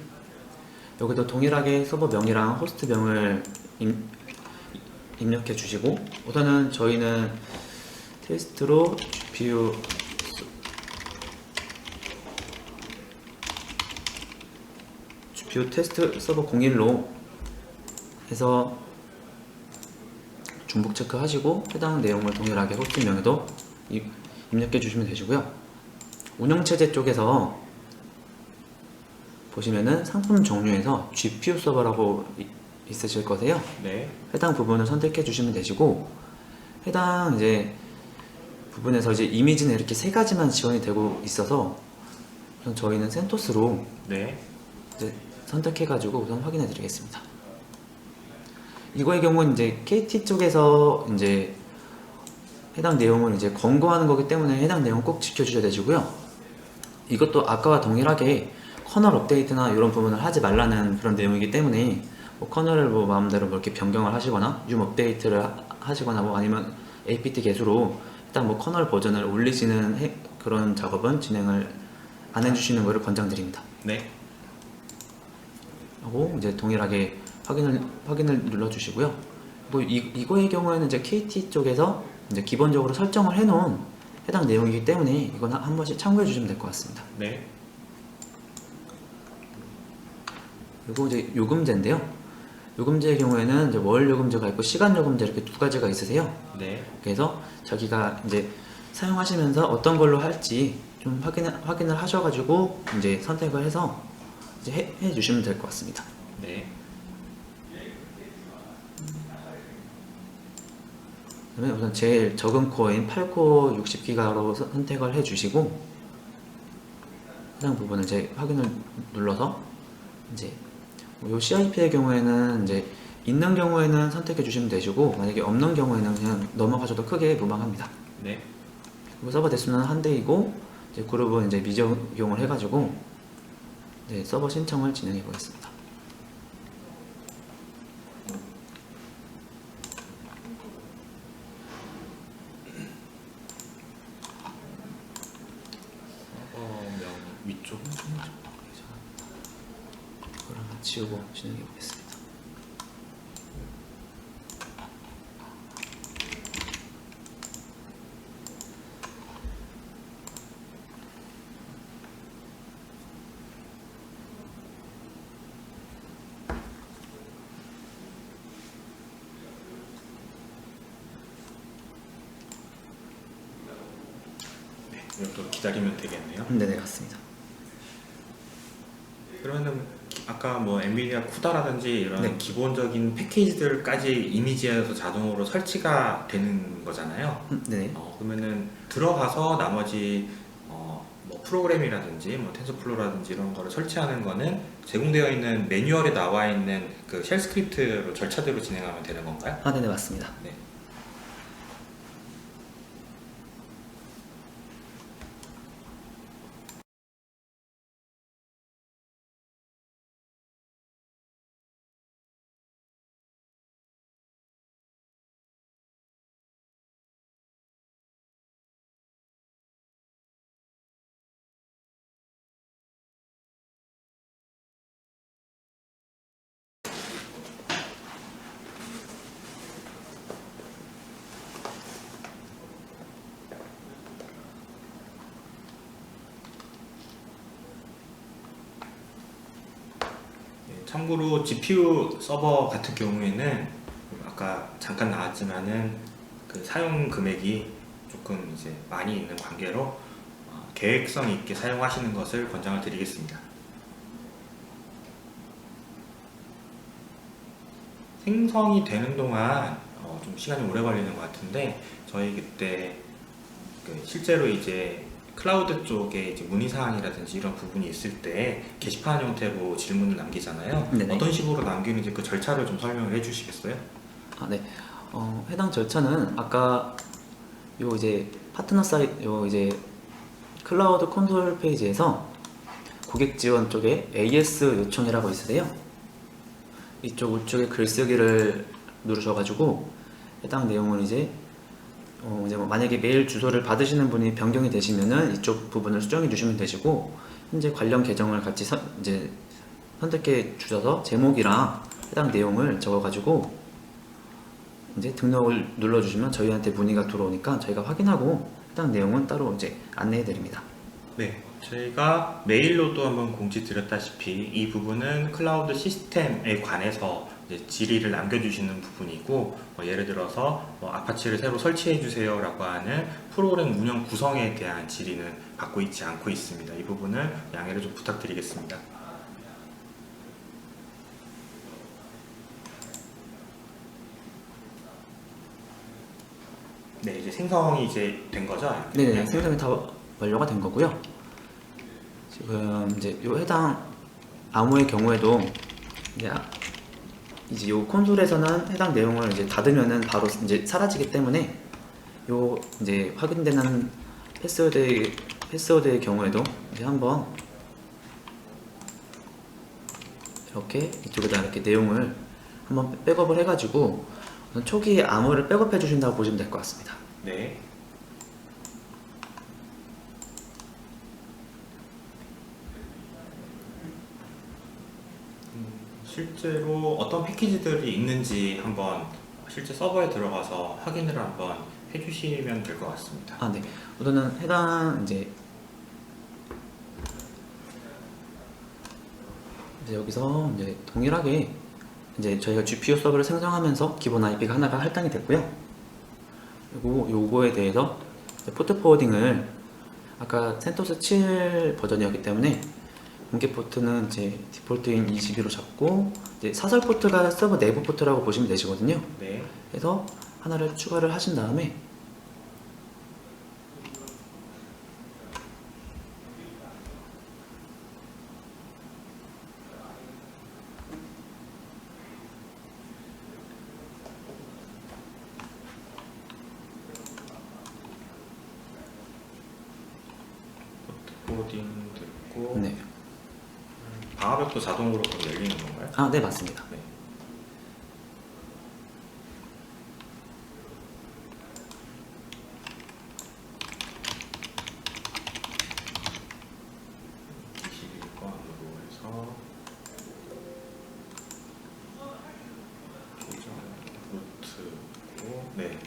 여기도 동일하게 서버 명이랑 호스트 명을 입력해 주시고, 우선은 저희는 테스트로 GPU 테스트 서버 01로 해서 중복 체크하시고 해당 내용을 동일하게 호스트명에도 입력해 주시면 되시고요. 운영체제 쪽에서 보시면은 상품 종류에서 GPU 서버라고 있으실 거세요. 네. 해당 부분을 선택해 주시면 되시고, 해당 이제 부분에서 이제 이미지는 이렇게 세 가지만 지원이 되고 있어서 우선 저희는 센토스로 네. 이제 선택해 가지고 우선 확인해 드리겠습니다. 이거의 경우는 이제 KT 쪽에서 이제 해당 내용을 이제 권고하는 거기 때문에 해당 내용 꼭 지켜주셔야 되시고요. 이것도 아까와 동일하게 커널 업데이트나 이런 부분을 하지 말라는 그런 내용이기 때문에 뭐 커널을 뭐 마음대로 뭐 이렇게 변경을 하시거나 줌 업데이트를 하시거나 뭐 아니면 apt 개수로 일단 뭐 커널 버전을 올리시는 그런 작업은 진행을 안 해주시는 것을 권장드립니다. 네. 하고 이제 동일하게 확인을 눌러주시고요. 뭐 이거의 경우에는 이제 KT 쪽에서 이제 기본적으로 설정을 해놓은 해당 내용이기 때문에 이건 한 번씩 참고해 주시면 될 것 같습니다. 네. 그리고 이제 요금제인데요. 요금제의 경우에는 이제 월 요금제가 있고 시간 요금제 이렇게 두 가지가 있으세요. 네. 그래서 자기가 이제 사용하시면서 어떤 걸로 할지 좀 확인을 하셔가지고 이제 선택을 해서 이제 해 주시면 될 것 같습니다. 네. 그다음에 우선 제일 적은 코어인 8코어 60기가로 선택을 해주시고 해당 부분을 이제 확인을 눌러서 이제 요 CIP의 경우에는 이제 있는 경우에는 선택해 주시면 되시고 만약에 없는 경우에는 그냥 넘어가셔도 크게 무방합니다. 네. 그리고 서버 대수는 한 대이고 이제 그룹은 이제 미적용을 해가지고 이제 서버 신청을 진행해 보겠습니다. 서버명 위쪽. 그걸 하나 지우고 진행해 보겠습니다. 네. 이것도 기다리면 되겠네요. 네네, 맞습니다. 그러면은 아까 뭐 엔비디아 쿠다라든지 이런 네. 기본적인 패키지들까지 이미지에서 자동으로 설치가 되는 거잖아요. 네네. 그러면은 들어가서 나머지 뭐 프로그램이라든지 뭐 텐서플로우라든지 이런 거를 설치하는 거는 제공되어 있는 매뉴얼에 나와 있는 그 쉘 스크립트로 절차대로 진행하면 되는 건가요? 아, 네네, 맞습니다. 네. 참고로 GPU 서버 같은 경우에는 아까 잠깐 나왔지만은 그 사용 금액이 조금 이제 많이 있는 관계로 계획성 있게 사용하시는 것을 권장을 드리겠습니다. 생성이 되는 동안 좀 시간이 오래 걸리는 것 같은데 저희 그때 실제로 이제 클라우드 쪽에 이제 문의사항이라든지 이런 부분이 있을 때 게시판 형태로 질문을 남기잖아요. 네네. 어떤 식으로 남기는지 그 절차를 좀 설명을 해주시겠어요? 아, 네. 해당 절차는 아까 요 이제 파트너 사이트 요 이제 클라우드 콘솔 페이지에서 고객 지원 쪽에 AS 요청이라고 있으세요. 이쪽 우측에 글쓰기를 누르셔가지고 해당 내용을 이제 이제 뭐 만약에 메일 주소를 받으시는 분이 변경이 되시면은 이쪽 부분을 수정해 주시면 되시고 현재 관련 계정을 같이 이제 선택해 주셔서 제목이랑 해당 내용을 적어가지고 이제 등록을 눌러주시면 저희한테 문의가 들어오니까 저희가 확인하고 해당 내용은 따로 이제 안내해 드립니다. 네, 저희가 메일로도 한번 공지 드렸다시피 이 부분은 클라우드 시스템에 관해서 이제 질의를 남겨주시는 부분이고, 예를 들어서 아파치를 새로 설치해 주세요 라고 하는 프로그램 운영 구성에 대한 질의는 받고 있지 않고 있습니다. 이 부분은 양해를 좀 부탁드리겠습니다. 네, 이제 생성이 이제 된 거죠? 네, 생성이 다 완료가 된 거고요. 지금 이제 요 해당 암호의 경우에도 이제 요 콘솔에서는 해당 내용을 이제 닫으면은 바로 이제 사라지기 때문에 요 이제 확인되는 패스워드의 경우에도 이제 한번 이렇게 이쪽에다 이렇게 내용을 한번 백업을 해가지고 초기 암호를 백업해 주신다고 보시면 될 것 같습니다. 네. 실제로 어떤 패키지들이 있는지 한번 실제 서버에 들어가서 확인을 한번 해주시면 될 것 같습니다. 아, 네. 우선은 해당 이제 여기서 이제 동일하게 이제 저희가 GPU 서버를 생성하면서 기본 IP가 하나가 할당이 됐고요. 그리고 요거에 대해서 포트 포워딩을 아까 센토스 7 버전이었기 때문에 공개 포트는 이제 디폴트인 22로 잡고 이제 사설 포트가 서버 내부 포트라고 보시면 되시거든요. 네. 그래서 하나를 추가를 하신 다음에 코딩 됐고, 네. 방화벽도 자동으로 그럼 열리는 건가요? 아, 네, 맞습니다. 네. 조정 루트고, 네.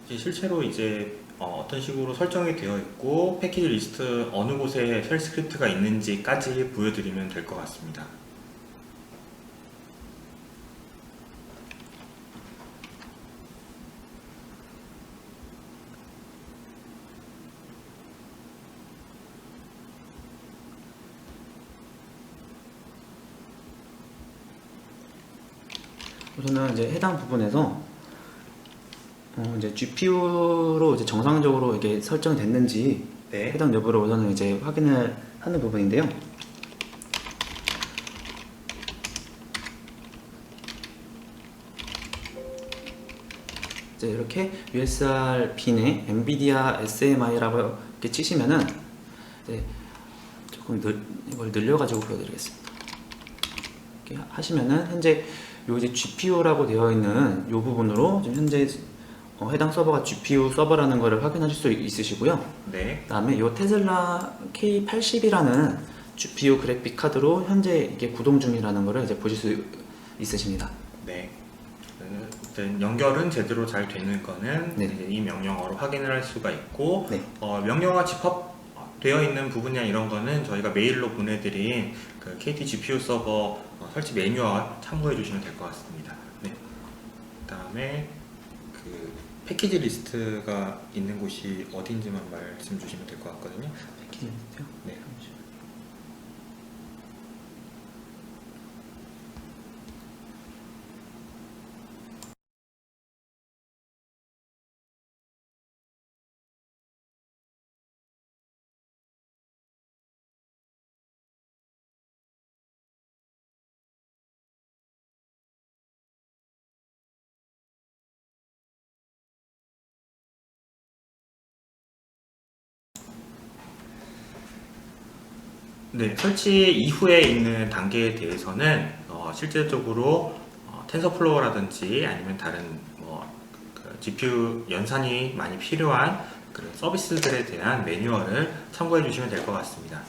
이제 실제로 이제 어떤 식으로 설정이 되어 있고 패키지 리스트 어느 곳에 쉘 스크립트가 있는지까지 보여드리면 될 것 같습니다. 우선은 이제 해당 부분에서 이제 GPU로 이제 정상적으로 이게 설정됐는지 네. 해당 여부를 우선은 이제 확인을 하는 부분인데요. 이제 이렇게 USR 빈에 NVIDIA SMI라고 이렇게 치시면은 이제 조금 이걸 늘려가지고 보여드리겠습니다. 이렇게 하시면은 현재 요 이제 GPU라고 되어 있는 요 부분으로 지금 현재 해당 서버가 GPU 서버라는 것을 확인하실 수 있으시고요. 네. 그다음에 요 테슬라 K80이라는 GPU 그래픽 카드로 현재 이게 구동 중이라는 것을 이제 보실 수 있으십니다. 네. 일단 연결은 제대로 잘 되는 거는 네. 이제 이 명령어로 확인을 할 수가 있고, 네. 명령어 집합되어 있는 부분이나 이런 거는 저희가 메일로 보내드린 그 KT GPU 서버 설치 매뉴얼 참고해 주시면 될 것 같습니다. 네. 그다음에 그 패키지 리스트가 있는 곳이 어딘지만 말씀 주시면 될 것 같거든요. 패키지 리스트요? 네. 네, 설치 이후에 있는 단계에 대해서는 실질적으로 텐서플로우라든지 아니면 다른 GPU 연산이 많이 필요한 그런 서비스들에 대한 매뉴얼을 참고해 주시면 될 것 같습니다.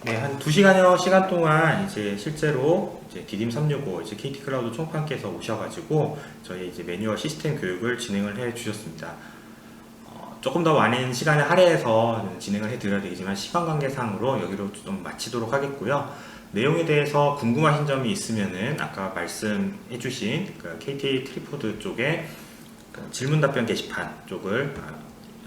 네, 한 2시간여 시간 동안 이제 실제로 이제 디딤 365 이제 KT 클라우드 총판께서 오셔가지고 저희 이제 매뉴얼 시스템 교육을 진행을 해 주셨습니다. 조금 더 많은 시간을 할애해서 진행을 해 드려야 되지만 시간 관계상으로 여기로 좀 마치도록 하겠고요. 내용에 대해서 궁금하신 점이 있으면은 아까 말씀해 주신 그 KT 트리포드 쪽에 그 질문 답변 게시판 쪽을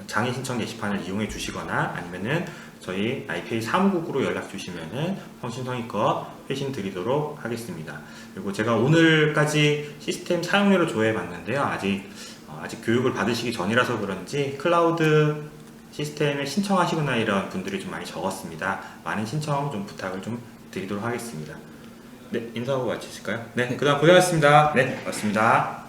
장애 신청 게시판을 이용해 주시거나 아니면은 저희 IPA 사무국으로 연락 주시면은 성심성의껏 회신 드리도록 하겠습니다. 그리고 제가 오늘까지 시스템 사용료를 조회해 봤는데요. 아직 교육을 받으시기 전이라서 그런지 클라우드 시스템에 신청하시거나 이런 분들이 좀 많이 적었습니다. 많은 신청 좀 부탁을 좀 드리도록 하겠습니다. 네, 인사하고 마치실까요? 네, 그다음 고생하셨습니다. 네, 고맙습니다.